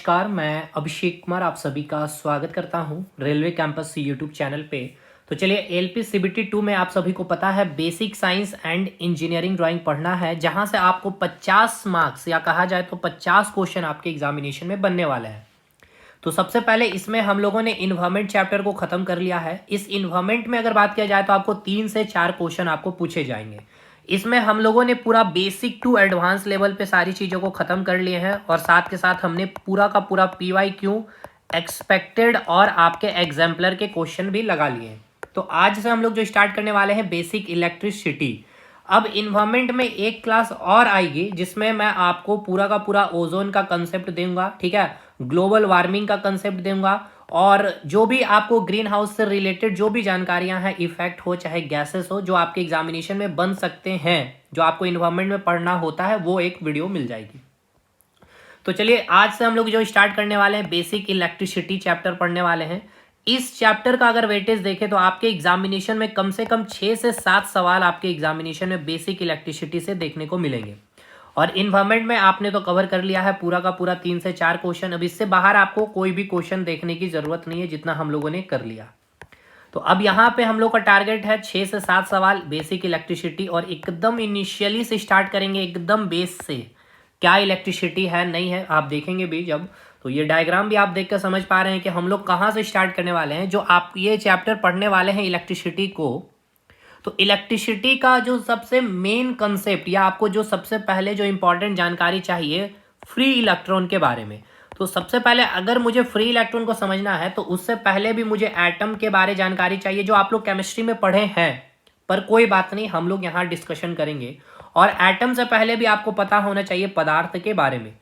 नमस्कार, मैं अभिषेक कुमार आप सभी का स्वागत करता हूं रेलवे कैंपस यूट्यूब चैनल पे। तो चलिए एलपी सीबीटी 2 में आप सभी को पता है basic science and engineering drawing पढ़ना है, जहां से आपको 50 मार्क्स या कहा जाए तो 50 क्वेश्चन आपके एग्जामिनेशन में बनने वाले हैं। तो सबसे पहले इसमें हम लोगों ने इन्वायरमेंट चैप्टर को खत्म कर लिया है। इस इन्वायरमेंट में अगर बात किया जाए तो आपको 3 से 4 क्वेश्चन आपको पूछे जाएंगे। इसमें हम लोगों ने पूरा बेसिक टू एडवांस लेवल पे सारी चीज़ों को ख़त्म कर लिए हैं और साथ के साथ हमने पूरा का पूरा पीवाईक्यू एक्सपेक्टेड और आपके एग्जाम्पलर के क्वेश्चन भी लगा लिए हैं। तो आज से हम लोग जो स्टार्ट करने वाले हैं बेसिक इलेक्ट्रिसिटी। अब इन्वायरमेंट में एक क्लास और आएगी जिसमें मैं आपको पूरा का पूरा ओजोन का कंसेप्ट दूंगा, ठीक है, ग्लोबल वार्मिंग का कंसेप्ट दूंगा और जो भी आपको ग्रीन हाउस से रिलेटेड जो भी जानकारियां हैं, इफेक्ट हो चाहे गैसेस हो, जो आपके एग्जामिनेशन में बन सकते हैं, जो आपको इन्वायरमेंट में पढ़ना होता है, वो एक वीडियो मिल जाएगी। तो चलिए आज से हम लोग जो स्टार्ट करने वाले हैं बेसिक इलेक्ट्रिसिटी चैप्टर पढ़ने वाले हैं। इस चैप्टर का अगर वेटेज देखें तो आपके एग्जामिनेशन में कम से कम 6 से 7 सवाल आपके एग्जामिनेशन में बेसिक इलेक्ट्रिसिटी से देखने को मिलेंगे। और इन्वायरमेंट में आपने तो कवर कर लिया है पूरा का पूरा 3 से 4 क्वेश्चन। अब इससे बाहर आपको कोई भी क्वेश्चन देखने की जरूरत नहीं है, जितना हम लोगों ने कर लिया। तो अब यहाँ पे हम लोग का टारगेट है 6 से 7 सवाल बेसिक इलेक्ट्रिसिटी, और एकदम इनिशियली से स्टार्ट करेंगे, एकदम बेस से क्या इलेक्ट्रिसिटी है नहीं है आप देखेंगे भी जब। तो ये डायग्राम भी आप देख कर समझ पा रहे हैं कि हम लोग कहाँ से स्टार्ट करने वाले हैं। जो आप ये चैप्टर पढ़ने वाले हैं इलेक्ट्रिसिटी को, तो इलेक्ट्रिसिटी का जो सबसे मेन कंसेप्ट या आपको जो सबसे पहले जो इंपॉर्टेंट जानकारी चाहिए फ्री इलेक्ट्रॉन के बारे में। तो सबसे पहले अगर मुझे फ्री इलेक्ट्रॉन को समझना है तो उससे पहले भी मुझे एटम के बारे जानकारी चाहिए, जो आप लोग केमिस्ट्री में पढ़े हैं, पर कोई बात नहीं, हम लोग यहाँ डिस्कशन करेंगे। और एटम से पहले भी आपको पता होना चाहिए पदार्थ के बारे में।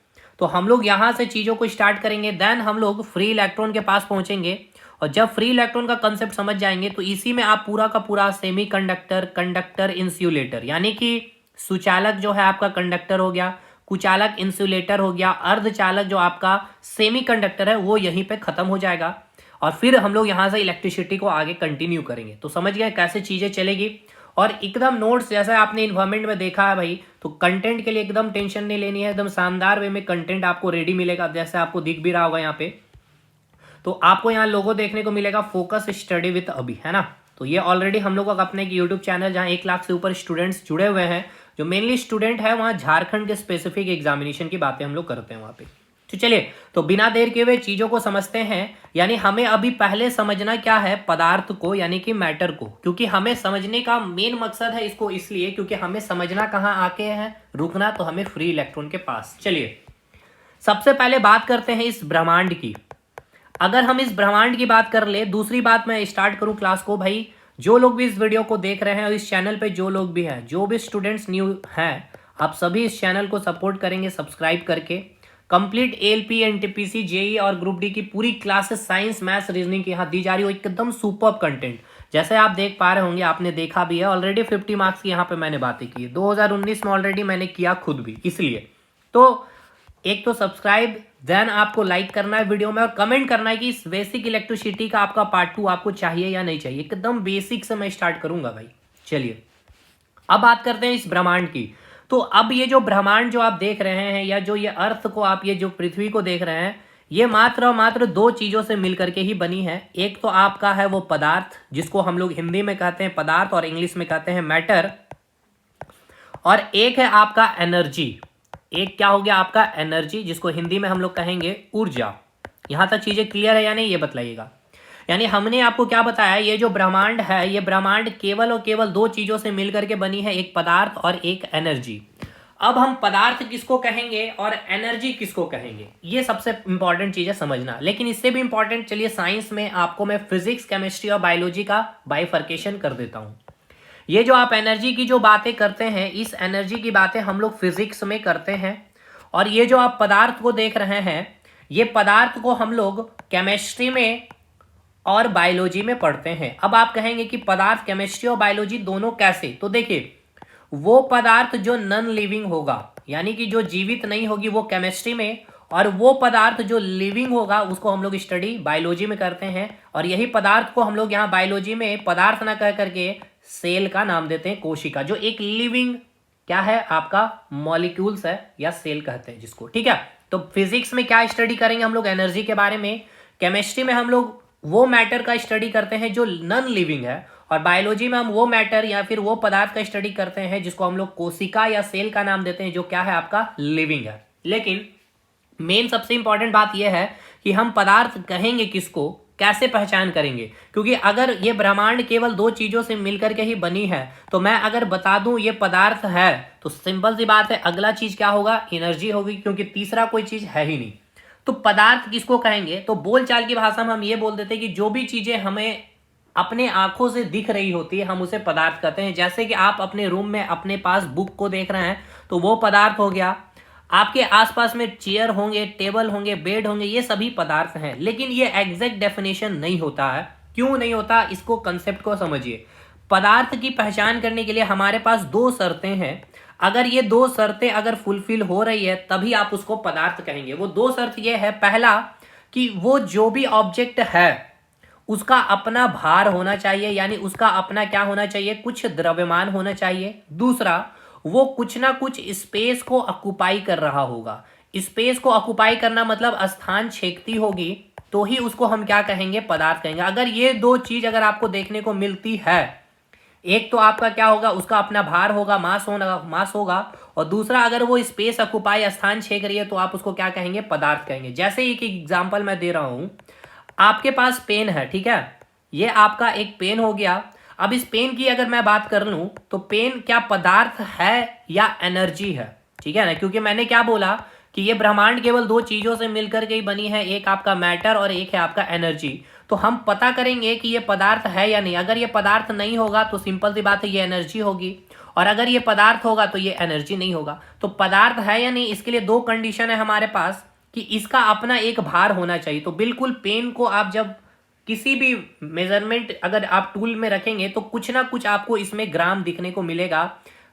तो हम लोग यहाँ से चीज़ों को स्टार्ट करेंगे, देन हम लोग फ्री इलेक्ट्रॉन के पास पहुँचेंगे। और जब फ्री इलेक्ट्रॉन का कंसेप्ट समझ जाएंगे तो इसी में आप पूरा का पूरा सेमी कंडक्टर, कंडक्टर, इंसुलेटर, यानी कि सुचालक जो है आपका कंडक्टर हो गया, कुचालक इंसुलेटर हो गया, अर्धचालक जो आपका सेमी कंडक्टर है वो यहीं पे खत्म हो जाएगा। और फिर हम लोग यहाँ से इलेक्ट्रिसिटी को आगे कंटिन्यू करेंगे। तो समझ गए कैसे चीज़ें चलेगी। और एकदम नोट्स जैसा आपने इन्वायरमेंट में देखा है भाई, तो कंटेंट के लिए एकदम टेंशन नहीं लेनी है, एकदम शानदार वे में कंटेंट आपको रेडी मिलेगा, जैसे आपको दिख भी रहा होगा यहाँ पे। तो आपको यहाँ लोगो देखने को मिलेगा फोकस स्टडी विद अभी, है ना। तो ये ऑलरेडी हम लोग का अपने यूट्यूब चैनल जहाँ 1 लाख से ऊपर स्टूडेंट्स जुड़े हुए हैं, जो मेनली स्टूडेंट है वहाँ झारखंड के स्पेसिफिक एग्जामिनेशन की बातें हम लोग करते हैं वहाँ पे। तो चलिए, तो बिना देर के हुए चीज़ों को समझते हैं। यानी हमें अभी पहले समझना क्या है पदार्थ को, यानी कि मैटर को, क्योंकि हमें समझने का मेन मकसद है इसको, इसलिए क्योंकि हमें समझना कहाँ आके है, रुकना तो हमें फ्री इलेक्ट्रॉन के पास। चलिए सबसे पहले बात करते हैं इस ब्रह्मांड की। अगर हम इस ब्रह्मांड की बात कर ले, दूसरी बात मैं स्टार्ट करूं क्लास को, भाई जो लोग भी इस वीडियो को देख रहे हैं और इस चैनल पे जो लोग भी हैं, जो भी स्टूडेंट्स न्यू हैं, आप सभी इस चैनल को सपोर्ट करेंगे सब्सक्राइब करके। कंप्लीट एलपी, एनटीपीसी, जेई और ग्रुप डी की पूरी क्लासेस साइंस, मैथ्स, रीजनिंग की यहाँ दी जा रही हो, एकदम सुपर्ब कंटेंट। जैसे आप देख पा रहे होंगे, आपने देखा भी है ऑलरेडी, 50 मार्क्स की यहाँ पे मैंने बातें की है, 2019 में ऑलरेडी मैंने किया खुद भी। इसलिए तो एक तो सब्सक्राइब, देन आपको लाइक करना है वीडियो में और कमेंट करना है कि इस बेसिक इलेक्ट्रिसिटी का आपका पार्ट 2 आपको चाहिए या नहीं चाहिए। एकदम बेसिक से मैं स्टार्ट करूंगा भाई। चलिए अब बात करते हैं इस ब्रह्मांड की। तो अब ये जो ब्रह्मांड जो आप देख रहे हैं, या जो ये अर्थ को आप ये जो पृथ्वी को देख रहे हैं, ये मात्र और मात्र 2 चीजों से मिलकर के ही बनी है। एक तो आपका है वो पदार्थ, जिसको हम लोग हिंदी में कहते हैं पदार्थ और इंग्लिश में कहते हैं मैटर, और एक है आपका एनर्जी। एक क्या हो गया आपका एनर्जी, जिसको हिंदी में हम लोग कहेंगे ऊर्जा। यहां तक चीजें क्लियर है या नहीं, ये बताइएगा। यानी हमने आपको क्या बताया, ये जो ब्रह्मांड है, ये ब्रह्मांड केवल और केवल 2 चीजों से मिलकर के बनी है, एक पदार्थ और एक एनर्जी। अब हम पदार्थ किसको कहेंगे और एनर्जी किसको कहेंगे, ये सबसे इंपॉर्टेंट चीज है समझना। लेकिन इससे भी इंपॉर्टेंट, चलिए साइंस में आपको मैं फिजिक्स, केमिस्ट्री और बायोलॉजी का बाइफर्केशन कर देता हूं। ये जो आप एनर्जी की जो बातें करते हैं, इस एनर्जी की बातें हम लोग फिजिक्स में करते हैं। और ये जो आप पदार्थ को देख रहे हैं, ये पदार्थ को हम लोग केमिस्ट्री में और बायोलॉजी में पढ़ते हैं। अब आप कहेंगे कि पदार्थ, केमिस्ट्री और बायोलॉजी दोनों कैसे, तो देखिए वो पदार्थ जो नॉन लिविंग होगा, यानी कि जो जीवित नहीं होगी, वो केमिस्ट्री में, और वो पदार्थ जो लिविंग होगा उसको हम लोग स्टडी बायोलॉजी में करते हैं। और यही पदार्थ को हम लोग यहाँ बायोलॉजी में पदार्थ ना कह करके सेल का नाम देते हैं, कोशिका, जो एक लिविंग क्या है आपका मॉलिक्यूल्स है या सेल कहते हैं जिसको, ठीक है। तो फिजिक्स में क्या स्टडी करेंगे हम लोग, एनर्जी के बारे में। केमिस्ट्री में हम लोग वो मैटर का स्टडी करते हैं जो नॉन लिविंग है, और बायोलॉजी में हम वो मैटर या फिर वो पदार्थ का स्टडी करते हैं जिसको हम लोग कोशिका या सेल का नाम देते हैं, जो क्या है आपका लिविंग है। लेकिन मेन सबसे इंपॉर्टेंट बात यह है कि हम पदार्थ कहेंगे किसको, कैसे पहचान करेंगे, क्योंकि अगर ये ब्रह्मांड केवल दो चीजों से मिलकर के ही बनी है, तो मैं अगर बता दूं ये पदार्थ है, तो सिंपल सी बात है अगला चीज क्या होगा, एनर्जी होगी, क्योंकि तीसरा कोई चीज है ही नहीं। तो पदार्थ किसको कहेंगे, तो बोलचाल की भाषा में हम ये बोल देते हैं कि जो भी चीजें हमें अपने आंखों से दिख रही होती है हम उसे पदार्थ कहते हैं। जैसे कि आप अपने रूम में अपने पास बुक को देख रहे हैं तो वो पदार्थ हो गया, आपके आसपास में चेयर होंगे, टेबल होंगे, बेड होंगे, ये सभी पदार्थ हैं। लेकिन ये एग्जैक्ट डेफिनेशन नहीं होता है। क्यों नहीं होता, इसको कंसेप्ट को समझिए। पदार्थ की पहचान करने के लिए हमारे पास दो शर्तें हैं। अगर ये दो शर्तें अगर फुलफिल हो रही है तभी आप उसको पदार्थ कहेंगे। वो दो शर्त ये है, पहला कि वो जो भी ऑब्जेक्ट है उसका अपना भार होना चाहिए, यानी उसका अपना क्या होना चाहिए, कुछ द्रव्यमान होना चाहिए। दूसरा, वो कुछ ना कुछ स्पेस को ऑक्युपाई कर रहा होगा। स्पेस को ऑक्युपाई करना मतलब स्थान छेकती होगी, तो ही उसको हम क्या कहेंगे, पदार्थ कहेंगे। अगर ये दो चीज अगर आपको देखने को मिलती है, एक तो आपका क्या होगा, उसका अपना भार होगा, मास होगा, और दूसरा अगर वो स्पेस ऑक्युपाई, स्थान छेक रही है, तो आप उसको क्या कहेंगे, पदार्थ कहेंगे। जैसे एक एग्जांपल मैं दे रहा हूं, आपके पास पेन है, ठीक है, ये आपका एक पेन हो गया। अब इस पेन की अगर मैं बात कर लूं तो पेन क्या पदार्थ है या एनर्जी है, ठीक है ना, क्योंकि मैंने क्या बोला कि ये ब्रह्मांड केवल दो चीजों से मिलकर के ही बनी है, एक आपका मैटर और एक है आपका एनर्जी। तो हम पता करेंगे कि ये पदार्थ है या नहीं। अगर ये पदार्थ नहीं होगा तो सिंपल सी बात है ये एनर्जी होगी, और अगर ये पदार्थ होगा तो ये एनर्जी नहीं होगा। तो पदार्थ है या नहीं, इसके लिए दो कंडीशन है हमारे पास, कि इसका अपना एक भार होना चाहिए। तो बिल्कुल पेन को आप जब किसी भी मेजरमेंट अगर आप टूल में रखेंगे तो कुछ ना कुछ आपको इसमें ग्राम दिखने को मिलेगा,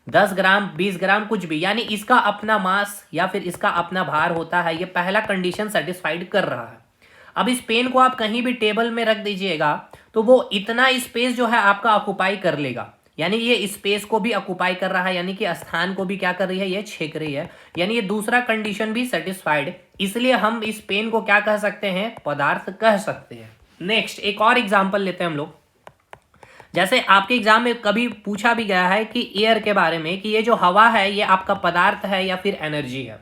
10 ग्राम, 20 ग्राम, कुछ भी, यानी इसका अपना मास या फिर इसका अपना भार होता है। ये पहला कंडीशन सेटिस्फाइड कर रहा है। अब इस पेन को आप कहीं भी टेबल में रख दीजिएगा तो वो इतना स्पेस जो है आपका ऑक्युपाई कर लेगा, यानी ये स्पेस को भी ऑक्युपाई कर रहा है, यानी कि स्थान को भी क्या कर रही है, ये छेक रही है, यानी ये दूसरा कंडीशन भी सेटिस्फाइड। इसलिए हम इस पेन को क्या कह सकते हैं, पदार्थ कह सकते हैं। नेक्स्ट एक और एग्जांपल लेते हैं हम लोग। जैसे आपके एग्जाम में कभी पूछा भी गया है कि एयर के बारे में, कि ये जो हवा है ये आपका पदार्थ है या फिर एनर्जी है।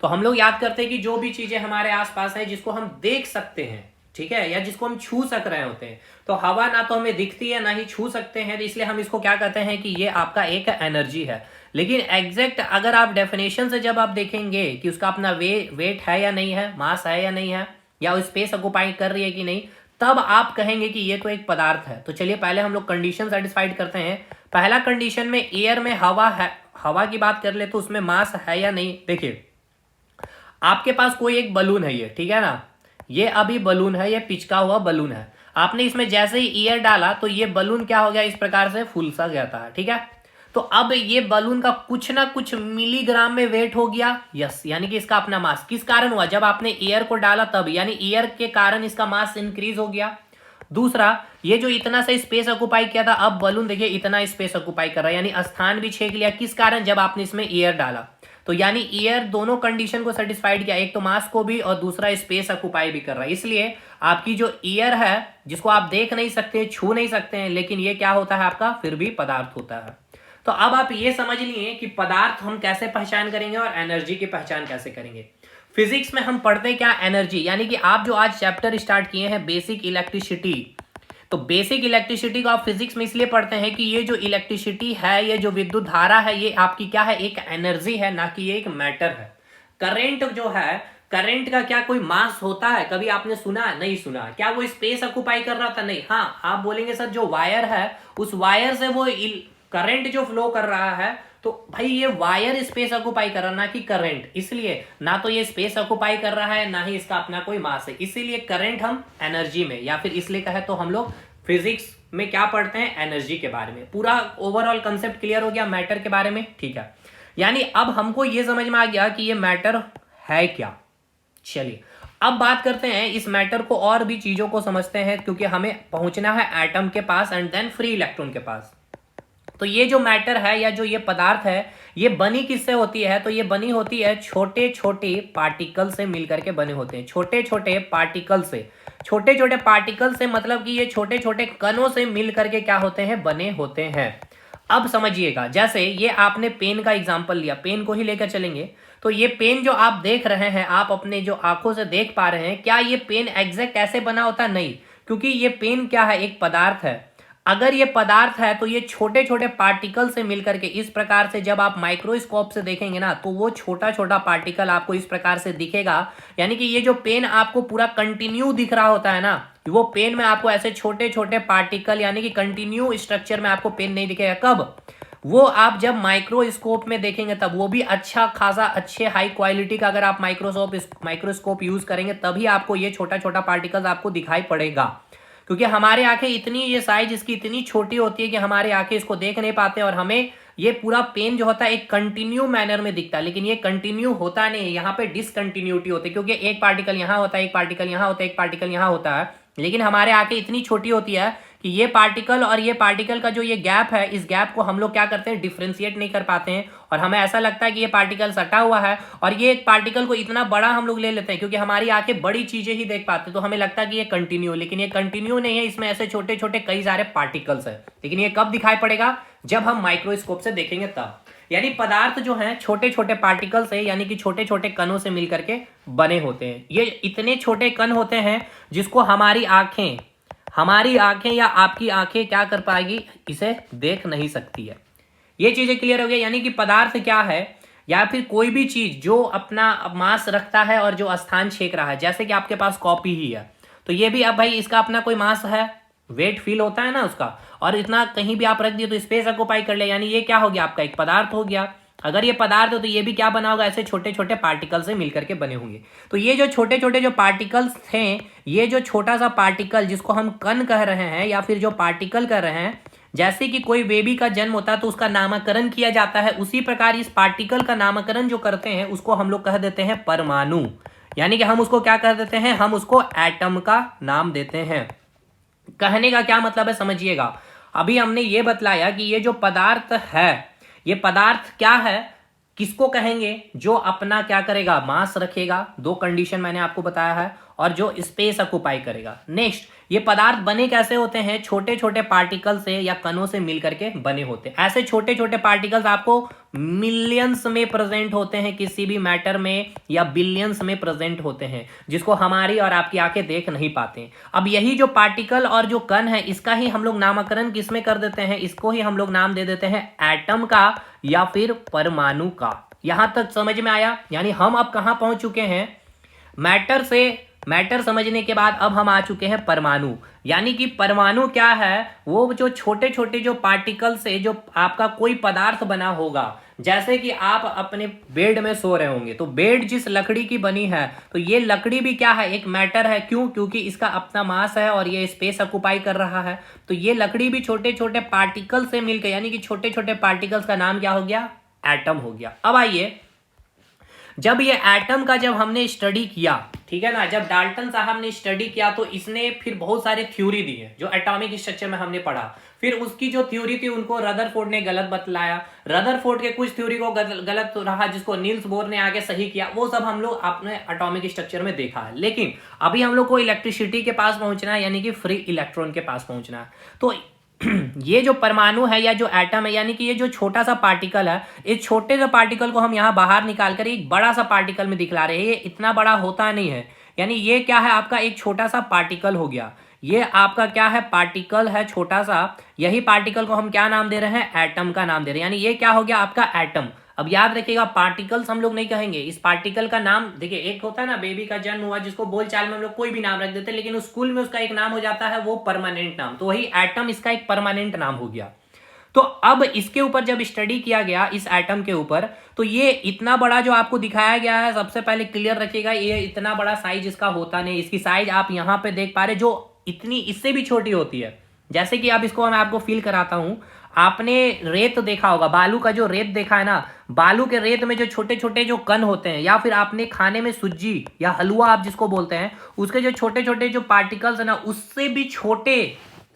तो हम लोग याद करते हैं कि जो भी चीजें हमारे आसपास है जिसको हम देख सकते हैं, ठीक है, या जिसको हम छू सक रहे होते हैं, तो हवा ना तो हमें दिखती है ना ही छू सकते हैं, तो इसलिए हम इसको क्या कहते हैं कि ये आपका एक एनर्जी है। लेकिन एग्जैक्ट अगर आप डेफिनेशन से जब आप देखेंगे कि उसका अपना वेट है या नहीं है, मास है या नहीं है, या स्पेस ऑक्युपाई कर रही है कि नहीं, तब आप कहेंगे कि ये तो एक पदार्थ है। तो चलिए पहले हम लोग कंडीशन सेटिस्फाइड करते हैं। पहला कंडीशन में एयर में हवा है, हवा की बात कर ले तो उसमें मास है या नहीं। देखिए आपके पास कोई एक बलून है, ये ठीक है ना, ये अभी बलून है, ये पिचका हुआ बलून है। आपने इसमें जैसे ही एयर डाला तो ये बलून क्या हो गया, इस प्रकार से फूल सा गया था, ठीक है। तो अब ये बलून का कुछ ना कुछ मिलीग्राम में वेट हो गया, यस, यानी कि इसका अपना मास किस कारण हुआ, जब आपने एयर को डाला तब, यानी एयर के कारण इसका मास इंक्रीज हो गया। दूसरा, ये जो इतना सा स्पेस ऑक्युपाई किया था, अब बलून देखिए इतना स्पेस ऑक्युपाई कर रहा है, यानी स्थान भी छेक लिया, किस कारण, जब आपने इसमें एयर डाला। तो यानी एयर दोनों कंडीशन को सेटिस्फाइड किया, एक तो मास को भी और दूसरा स्पेस ऑक्युपाई भी कर रहा है। इसलिए आपकी जो एयर है जिसको आप देख नहीं सकते, छू नहीं सकते हैं, लेकिन ये क्या होता है आपका, फिर भी पदार्थ होता है। तो अब आप ये समझ लिए कि पदार्थ हम कैसे पहचान करेंगे और एनर्जी की पहचान कैसे करेंगे। फिजिक्स में हम पढ़ते क्या, एनर्जी, यानी कि आप जो आज चैप्टर स्टार्ट किए हैं बेसिक इलेक्ट्रिसिटी, तो बेसिक इलेक्ट्रिसिटी को आप फिजिक्स में इसलिए पढ़ते हैं कि ये जो इलेक्ट्रिसिटी है, ये जो विद्युत धारा है, ये आपकी क्या है, एक एनर्जी है, ना कि ये एक मैटर है। करंट जो है, करंट का क्या कोई मास होता है, कभी आपने सुना है, नहीं सुना। क्या वो स्पेस ऑक्युपाई कर रहा था, नहीं। हाँ, आप बोलेंगे सर जो वायर है उस वायर से वो करंट जो फ्लो कर रहा है, तो भाई ये वायर स्पेस ऑक्युपाई कर रहा है, ना कि करंट। इसलिए ना तो ये स्पेस ऑक्युपाई कर रहा है, ना ही इसका अपना कोई मास है। इसीलिए करंट हम एनर्जी में, या फिर इसलिए कहे तो हम लोग फिजिक्स में क्या पढ़ते हैं, एनर्जी के बारे में। पूरा ओवरऑल कंसेप्ट क्लियर हो गया मैटर के बारे में, ठीक है। यानी अब हमको ये समझ में आ गया कि ये मैटर है क्या। चलिए अब बात करते हैं इस मैटर को और भी चीजों को समझते हैं, क्योंकि हमें पहुंचना है एटम के पास एंड देन फ्री इलेक्ट्रॉन के पास। तो ये जो मैटर है या जो ये पदार्थ है, ये बनी किससे होती है? तो ये बनी होती है छोटे छोटे पार्टिकल से मिलकर के बने होते हैं, छोटे छोटे पार्टिकल से। छोटे छोटे पार्टिकल से मतलब कि ये छोटे छोटे कणों से मिल करके क्या होते हैं? बने होते हैं। अब समझिएगा, जैसे ये आपने पेन का एग्जांपल लिया, पेन को ही लेकर चलेंगे, तो ये पेन जो आप देख रहे हैं, आप अपने जो आंखों से देख पा रहे हैं, क्या ये पेन एग्जैक्ट ऐसे बना होता? नहीं, क्योंकि ये पेन क्या है? एक पदार्थ है। अगर ये पदार्थ है तो ये छोटे छोटे पार्टिकल से मिलकर के इस प्रकार से, जब आप माइक्रोस्कोप से देखेंगे ना, तो वो छोटा छोटा पार्टिकल आपको इस प्रकार से दिखेगा। यानी कि ये जो पेन आपको पूरा कंटिन्यू दिख रहा होता है ना, वो पेन में आपको ऐसे छोटे छोटे पार्टिकल यानी कि कंटिन्यू स्ट्रक्चर में आपको पेन नहीं दिखेगा। कब? वो आप जब माइक्रोस्कोप में देखेंगे तब, वो भी अच्छा खासा अच्छे हाई क्वालिटी का अगर आप माइक्रोस्कोप यूज करेंगे तभी आपको ये छोटा छोटा पार्टिकल्स आपको दिखाई पड़ेगा। क्योंकि हमारे आंखें इतनी, ये साइज इसकी इतनी छोटी होती है कि हमारे आंखें इसको देख नहीं पाते, और हमें ये पूरा पेन जो होता है एक कंटिन्यू मैनर में दिखता है, लेकिन ये कंटिन्यू होता नहीं है, यहाँ पे डिसकंटिन्यूटी होती है, क्योंकि एक पार्टिकल यहाँ होता है, एक पार्टिकल यहाँ होता है, एक पार्टिकल यहाँ होता है। लेकिन हमारे आंखें इतनी छोटी होती है कि ये पार्टिकल और ये पार्टिकल का जो ये गैप है, इस गैप को हम लोग क्या करते हैं? डिफ्रेंशिएट नहीं कर पाते हैं, और हमें ऐसा लगता है कि ये पार्टिकल सटा हुआ है, और ये एक पार्टिकल को इतना बड़ा हम लोग ले लेते हैं, क्योंकि हमारी आंखें बड़ी चीजें ही देख पाते हैं, तो हमें लगता है कि ये कंटिन्यू, लेकिन ये कंटिन्यू नहीं है, इसमें ऐसे छोटे छोटे कई सारे पार्टिकल्स है। लेकिन ये कब दिखाई पड़ेगा? जब हम माइक्रोस्कोप से देखेंगे तब। यानी पदार्थ जो है छोटे छोटे पार्टिकल से, यानी कि छोटे छोटे कणों से मिलकर के बने होते हैं। ये इतने छोटे कण होते हैं जिसको हमारी आंखें या आपकी आंखें क्या कर पाएगी? इसे देख नहीं सकती है। ये चीजें क्लियर हो गई। यानी कि पदार्थ क्या है, या फिर कोई भी चीज जो अपना मास रखता है और जो स्थान छेक रहा है, जैसे कि आपके पास कॉपी ही है, तो ये भी अब भाई इसका अपना कोई मास है, वेट फील होता है ना उसका, और इतना कहीं भी आप रख दिए तो स्पेस ऑक्युपाई कर ले, यानी ये क्या हो गया? आपका एक पदार्थ हो गया। अगर ये पदार्थ हो तो ये भी क्या बना होगा? ऐसे छोटे छोटे पार्टिकल से मिलकर के बने होंगे। तो ये जो छोटे छोटे जो पार्टिकल्स थे, ये जो छोटा सा पार्टिकल जिसको हम कण कह रहे हैं या फिर जो पार्टिकल कह रहे हैं, जैसे कि कोई बेबी का जन्म होता है तो उसका नामकरण किया जाता है, उसी प्रकार इस पार्टिकल का नामकरण जो करते हैं उसको हम लोग कह देते हैं परमाणु। यानी कि हम उसको क्या कह देते हैं? हम उसको एटम का नाम देते हैं। कहने का क्या मतलब है समझिएगा। अभी हमने ये बतलाया कि ये जो पदार्थ है, ये पदार्थ क्या है, किसको कहेंगे? जो अपना क्या करेगा? मास रखेगा, दो कंडीशन मैंने आपको बताया है, और जो स्पेस ऑक्युपाई करेगा। नेक्स्ट, ये पदार्थ बने कैसे होते हैं? छोटे छोटे पार्टिकल से या कणों से मिलकर के बने होते हैं। ऐसे छोटे छोटे पार्टिकल्स आपको मिलियंस में प्रेजेंट होते हैं किसी भी मैटर में, या बिलियंस में प्रेजेंट होते हैं, जिसको हमारी और आपकी आंखें देख नहीं पाते। अब यही जो पार्टिकल और जो कण है, इसका ही हम लोग नामकरण किसमें कर देते हैं? इसको ही हम लोग नाम दे देते हैं एटम का या फिर परमाणु का। यहां तक समझ में आया? यानी हम अब कहां पहुंच चुके हैं? मैटर समझने के बाद अब हम आ चुके हैं परमाणु। यानी कि परमाणु क्या है? वो जो छोटे छोटे जो पार्टिकल से जो आपका कोई पदार्थ बना होगा, जैसे कि आप अपने बेड में सो रहे होंगे, तो बेड जिस लकड़ी की बनी है, तो ये लकड़ी भी क्या है? एक मैटर है। क्यों? क्योंकि इसका अपना मास है और ये स्पेस ऑक्युपाई कर रहा है, तो ये लकड़ी भी छोटे छोटे पार्टिकल से मिलकर, यानी कि छोटे छोटे पार्टिकल्स का नाम क्या हो गया? एटम हो गया। अब आइए, जब ये एटम का जब हमने स्टडी किया, ठीक है ना, जब डाल्टन साहब ने स्टडी किया तो इसने फिर बहुत सारे थ्योरी दी है जो एटॉमिक स्ट्रक्चर में हमने पढ़ा। फिर उसकी जो थ्योरी थी उनको रदरफोर्ड ने गलत बतलाया, रदरफोर्ड के कुछ थ्योरी को गलत रहा, जिसको नील्स बोर ने आगे सही किया। वो सब हम लोग अपने एटॉमिक स्ट्रक्चर में देखा है। लेकिन अभी हम लोग को इलेक्ट्रिसिटी के पास पहुंचना है, यानी कि फ्री इलेक्ट्रॉन के पास पहुंचना है। तो ये जो परमाणु है या जो एटम है, यानी कि ये जो छोटा सा पार्टिकल है, इस छोटे से पार्टिकल को हम यहाँ बाहर निकालकर एक बड़ा सा पार्टिकल में दिखला रहे हैं। ये इतना बड़ा होता नहीं है, यानी ये क्या है? आपका एक छोटा सा पार्टिकल हो गया। ये आपका क्या है? पार्टिकल है छोटा सा। यही पार्टिकल को हम क्या नाम दे रहे हैं? एटम का नाम दे रहे हैं। यानी ये क्या हो गया? आपका एटम। अब याद रखिएगा, पार्टिकल्स हम लोग नहीं कहेंगे। इस पार्टिकल का नाम देखिए, एक होता है ना बेबी का जन्म हुआ, जिसको बोलचाल में हम लोग कोई भी नाम रख देते हैं, लेकिन स्कूल में उसका एक नाम हो जाता है, वो परमानेंट नाम। तो वही एटम इसका एक परमानेंट नाम हो गया। तो अब इसके ऊपर जब स्टडी किया गया इस एटम के ऊपर, तो ये इतना बड़ा जो आपको दिखाया गया है, सबसे पहले क्लियर रखिएगा, ये इतना बड़ा साइज इसका होता नहीं। इसकी साइज आप यहाँ पे देख पा रहे, जो इतनी इससे भी छोटी होती है। जैसे कि अब इसको मैं आपको फील कराता हूं। आपने रेत देखा होगा, बालू का जो रेत देखा है ना, बालू के रेत में जो छोटे छोटे जो कण होते हैं, या फिर आपने खाने में सुज्जी या हलवा आप जिसको बोलते हैं, उसके जो छोटे छोटे जो पार्टिकल्स है ना, उससे भी छोटे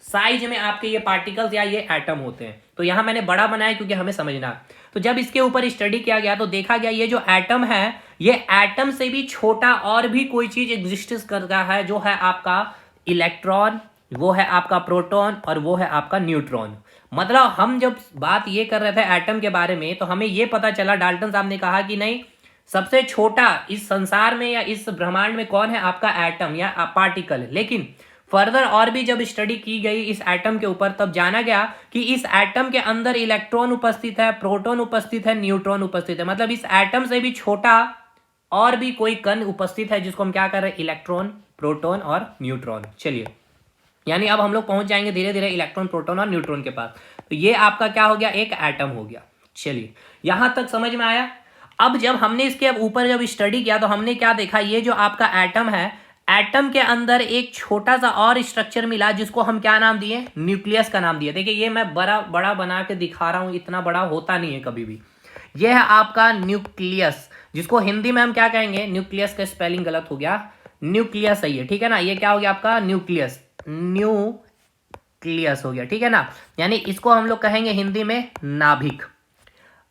साइज में आपके ये पार्टिकल्स या ये एटम होते हैं। तो यहाँ मैंने बड़ा बनाया क्योंकि हमें समझना है। तो जब इसके ऊपर स्टडी किया गया तो देखा गया ये जो एटम है ये एटम से भी छोटा और भी कोई चीज एग्जिस्ट करता है, जो है आपका इलेक्ट्रॉन, वो है आपका प्रोटॉन और वो है आपका न्यूट्रॉन। मतलब हम जब बात ये कर रहे थे एटम के बारे में तो हमें ये पता चला, डाल्टन साहब ने कहा कि नहीं, सबसे छोटा इस संसार में या इस ब्रह्मांड में कौन है, आपका एटम या पार्टिकल। लेकिन फर्दर और भी जब स्टडी की गई इस एटम के ऊपर तब जाना गया कि इस एटम के अंदर इलेक्ट्रॉन उपस्थित है, प्रोटॉन उपस्थित है, न्यूट्रॉन उपस्थित है। मतलब इस एटम से भी छोटा और भी कोई कण उपस्थित है जिसको हम क्या कर रहे हैं, इलेक्ट्रॉन, प्रोटॉन और न्यूट्रॉन। चलिए, यानी अब हम लोग पहुंच जाएंगे धीरे धीरे इलेक्ट्रॉन, प्रोटॉन और न्यूट्रॉन के पास। तो ये आपका क्या हो गया, एक एटम हो गया। चलिए, यहां तक समझ में आया। अब जब हमने इसके ऊपर जब स्टडी किया तो हमने क्या देखा, ये जो आपका एटम है, एटम के अंदर एक छोटा सा और स्ट्रक्चर मिला जिसको हम क्या नाम दिए, न्यूक्लियस का नाम दिया। देखिए ये मैं बड़ा बड़ा बना के दिखा रहा हूं, इतना बड़ा होता नहीं है कभी भी। यह है आपका न्यूक्लियस, जिसको हिंदी में हम क्या कहेंगे, न्यूक्लियस का स्पेलिंग गलत हो गया, न्यूक्लियस सही है, ठीक है ना। ये क्या हो गया आपका न्यूक्लियस, न्यूक्लियस हो गया, ठीक है ना। यानी इसको हम लोग कहेंगे हिंदी में नाभिक।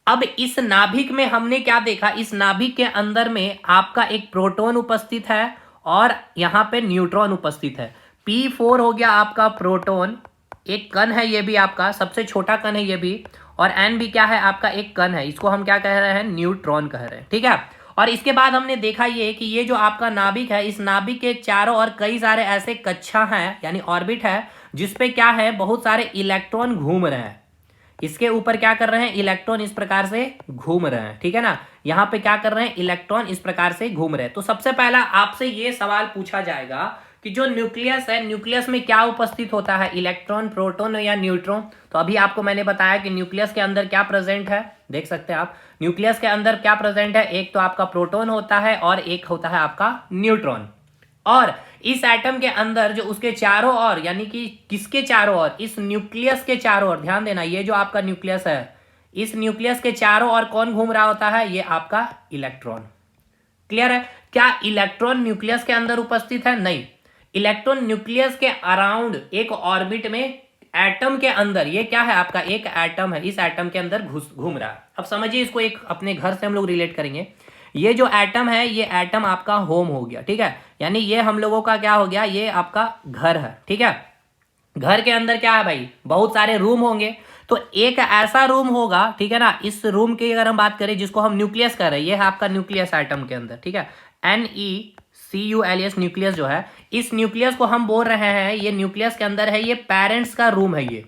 अब इस नाभिक में हमने क्या देखा, इस नाभिक के अंदर में आपका एक प्रोटॉन उपस्थित है और यहां पे न्यूट्रॉन उपस्थित है। P4 हो गया आपका प्रोटॉन, एक कण है ये भी आपका, सबसे छोटा कण है ये भी, और N भी क्या है आपका, एक कण है, इसको हम क्या कह रहे हैं, न्यूट्रॉन कह रहे हैं, ठीक है। और इसके बाद हमने देखा ये कि ये जो आपका नाभिक है, इस नाभिक के चारों ओर कई सारे ऐसे कक्षा हैं यानी ऑर्बिट है, जिसपे क्या है, बहुत सारे इलेक्ट्रॉन घूम रहे हैं। इसके ऊपर क्या कर रहे हैं, इलेक्ट्रॉन इस प्रकार से घूम रहे हैं, ठीक है ना। यहां पे क्या कर रहे हैं, इलेक्ट्रॉन इस प्रकार से घूम रहे हैं। तो सबसे पहला आपसे ये सवाल पूछा जाएगा कि जो न्यूक्लियस है, न्यूक्लियस में क्या उपस्थित होता है, इलेक्ट्रॉन, प्रोटॉन या न्यूट्रॉन। तो अभी आपको मैंने बताया कि न्यूक्लियस के अंदर क्या प्रेजेंट है, देख सकते हैं आप, न्यूक्लियस के अंदर क्या प्रेजेंट है, एक तो आपका प्रोटॉन होता है और एक होता है आपका न्यूट्रॉन। और इस एटम के अंदर जो उसके चारों ओर, यानी कि किसके चारों ओर, इस न्यूक्लियस के चारों ओर, ध्यान देना, ये जो आपका न्यूक्लियस है, इस न्यूक्लियस के चारों ओर कौन घूम रहा होता है, ये आपका इलेक्ट्रॉन। क्लियर है। क्या इलेक्ट्रॉन न्यूक्लियस के अंदर उपस्थित है, नहीं, इलेक्ट्रॉन न्यूक्लियस के अराउंड एक ऑर्बिट में एटम के अंदर, ये क्या है आपका, एक एटम है, इस एटम के अंदर घूम रहा है। अब समझिए इसको, एक अपने घर से हम लोग रिलेट करेंगे। ये जो एटम है, ये एटम आपका होम हो गया, ठीक है, यानी ये हम लोगों का क्या हो गया, ये आपका घर है, ठीक है। घर के अंदर क्या है भाई, बहुत सारे रूम होंगे। तो एक ऐसा रूम होगा, ठीक है ना, इस रूम की अगर हम बात करें जिसको हम न्यूक्लियस कर रहे हैं, ये है आपका न्यूक्लियस एटम के अंदर, ठीक है, NECULES न्यूक्लियस जो है, इस न्यूक्लियस को हम बोल रहे हैं, ये न्यूक्लियस के अंदर है, ये पेरेंट्स का रूम है ये।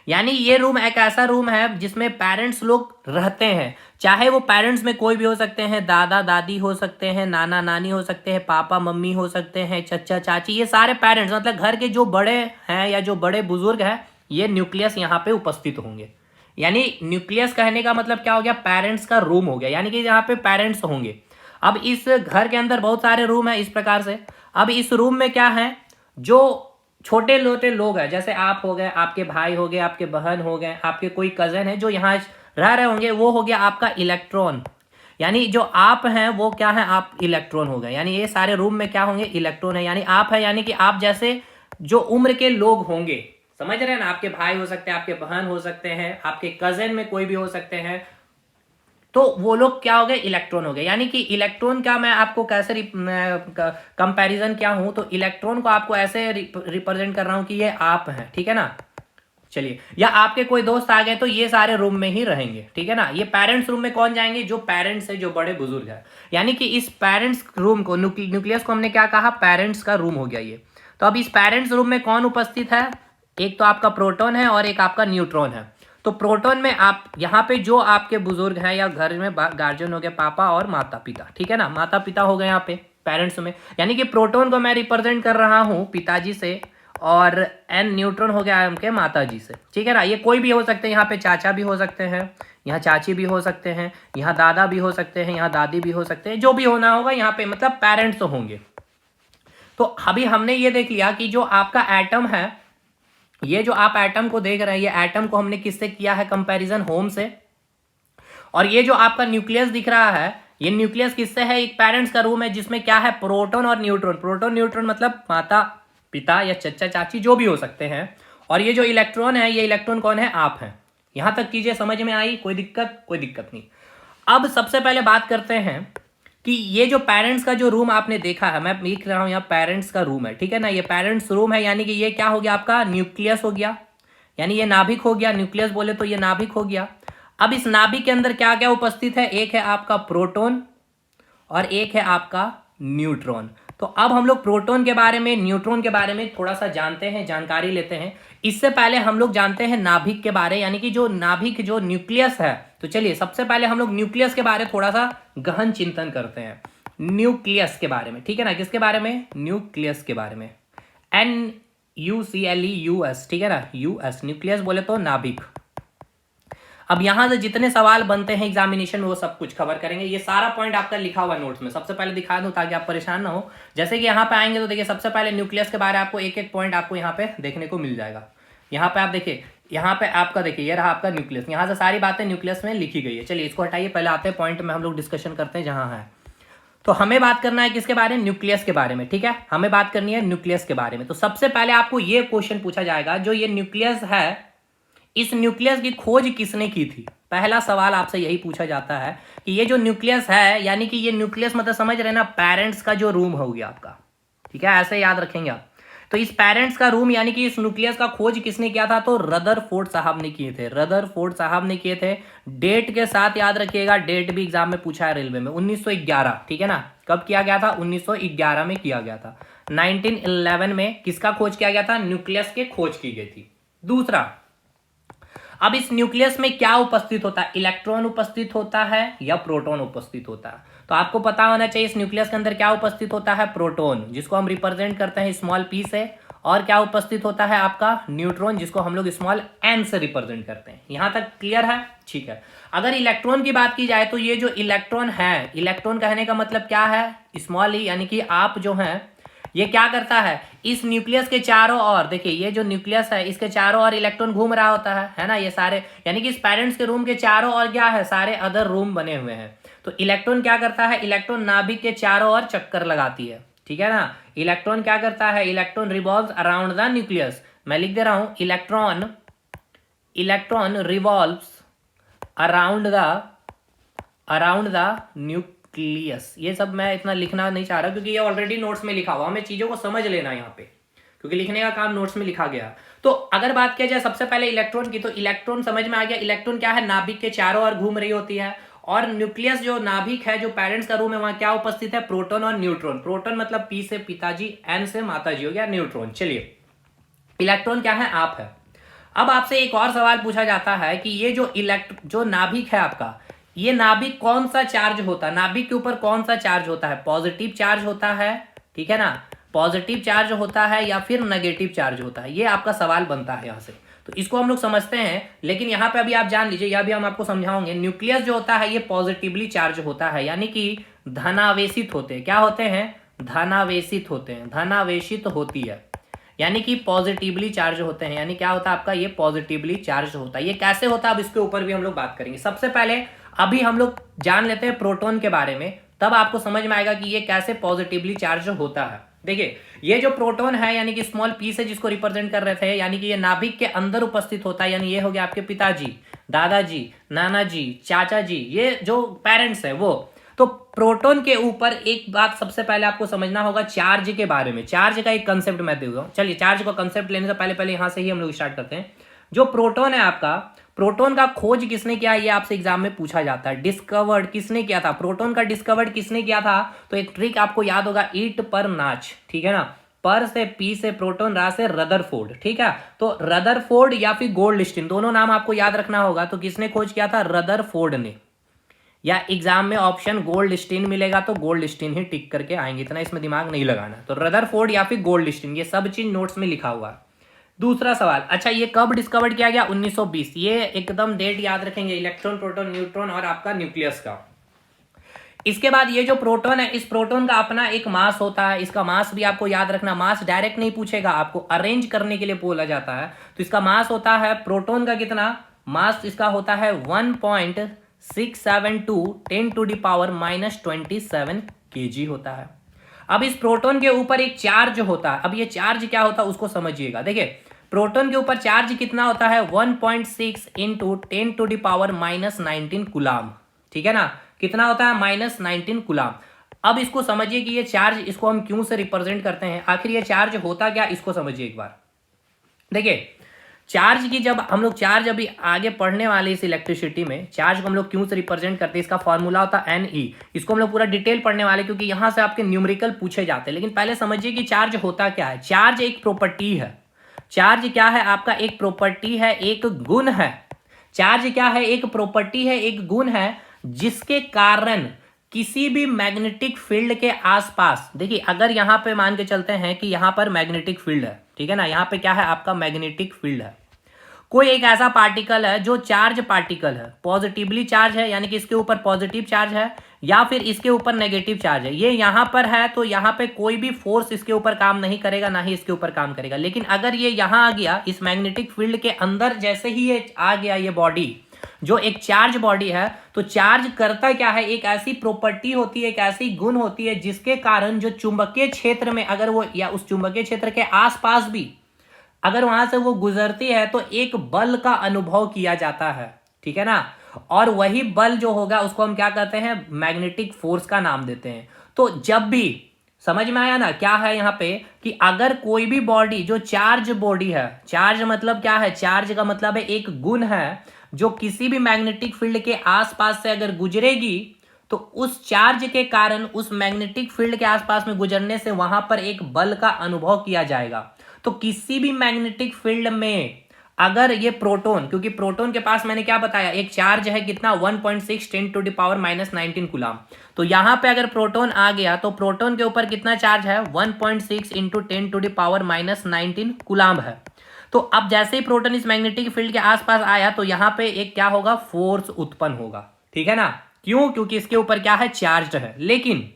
यानी ये रूम एक ऐसा रूम है जिसमें पेरेंट्स लोग रहते हैं, चाहे वो पेरेंट्स में कोई भी हो सकते हैं, दादा दादी हो सकते हैं, नाना नानी हो सकते हैं, पापा मम्मी हो सकते हैं, चचा चाची, ये सारे पेरेंट्स, मतलब घर के जो बड़े हैं या जो बड़े बुजुर्ग हैं, ये न्यूक्लियस यहाँ पे उपस्थित होंगे। यानी न्यूक्लियस कहने का मतलब क्या हो गया, पेरेंट्स का रूम हो गया, यानी कि यहाँ पे पेरेंट्स होंगे। अब इस घर के अंदर बहुत सारे रूम है इस प्रकार से। अब इस रूम में क्या है, जो छोटे लोटे लोग हैं, जैसे आप हो गए, आपके भाई हो गए, आपके बहन हो गए, आपके कोई कजन है जो यहाँ रह रहे होंगे, वो हो गया आपका इलेक्ट्रॉन। यानी जो आप हैं वो क्या है, आप इलेक्ट्रॉन हो गए। यानी ये सारे रूम में क्या होंगे, इलेक्ट्रॉन है, यानी आप है, यानी कि आप जैसे जो उम्र के लोग होंगे, समझ रहे हैं ना, आपके भाई हो सकते हैं, आपके बहन हो सकते हैं, आपके कजन में कोई भी हो सकते हैं, तो वो लोग क्या हो गए, इलेक्ट्रॉन हो गए। यानी कि इलेक्ट्रॉन का मैं आपको कैसे कंपैरिजन क्या हूं, तो इलेक्ट्रॉन को आपको ऐसे रिप्रेजेंट कर रहा हूं कि ये आप हैं, ठीक है ना। चलिए, या आपके कोई दोस्त आ गए तो ये सारे रूम में ही रहेंगे, ठीक है ना। ये पेरेंट्स रूम में कौन जाएंगे, जो पेरेंट्स है, जो बड़े बुजुर्ग है। यानी कि इस पेरेंट्स रूम को, न्यूक्लियस को हमने क्या कहा, पेरेंट्स का रूम हो गया ये। तो अब इस पेरेंट्स रूम में कौन उपस्थित है, एक तो आपका प्रोटॉन है और एक आपका न्यूट्रॉन है। तो प्रोटॉन में आप यहाँ पे जो आपके बुजुर्ग हैं या घर में गार्जियन हो गए, पापा और माता पिता, ठीक है ना, माता पिता हो गए यहाँ पे पेरेंट्स में। यानी कि प्रोटॉन को मैं रिप्रेजेंट कर रहा हूँ पिताजी से, और N न्यूट्रॉन हो गया उनके माता जी से, ठीक है ना। ये कोई भी हो सकते हैं, यहाँ पे चाचा भी हो सकते हैं, यहाँ चाची भी हो सकते हैं, यहाँ दादा भी हो सकते हैं, यहाँ दादी भी हो सकते हैं, जो भी होना होगा यहाँ पे, मतलब पेरेंट्स तो होंगे। तो अभी हमने ये देख लिया कि जो आपका एटम है, ये जो आप एटम को देख रहे हैं, ये एटम को हमने किससे किया है कंपैरिजन, होम से। और ये जो आपका न्यूक्लियस दिख रहा है, ये न्यूक्लियस किससे है, एक पेरेंट्स का रूम है, जिसमें क्या है, प्रोटॉन और न्यूट्रॉन। प्रोटॉन न्यूट्रॉन मतलब माता पिता या चचा चाची जो भी हो सकते हैं, और ये जो इलेक्ट्रॉन है, ये इलेक्ट्रॉन कौन है? आप हैं। यहां तक कीजिए, समझ में आई? कोई दिक्कत? कोई दिक्कत नहीं। अब सबसे पहले बात करते हैं कि ये जो पेरेंट्स का जो रूम आपने देखा है, मैं लिख रहा हूं यहाँ पेरेंट्स का रूम है, ठीक है ना, ये पेरेंट्स रूम है, यानी कि ये क्या हो गया आपका? न्यूक्लियस हो गया, यानी ये नाभिक हो गया। न्यूक्लियस बोले तो ये नाभिक हो गया। अब इस नाभिक के अंदर क्या क्या उपस्थित है? एक है आपका प्रोटॉन और एक है आपका न्यूट्रॉन। तो अब हम लोग प्रोटॉन के बारे में, न्यूट्रॉन के बारे में थोड़ा सा जानते हैं, जानकारी लेते हैं। इससे पहले हम लोग जानते हैं नाभिक के बारे, यानी कि जो नाभिक जो न्यूक्लियस है। तो चलिए सबसे पहले हम लोग न्यूक्लियस के बारे में थोड़ा सा गहन चिंतन करते हैं, न्यूक्लियस के बारे में, ठीक है ना। किसके बारे में? न्यूक्लियस के बारे में। NUCLEUS, ठीक है ना, यूएस, न्यूक्लियस बोले तो नाभिक। अब यहां से जितने सवाल बनते हैं एग्जामिनेशन में वो सब कुछ कवर करेंगे। ये सारा पॉइंट आपका लिखा हुआ नोट्स में, सबसे पहले दिखा दूं ताकि आप परेशान ना हो। जैसे कि यहाँ पे आएंगे तो देखिए सबसे पहले न्यूक्लियस के बारे में आपको एक एक पॉइंट आपको यहाँ पे देखने को मिल जाएगा। यहाँ पे आप देखिए, यहाँ पे आपका देखिए ये रहा आपका न्यूक्लियस, यहाँ से सारी बातें न्यूक्लियस में लिखी गई है। चलिए इसको हटाइए, पहले आते हैं पॉइंट में, हम लोग डिस्कशन करते हैं जहाँ है। तो हमें बात करना है किसके बारे में? न्यूक्लियस के बारे में, ठीक है। हमें बात करनी है न्यूक्लियस के बारे में। तो सबसे पहले आपको ये क्वेश्चन पूछा जाएगा, जो ये न्यूक्लियस है, इस न्यूक्लियस की खोज किसने की थी? पहला सवाल आपसे यही पूछा जाता है कि ये जो न्यूक्लियस है, यानी कि ये न्यूक्लियस मतलब समझ रहे ना, पेरेंट्स का जो रूम हो गया आपका, ठीक है, ऐसे याद रखेंगे आप। तो इस पेरेंट्स का रूम यानी कि इस न्यूक्लियस का खोज किसने किया था? तो रदरफोर्ड साहब ने किए थे, रदरफोर्ड साहब ने किए थे। डेट के साथ याद रखिएगा, डेट भी एग्जाम में पूछा है रेलवे में, 1911, ठीक है ना। कब किया गया था? 1911 में किया गया था। 1911 में किसका खोज किया गया था? न्यूक्लियस के खोज की गई थी। दूसरा, अब इस न्यूक्लियस में क्या उपस्थित होता है? इलेक्ट्रॉन उपस्थित होता है या प्रोटॉन उपस्थित होता है? तो आपको पता होना चाहिए इस न्यूक्लियस के अंदर क्या उपस्थित होता है? प्रोटॉन, जिसको हम रिप्रेजेंट करते हैं स्मॉल p से, और क्या उपस्थित होता है आपका? न्यूट्रॉन, जिसको हम लोग स्मॉल n से रिप्रेजेंट करते हैं। यहां तक क्लियर है? ठीक है। अगर इलेक्ट्रॉन की बात की जाए तो ये जो इलेक्ट्रॉन है, इलेक्ट्रॉन कहने का मतलब क्या है? स्मॉल e, यानी कि आप जो है ये क्या करता है? इस न्यूक्लियस के चारों ओर, देखिए ये जो न्यूक्लियस है इसके चारों ओर इलेक्ट्रॉन घूम रहा होता है ना, ये सारे, यानी कि इस पेरेंट्स के रूम के चारों ओर क्या है? सारे अदर रूम बने हुए हैं। तो इलेक्ट्रॉन क्या करता है? इलेक्ट्रॉन नाभिक के चारों ओर चक्कर लगाती है, ठीक है ना। इलेक्ट्रॉन क्या करता है? Electron revolves around the nucleus. मैं लिख दे रहा हूं, electron revolves around the nucleus. ये सब मैं इतना लिखना नहीं चाह रहा क्योंकि ये ऑलरेडी नोट्स में लिखा हुआ, हमें चीजों को समझ लेना यहाँ पे, क्योंकि लिखने का काम नोट्स में लिखा गया। तो अगर बात किया जाए सबसे पहले इलेक्ट्रॉन की, तो इलेक्ट्रॉन समझ में आ गया। इलेक्ट्रॉन क्या है? नाभिक के चारों ओर घूम रही होती है। और न्यूक्लियस जो नाभिक है, जो पेरेंट्स का रूम है, वहां क्या उपस्थित है? प्रोटॉन और न्यूट्रॉन। प्रोटॉन मतलब पी से पिताजी, एन से माताजी हो गया न्यूट्रॉन। चलिए, इलेक्ट्रॉन क्या है? आप है। अब आपसे एक और सवाल पूछा जाता है कि ये जो नाभिक है आपका, ये नाभिक कौन सा चार्ज होता है? नाभिक के ऊपर कौन सा चार्ज होता है? पॉजिटिव चार्ज होता है, ठीक है ना, पॉजिटिव चार्ज होता है या फिर नेगेटिव चार्ज होता है? ये आपका सवाल बनता है यहाँ से। तो इसको हम लोग समझते हैं, लेकिन यहाँ पे अभी आप जान लीजिए, यह भी हम आपको समझाओगे। न्यूक्लियस जो होता है ये पॉजिटिवली चार्ज होता है, यानी कि धनावेशित होते हैं। क्या होते हैं? धनावेशित होते हैं, धनावेशित होती है, यानी कि पॉजिटिवली चार्ज होते हैं। यानी क्या होता है आपका? ये पॉजिटिवली चार्ज होता है। ये कैसे होता है अब इसके ऊपर भी हम लोग बात करेंगे। सबसे पहले अभी हम लोग जान लेते हैं प्रोटॉन के बारे में, तब आपको समझ में आएगा कि ये कैसे पॉजिटिवली चार्ज होता है। देखिए, ये जो प्रोटॉन है यानी कि स्मॉल p से जिसको रिप्रेजेंट कर रहे थे, यानी कि ये नाभिक के अंदर उपस्थित होता है, यानी ये हो गया आपके पिताजी, दादाजी, नाना जी, चाचा जी, ये जो पेरेंट्स है वो। तो प्रोटॉन के ऊपर एक बात सबसे पहले आपको समझना होगा चार्ज के बारे में। चार्ज का एक कंसेप्ट मैं दूंगा। चलिए, चार्ज का कंसेप्ट लेने से पहले यहां से ही हम लोग स्टार्ट करते हैं। जो प्रोटॉन है आपका, प्रोटॉन का खोज किसने किया? ये आपसे एग्जाम में पूछा जाता है। डिस्कवर्ड किसने किया था? प्रोटॉन का डिस्कवर्ड किसने किया था? तो एक ट्रिक आपको याद होगा, ईट पर नाच, ठीक है ना। पर से पी से प्रोटॉन, रा से रदरफोर्ड, ठीक है। तो रदरफोर्ड या फिर गोल्डस्टीन, दोनों नाम आपको याद रखना होगा। तो किसने खोज किया था? रदरफोर्ड ने। या एग्जाम में ऑप्शन गोल्डस्टीन मिलेगा तो गोल्डस्टीन ही टिक करके आएंगे, इतना इसमें दिमाग नहीं लगाना। तो रदरफोर्ड या फिर गोल्डस्टीन, ये सब चीज नोट्स में लिखा हुआ है। दूसरा सवाल, अच्छा ये कब डिस्कवर्ड किया गया? 1920। ये एकदम डेट याद रखेंगे, इलेक्ट्रॉन, प्रोटॉन, न्यूट्रॉन और आपका न्यूक्लियस का। इसके बाद ये जो प्रोटॉन है, इस प्रोटॉन का अपना एक मास होता है। इसका मास भी आपको याद रखना, मास डायरेक्ट नहीं पूछेगा, आपको अरेंज करने के लिए बोला जाता है। तो इसका मास होता है, प्रोटॉन का कितना मास इसका होता है? 1.672 10⁻⁻27 kg होता है। अब इस प्रोटॉन के ऊपर एक चार्ज होता है। अब ये चार्ज क्या होता है उसको समझिएगा। देखिए, प्रोटॉन के ऊपर चार्ज कितना होता है 1.6 इंटू 10⁻⁻19 कूलाम, ठीक है ना, कितना होता है -19 कूलाम। अब इसको समझिए कि ये चार्ज, इसको हम क्यों से रिप्रेजेंट करते हैं, आखिर ये चार्ज होता क्या, इसको समझिए एक बार। देखिए चार्ज की, जब हम लोग चार्ज अभी आगे पढ़ने वाले इस इलेक्ट्रिसिटी में, चार्ज को हम लोग क्यों से रिप्रेजेंट करते हैं, इसका फॉर्मूला होता है NE। इसको हम लोग पूरा डिटेल पढ़ने वाले, क्योंकि यहां से आपके न्यूमेरिकल पूछे जाते हैं। लेकिन पहले समझिए कि चार्ज होता क्या है। चार्ज एक प्रॉपर्टी है। चार्ज क्या है आपका, एक प्रॉपर्टी है, एक गुण है। चार्ज क्या है, एक प्रॉपर्टी है, एक गुण है, जिसके कारण किसी भी मैग्नेटिक फील्ड के आसपास, देखिए अगर यहां पे मान के चलते हैं कि यहां पर मैग्नेटिक फील्ड है, ठीक है ना, यहां पे क्या है आपका मैग्नेटिक फील्ड है, कोई एक ऐसा पार्टिकल है जो चार्ज पार्टिकल है, पॉजिटिवली चार्ज है, यानी कि इसके ऊपर पॉजिटिव चार्ज है, या फिर इसके ऊपर नेगेटिव चार्ज है, ये यहां पर है, तो यहां पे कोई भी फोर्स इसके ऊपर काम नहीं करेगा, ना ही इसके ऊपर काम करेगा। लेकिन अगर ये यहां आ गया, इस मैग्नेटिक फील्ड के अंदर जैसे ही ये आ गया, ये बॉडी जो एक चार्ज बॉडी है, तो चार्ज करता क्या है, एक ऐसी प्रॉपर्टी होती है, एक ऐसी गुण होती है, जिसके कारण जो चुंबकीय क्षेत्र में, अगर वो, या उस चुंबकीय क्षेत्र के आसपास भी अगर वहां से वो गुजरती है, तो एक बल का अनुभव किया जाता है, ठीक है ना। और वही बल जो होगा उसको हम क्या कहते हैं, मैग्नेटिक फोर्स का नाम देते हैं। तो जब भी, समझ में आया ना क्या है यहाँ पे, कि अगर कोई भी बॉडी जो चार्ज बॉडी है, चार्ज मतलब क्या है, चार्ज का मतलब है एक गुण है, जो किसी भी मैग्नेटिक फील्ड के आसपास से अगर गुजरेगी, तो उस चार्ज के कारण उस मैग्नेटिक फील्ड के आसपास में गुजरने से वहां पर एक बल का अनुभव किया जाएगा। तो किसी भी मैग्नेटिक फील्ड में अगर ये प्रोटॉन, क्योंकि प्रोटॉन के पास मैंने क्या बताया, एक चार्ज है कितना 1.6 10⁻⁻19 कूलाम, तो यहां पे अगर प्रोटॉन आ गया, तो प्रोटॉन के ऊपर कितना चार्ज है 1.6 इंटू 10⁻⁻19 कूलाम है। तो अब जैसे ही प्रोटॉन इस मैग्नेटिक फील्ड के आसपास आया, तो यहां पे एक क्या होगा, फोर्स उत्पन्न होगा, ठीक है ना। क्यों, क्योंकि इसके ऊपर क्या है, चार्ज है। लेकिन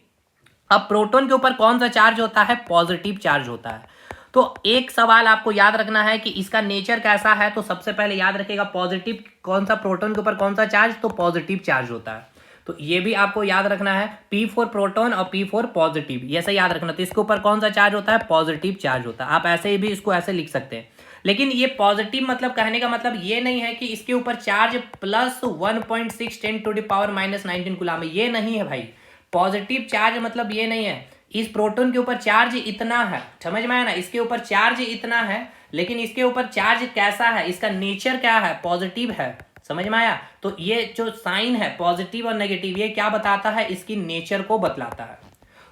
अब प्रोटॉन के ऊपर कौन सा चार्ज होता है, पॉजिटिव चार्ज होता है। तो एक सवाल आपको याद रखना है कि इसका नेचर कैसा है। तो सबसे पहले याद रखिएगा, पॉजिटिव कौन सा, प्रोटॉन के ऊपर कौन सा चार्ज, तो पॉजिटिव चार्ज होता है। तो ये भी आपको याद रखना है, P फॉर प्रोटॉन और P फॉर पॉजिटिव, ये ऐसे याद रखना। तो इसके ऊपर कौन सा चार्ज होता है, पॉजिटिव चार्ज होता है। आप ऐसे भी इसको ऐसे लिख सकते हैं। लेकिन ये पॉजिटिव मतलब, कहने का मतलब ये नहीं है कि इसके ऊपर चार्ज प्लस 1.6 10⁻⁻19 कूलाम है, ये नहीं है भाई। पॉजिटिव चार्ज मतलब ये नहीं है, इस प्रोटॉन के ऊपर चार्ज इतना है, समझ में आया ना, इसके ऊपर चार्ज इतना है, लेकिन इसके ऊपर चार्ज कैसा है, इसका नेचर क्या है, पॉजिटिव है, समझ में आया। तो ये जो साइन है पॉजिटिव और नेगेटिव, ये क्या बताता है, इसकी नेचर को बतलाता है।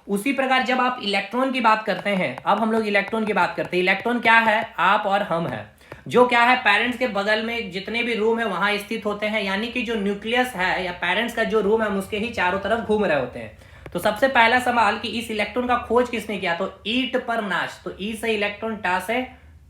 उसी प्रकार जब आप इलेक्ट्रॉन की बात करते हैं, अब हम लोग इलेक्ट्रॉन की बात करते हैं। इलेक्ट्रॉन क्या है, आप और हम है, जो क्या है, पेरेंट्स के बगल में जितने भी रूम है वहां स्थित होते हैं, यानी कि जो न्यूक्लियस है या पेरेंट्स का जो रूम है, उसके ही चारों तरफ घूम रहे होते हैं। तो सबसे पहला सवाल कि इस इलेक्ट्रॉन का खोज किसने किया, तो ईट पर नाच, तो ई से इलेक्ट्रॉन, टा से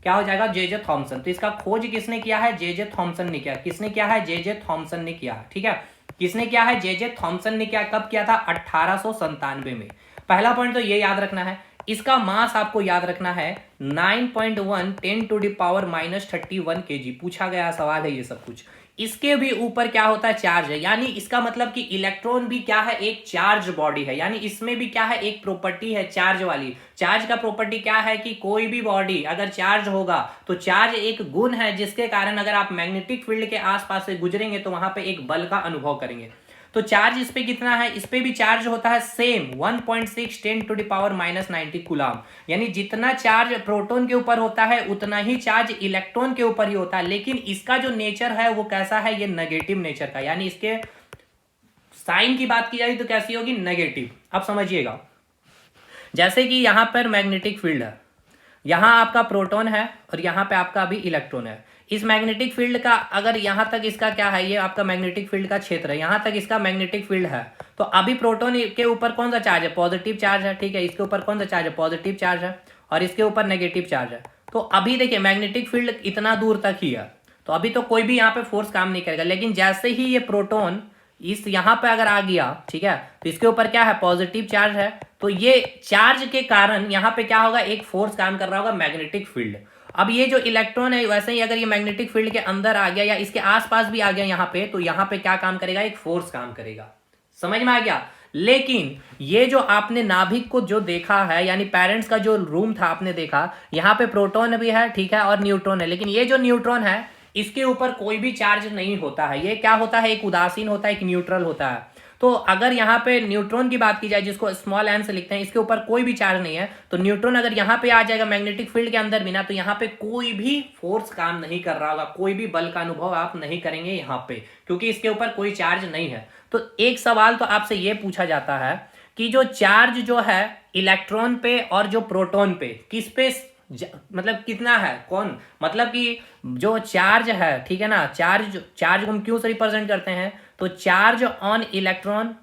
क्या हो जाएगा, जे थॉमसन। तो इसका खोज किसने किया है, जे थॉमसन ने किया। किसने किया है, जे थॉमसन ने किया, ठीक है। किसने किया है, जे थॉमसन ने किया। कब किया था, 1897 में। पहला पॉइंट तो ये याद रखना है। इसका मास आपको याद रखना है 9.1 10⁻⁻31 kg, पूछा गया सवाल है ये सब कुछ। इसके भी ऊपर क्या होता है, चार्ज है, यानी इसका मतलब कि इलेक्ट्रॉन भी क्या है, एक चार्ज बॉडी है, यानी इसमें भी क्या है, एक प्रॉपर्टी है चार्ज वाली। चार्ज का प्रॉपर्टी क्या है कि कोई भी बॉडी अगर चार्ज होगा, तो चार्ज एक गुण है, जिसके कारण अगर आप मैग्नेटिक फील्ड के आसपास से गुजरेंगे, तो वहां पे एक बल का अनुभव करेंगे। तो चार्ज इस पे कितना है, इस पे भी चार्ज होता है सेम 1.6 10⁻⁻90 कूलाम, यानी जितना चार्ज प्रोटॉन के ऊपर होता है, उतना ही चार्ज इलेक्ट्रॉन के ऊपर ही होता है। लेकिन इसका जो नेचर है वो कैसा है, ये नेगेटिव नेचर का, यानी इसके साइन की बात की जाए तो कैसी होगी, नेगेटिव। अब समझिएगा, जैसे कि यहां पर मैग्नेटिक फील्ड है, यहां आपका प्रोटॉन है और यहां पे आपका अभी इलेक्ट्रॉन है। इस मैग्नेटिक फील्ड का अगर यहां तक इसका क्या है, ये आपका मैग्नेटिक फील्ड का क्षेत्र है, यहां तक इसका मैग्नेटिक फील्ड है। तो अभी प्रोटॉन के ऊपर कौन सा चार्ज है, पॉजिटिव चार्ज है, ठीक है। इसके ऊपर कौन सा चार्ज है, पॉजिटिव चार्ज है, और इसके ऊपर नेगेटिव चार्ज है। तो अभी देखिए मैग्नेटिक फील्ड इतना दूर तक ही है, तो अभी तो कोई भी यहाँ पे फोर्स काम नहीं करेगा। लेकिन जैसे ही ये प्रोटॉन इस यहाँ पे अगर आ गया, ठीक है, तो इसके ऊपर क्या है, पॉजिटिव चार्ज है। तो ये चार्ज के कारण यहाँ पे क्या होगा, एक फोर्स काम कर रहा होगा, मैग्नेटिक फील्ड। अब ये जो इलेक्ट्रॉन है, वैसे ही अगर ये मैग्नेटिक फील्ड के अंदर आ गया या इसके आसपास भी आ गया यहाँ पे, तो यहाँ पे क्या काम करेगा, एक फोर्स काम करेगा। समझ में आ गया। लेकिन ये जो आपने नाभिक को जो देखा है, यानी पेरेंट्स का जो रूम था आपने देखा, यहाँ पे प्रोटॉन भी है, ठीक है, और न्यूट्रॉन है, लेकिन ये जो न्यूट्रॉन है इसके ऊपर कोई भी चार्ज नहीं होता है। ये क्या होता है, एक उदासीन होता है, एक न्यूट्रल होता है। तो अगर यहाँ पे न्यूट्रॉन की बात की जाए, जिसको स्मॉल एन से लिखते हैं, इसके ऊपर कोई भी चार्ज नहीं है, तो न्यूट्रॉन अगर यहाँ पे आ जाएगा मैग्नेटिक फील्ड के अंदर भी ना, तो यहाँ पे कोई भी फोर्स काम नहीं कर रहा होगा, कोई भी बल का अनुभव आप नहीं करेंगे यहाँ पे, क्योंकि इसके ऊपर कोई चार्ज नहीं है। तो एक सवाल तो आपसे ये पूछा जाता है कि जो चार्ज जो है इलेक्ट्रॉन पे और जो प्रोटॉन पे, किस पे मतलब कितना है, कौन, मतलब कि जो चार्ज है, ठीक है ना, चार्ज को हम क्यों से रिप्रेजेंट करते हैं, तो चार्ज ऑन इलेक्ट्रॉन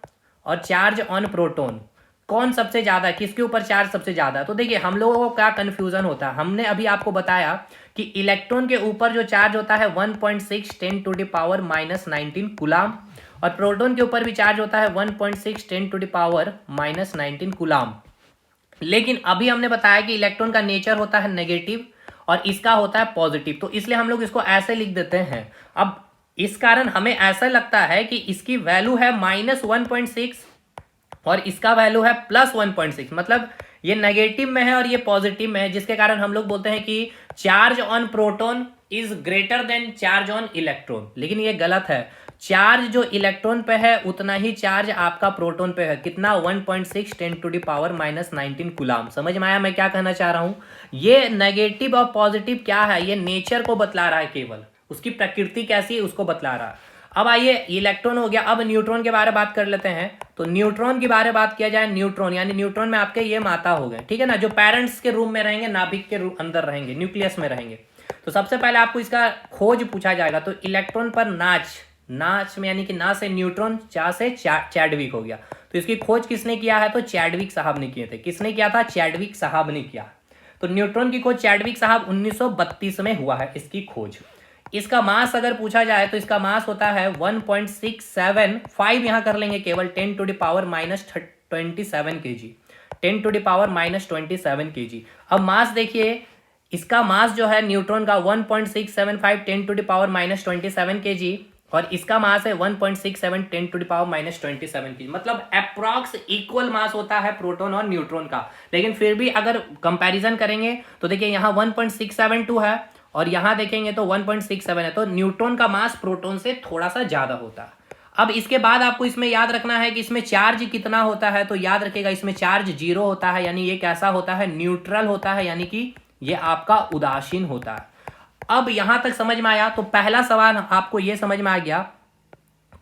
और चार्ज ऑन प्रोटॉन कौन सबसे ज्यादा है, किसके ऊपर चार्ज सबसे ज्यादा है। तो देखिए हम लोगों को क्या कंफ्यूजन होता है, हमने अभी आपको बताया कि इलेक्ट्रॉन के ऊपर जो चार्ज होता है 1.6 10⁻⁻19 कूलाम, और प्रोटॉन के ऊपर भी चार्ज होता है 1.6 10⁻⁻19 कूलाम। लेकिन अभी हमने बताया कि इलेक्ट्रॉन का नेचर होता है नेगेटिव और इसका होता है पॉजिटिव, तो इसलिए हम लोग इसको ऐसे लिख देते हैं। अब इस कारण हमें ऐसा लगता है कि इसकी वैल्यू है -1.6 और इसका वैल्यू है +1.6, मतलब ये नेगेटिव में है और ये पॉजिटिव में है, जिसके कारण हम लोग बोलते हैं कि charge on proton is greater than charge on electron. लेकिन ये गलत है, चार्ज जो इलेक्ट्रॉन पे है उतना ही चार्ज आपका प्रोटॉन पे है, कितना, 1.6 10⁻⁻19 कूलाम। समझ में आया मैं क्या कहना चाह रहा हूं। ये नेगेटिव और पॉजिटिव क्या है, ये नेचर को बतला रहा है, केवल उसकी प्रकृति कैसी है उसको बतला रहा है। अब आइए, इलेक्ट्रॉन हो गया, अब न्यूट्रॉन के बारे में बात कर लेते हैं। तो न्यूट्रॉन के बारे में बात किया जाए, न्यूट्रॉन यानी न्यूट्रॉन में आपके ये माता हो गए, ठीक है ना, जो पेरेंट्स के रूम में रहेंगे, नाभिक के अंदर रहेंगे, न्यूक्लियस में रहेंगे। तो सबसे पहले आपको इसका खोज पूछा जाएगा। तो इलेक्ट्रॉन पर नाच में यानी कि ना से न्यूट्रॉन, चा से चैडविक हो गया। तो इसकी खोज किसने किया है, तो चैडविक साहब ने किए थे। किसने किया था, चैडविक साहब ने किया। तो न्यूट्रॉन की खोज चैडविक साहब 1932 में हुआ है इसकी खोज। इसका मास अगर पूछा जाए तो इसका मास होता है 1.675, यहां कर लेंगे केवल, 10⁻⁻27 kg, 10⁻⁻27 kg। अब मास देखिए, इसका मास जो है न्यूट्रॉन का 1.675 10⁻⁻27 kg, और इसका मास है 1.67 10⁻⁻27 kg, मतलब अप्रॉक्स इक्वल मास होता है प्रोटॉन और न्यूट्रॉन का। लेकिन फिर भी अगर कंपैरिजन करेंगे तो देखिए यहाँ 1.672 है और यहां देखेंगे तो 1.67 है, तो न्यूट्रॉन का मास प्रोटॉन से थोड़ा सा ज्यादा होता है। अब इसके बाद आपको इसमें याद रखना है कि इसमें चार्ज कितना होता है, तो याद रखिएगा इसमें चार्ज 0 होता है, यानी ये कैसा होता है, न्यूट्रल होता है, यानी कि ये आपका उदासीन होता है। अब यहां तक समझ में आया। तो पहला सवाल आपको यह समझ में आ गया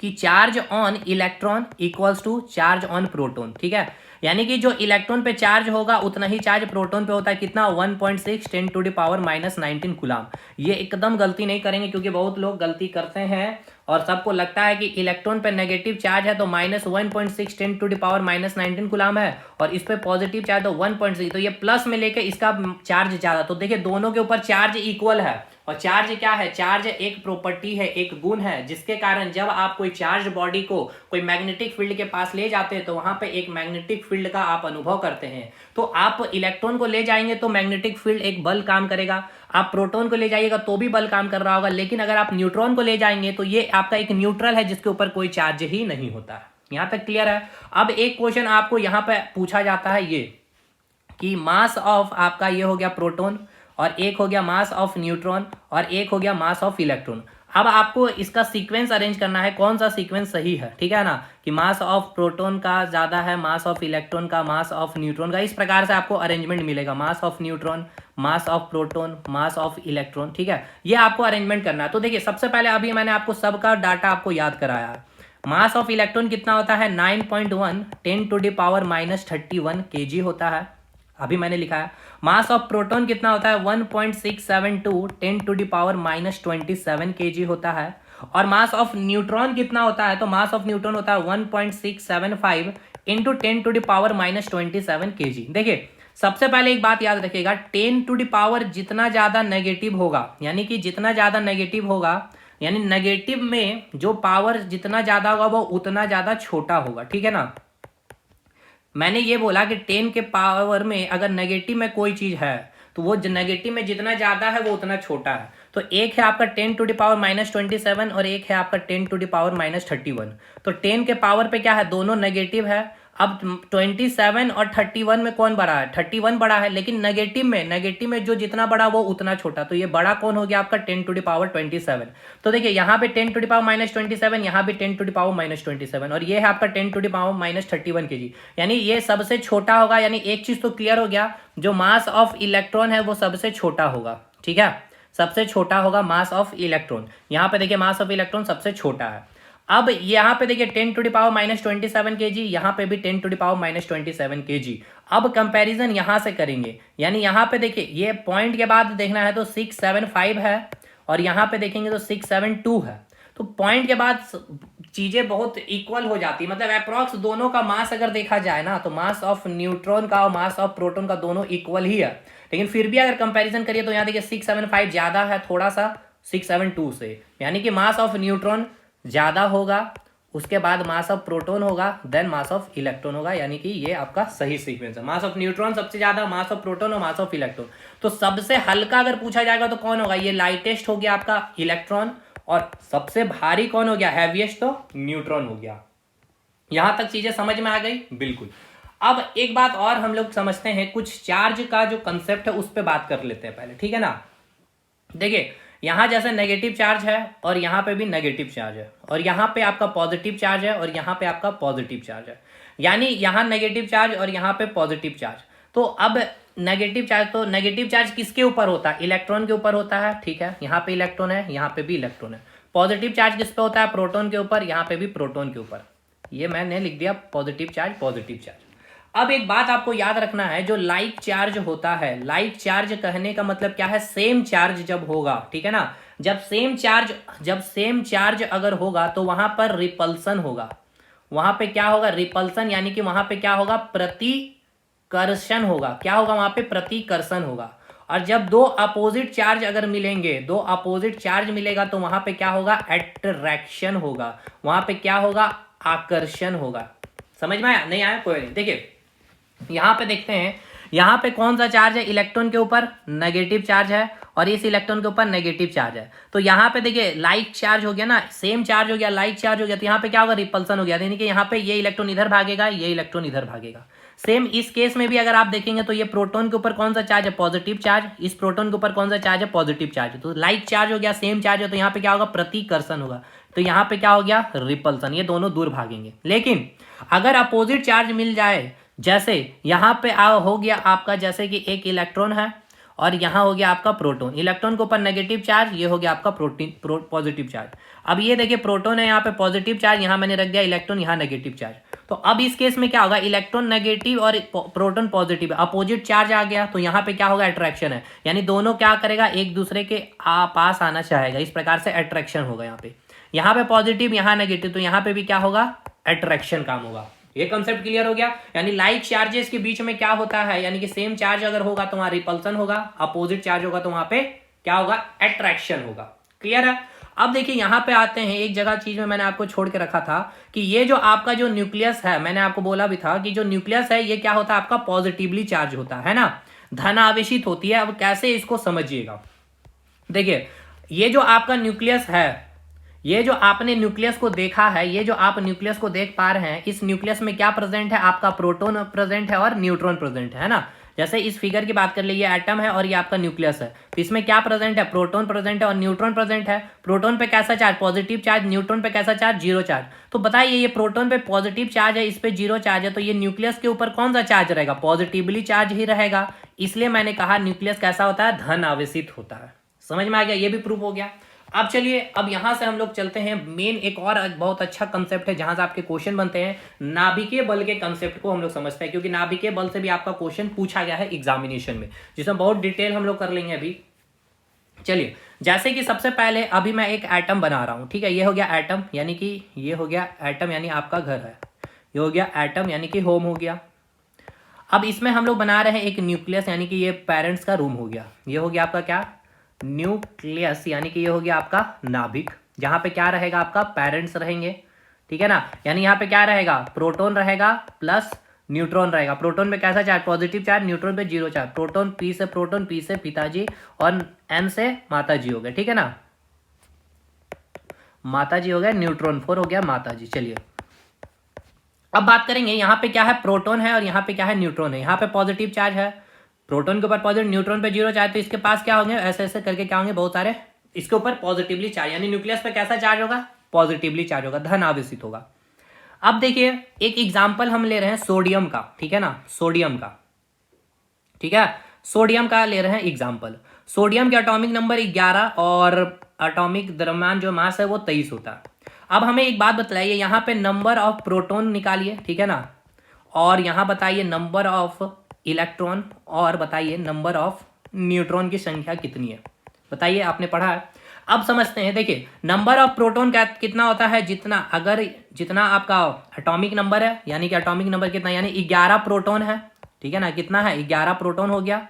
कि charge on electron equals to charge on proton, ठीक है, यानी कि जो इलेक्ट्रॉन पे चार्ज होगा उतना ही चार्ज प्रोटॉन पे होता है, कितना, 1.6 10⁻⁻19 कूलाम। ये एकदम गलती नहीं करेंगे, क्योंकि बहुत लोग गलती करते हैं और सबको लगता है कि इलेक्ट्रॉन पे नेगेटिव चार्ज है तो -1.6 10⁻⁻19 कूलाम है, और इस पे पॉजिटिव चार्ज तो 1.6, तो ये प्लस में लेके इसका चार्ज ज्यादा। तो देखिए दोनों के ऊपर चार्ज इक्वल है, और चार्ज क्या है, चार्ज एक प्रॉपर्टी है, एक गुण है, जिसके कारण जब आप कोई चार्ज बॉडी को कोई मैग्नेटिक फील्ड के पास ले जाते हैं तो वहां पे एक मैग्नेटिक फील्ड का आप अनुभव करते हैं। तो आप इलेक्ट्रॉन को ले जाएंगे तो मैग्नेटिक फील्ड एक बल काम करेगा, आप प्रोटॉन को ले जाइएगा तो भी बल काम कर रहा होगा, लेकिन अगर आप न्यूट्रॉन को ले जाएंगे तो ये आपका एक न्यूट्रल है जिसके ऊपर कोई चार्ज ही नहीं होता। यहां तक क्लियर है। अब एक क्वेश्चन आपको यहां पे पूछा जाता है ये कि मास ऑफ आपका ये हो गया प्रोटॉन, और एक हो गया मास ऑफ न्यूट्रॉन, और एक हो गया मास ऑफ इलेक्ट्रॉन। अब आपको इसका सीक्वेंस अरेंज करना है, कौन सा सीक्वेंस सही है, ठीक है ना, कि मास ऑफ प्रोटॉन का ज्यादा है, मास ऑफ इलेक्ट्रॉन का, मास ऑफ न्यूट्रॉन का, इस प्रकार से आपको अरेंजमेंट मिलेगा, mass of neutron, mass of proton, mass of electron, ठीक है, ये आपको अरेंजमेंट करना है। तो देखिए सबसे पहले अभी मैंने आपको सबका डाटा आपको याद कराया। मास ऑफ इलेक्ट्रॉन कितना होता है, 9.1 10⁻⁻31 kg होता है, अभी मैंने लिखा है। मास ऑफ प्रोटॉन कितना होता है, 1.672 10⁻⁻27 kg होता है। और मास ऑफ न्यूट्रॉन कितना होता है, तो मास ऑफ न्यूट्रॉन होता है 1.675 × 10⁻27 kg। देखिए सबसे पहले एक बात याद रखिएगा, 10 जितना ज्यादा नेगेटिव होगा, यानी कि जितना ज्यादा नेगेटिव होगा, यानी नेगेटिव में जो पावर जितना ज्यादा होगा वो उतना ज्यादा छोटा होगा, ठीक है ना। मैंने ये बोला कि 10 के पावर में अगर नेगेटिव में कोई चीज है तो वो नेगेटिव में जितना ज्यादा है वो उतना छोटा है। तो एक है आपका 10⁻⁻27 और एक है आपका 10⁻⁻31। तो 10 के पावर पे क्या है, दोनों नेगेटिव है, अब 27 और 31 में कौन बड़ा है? 31 बड़ा है, लेकिन नेगेटिव में जो जितना बड़ा वो उतना छोटा, तो ये बड़ा कौन हो गया आपका 10⁻27। तो देखिए यहाँ पे 10⁻27, यहाँ भी 10⁻27, और ये है आपका 10⁻31 kg, यानी ये सबसे छोटा होगा। यानी एक चीज तो क्लियर हो गया, जो मास ऑफ इलेक्ट्रॉन है वो सबसे छोटा होगा, ठीक है, सबसे छोटा होगा मास ऑफ इलेक्ट्रॉन। यहाँ पे देखिए मास ऑफ इलेक्ट्रॉन सबसे छोटा है। अब यहाँ पे देखिए 10⁻27 kg, यहाँ पे भी 10⁻27 kg। अब कंपैरिजन यहाँ से करेंगे, यानी यहाँ पे देखिए ये पॉइंट के बाद देखना है तो 675 है, और यहाँ पे देखेंगे तो 672 है। तो पॉइंट के बाद चीजें बहुत इक्वल हो जाती है, मतलब अप्रॉक्स दोनों का मास अगर देखा जाए ना, तो मास ऑफ न्यूट्रॉन का और मास ऑफ प्रोटॉन का दोनों इक्वल ही है। लेकिन फिर भी अगर कंपैरिजन करिए तो यहाँ देखिए 675 ज्यादा है थोड़ा सा 672 से, यानी कि मास ऑफ न्यूट्रॉन ज्यादा होगा, उसके बाद मास ऑफ प्रोटॉन होगा, देन मास ऑफ इलेक्ट्रॉन होगा, यानी कि ये आपका सही सीक्वेंस है। मास ऑफ न्यूट्रॉन सबसे ज्यादा, मास ऑफ प्रोटॉन और मास ऑफ इलेक्ट्रॉन। तो सबसे हल्का अगर पूछा जाएगा तो कौन होगा? ये लाइटेस्ट हो गया आपका इलेक्ट्रॉन, और सबसे भारी कौन हो गया? हैवीएस्ट तो न्यूट्रॉन हो गया। यहां तक चीजें समझ में आ गई? बिल्कुल। अब एक बात और हम लोग समझते हैं, कुछ चार्ज का जो कंसेप्ट है उस पर बात कर लेते हैं पहले, ठीक है ना। देखिए यहां जैसे नेगेटिव चार्ज है और यहां पे भी नेगेटिव चार्ज है, और यहां पे आपका पॉजिटिव चार्ज है और यहां पे आपका पॉजिटिव चार्ज है, यानी यहां नेगेटिव चार्ज और यहां पे पॉजिटिव चार्ज। तो अब नेगेटिव चार्ज, तो नेगेटिव चार्ज किसके ऊपर होता है? इलेक्ट्रॉन के ऊपर होता है, ठीक है, यहाँ पे इलेक्ट्रॉन है, यहाँ पे भी इलेक्ट्रॉन है। पॉजिटिव चार्ज किस पे होता है? प्रोटॉन के ऊपर, यहाँ पे भी प्रोटॉन के ऊपर। ये मैंने लिख दिया पॉजिटिव चार्ज, पॉजिटिव चार्ज। अब एक बात आपको याद रखना है, जो लाइक चार्ज होता है, लाइक चार्ज कहने का मतलब क्या है? सेम चार्ज जब होगा, ठीक है ना, जब सेम चार्ज अगर होगा तो वहां पर रिपल्सन होगा। वहां पे क्या होगा? रिपल्सन, यानी कि वहां पे क्या होगा? प्रतिकर्षण होगा। क्या होगा वहां पे? प्रतिकर्षण होगा। और जब दो अपोजिट चार्ज अगर मिलेंगे, दो अपोजिट चार्ज मिलेगा तो वहां पे क्या होगा? अट्रैक्शन होगा। वहां पे क्या होगा? आकर्षण होगा। समझ में आया? नहीं आया? कोई नहीं। देखिए यहां पे देखते हैं, यहां पे कौन सा चार्ज है? इलेक्ट्रॉन के ऊपर नेगेटिव चार्ज है, और इस इलेक्ट्रॉन के ऊपर नेगेटिव चार्ज है। तो यहां पे देखिए लाइक चार्ज हो गया ना, सेम चार्ज हो गया, लाइक चार्ज हो गया, तो यहां पे क्या होगा? रिपल्सन हो गया, यानी कि यहां पे ये इलेक्ट्रॉन इधर भागेगा, ये इलेक्ट्रॉन इधर भागेगा। सेम इस केस में भी अगर आप देखेंगे तो ये प्रोटॉन के ऊपर कौन सा चार्ज है? Positive charge. इस प्रोटॉन के ऊपर कौन सा चार्ज है? Positive charge. तो लाइक चार्ज हो गया, सेम चार्ज है, तो यहाँ पे क्या होगा? प्रतिकर्षण होगा। तो यहाँ पे क्या हो गया? रिपल्सन। ये दोनों दूर भागेंगे। लेकिन अगर अपोजिट चार्ज मिल जाए, जैसे यहां पे हो गया आपका, जैसे कि एक इलेक्ट्रॉन है और यहां हो गया आपका प्रोटॉन, इलेक्ट्रॉन के ऊपर नेगेटिव चार्ज, ये हो गया आपका पॉजिटिव चार्ज। अब ये देखिए प्रोटॉन है, यहाँ पे पॉजिटिव चार्ज, यहां मैंने रख दिया इलेक्ट्रॉन, यहाँ नेगेटिव चार्ज। तो अब इस केस में क्या होगा? इलेक्ट्रॉन नेगेटिव और प्रोटॉन पॉजिटिव, अपोजिट चार्ज आ गया, तो यहाँ पे क्या होगा? अट्रैक्शन है, यानी दोनों क्या करेगा? एक दूसरे के पास आना चाहेगा, इस प्रकार से अट्रैक्शन होगा। यहाँ पे पॉजिटिव, यहाँ नेगेटिव, तो यहाँ पे भी क्या होगा? अट्रैक्शन काम होगा। ये कंसेप्ट क्लियर हो गया? यानी लाइक चार्जेस के बीच में क्या होता है, यानी कि सेम चार्ज अगर होगा तो वहां रिपल्सन होगा, अपोजिट चार्ज होगा तो वहां पे क्या होगा? अट्रैक्शन होगा। क्लियर है? अब देखिए यहां पे आते हैं, एक जगह चीज में मैंने आपको छोड़ के रखा था कि ये जो आपका जो न्यूक्लियस है, मैंने आपको बोला भी था कि जो न्यूक्लियस है ये क्या होता है? आपका पॉजिटिवली चार्ज होता है ना, धन आवेशित होती है। अब कैसे इसको समझिएगा, देखिए ये जो आपका न्यूक्लियस है, ये जो आपने न्यूक्लियस को देखा है, ये जो आप न्यूक्लियस को देख पा रहे हैं, इस न्यूक्लियस में क्या प्रेजेंट है? आपका प्रोटॉन प्रेजेंट है और न्यूट्रॉन प्रेजेंट है ना। जैसे इस फिगर की बात कर लीजिए, एटम है और ये आपका न्यूक्लियस है, तो इसमें क्या प्रेजेंट है? प्रोटॉन प्रेजेंट है और न्यूट्रॉन प्रेजेंट है। प्रोटॉन पे कैसा चार्ज? Positive charge. न्यूट्रॉन पे कैसा चार्ज? Zero charge. तो बताइए ये प्रोटॉन पे पॉजिटिव चार्ज है, इस पे जीरो चार्ज है, तो ये न्यूक्लियस के ऊपर कौन सा चार्ज रहेगा? पॉजिटिवली चार्ज ही रहेगा। इसलिए मैंने कहा न्यूक्लियस कैसा होता है? धन आवेशित होता है। समझ में आ गया? ये भी प्रूफ हो गया। अब चलिए, अब यहां से हम लोग चलते हैं मेन, एक और बहुत अच्छा कंसेप्ट है जहां से आपके क्वेश्चन बनते हैं, नाभिकीय बल के कंसेप्ट को हम लोग समझते हैं, क्योंकि नाभिकीय बल से भी आपका क्वेश्चन पूछा गया है एग्जामिनेशन में, जिसमें बहुत डिटेल हम लोग कर लेंगे अभी। चलिए, जैसे कि सबसे पहले अभी मैं एक एटम बना रहा हूं, ठीक है, ये हो गया एटम, यानी कि ये हो गया एटम, यानी आपका घर है, ये हो गया एटम, यानी कि होम हो गया। अब इसमें हम लोग बना रहे हैं एक न्यूक्लियस, यानी कि ये पेरेंट्स का रूम हो गया, ये हो गया आपका क्या? न्यूक्लियस, यानी कि ये हो गया आपका नाभिक, जहां पे क्या रहेगा? आपका पेरेंट्स रहेंगे, ठीक है ना। यानी यहाँ पे क्या रहेगा? प्रोटॉन रहेगा प्लस न्यूट्रॉन रहेगा। प्रोटॉन पे कैसा चार्ज? Positive charge. न्यूट्रॉन पे जीरो चार्ज। प्रोटॉन पी से प्रोटॉन, पी से पिताजी और एन से माताजी हो गए, ठीक है ना, माताजी हो गए, न्यूट्रॉन 4 हो गया माताजी। चलिए अब बात करेंगे यहाँ पे क्या है, प्रोटॉन है और यहाँ पे क्या है, न्यूट्रॉन है। यहाँ पे पॉजिटिव चार्ज है, प्रोटॉन के ऊपर पॉजिटिव, न्यूट्रॉन पे जीरो चार्ज, तो इसके पास क्या होंगे, ऐसे ऐसे करके क्या होंगे, बहुत सारे इसके ऊपर पॉजिटिवली चार्ज, यानी न्यूक्लियस पे कैसा चार्ज होगा, पॉजिटिवली चार्ज होगा, धन आवेशित होगा। अब देखिए एक एग्जाम्पल हम ले रहे हैं सोडियम का, ठीक है ना, सोडियम का, ठीक है, सोडियम का ले रहे हैं एग्जाम्पल। सोडियम के एटॉमिक नंबर 11 और एटॉमिक द्रव्यमान जो मास है वो 23 होता है। अब हमें एक बात बतलाइए, यहाँ पे नंबर ऑफ प्रोटॉन निकालिए, ठीक है ना, और यहाँ बताइए नंबर ऑफ इलेक्ट्रॉन, और बताइए नंबर ऑफ न्यूट्रॉन की संख्या कितनी है, बताइए, आपने पढ़ा है। अब समझते हैं, देखिए नंबर ऑफ प्रोटॉन कितना होता है, जितना आपका एटॉमिक नंबर है, यानी कि एटॉमिक नंबर कितना, यानी 11 प्रोटॉन है, ठीक है ना, कितना है, 11 प्रोटॉन हो गया।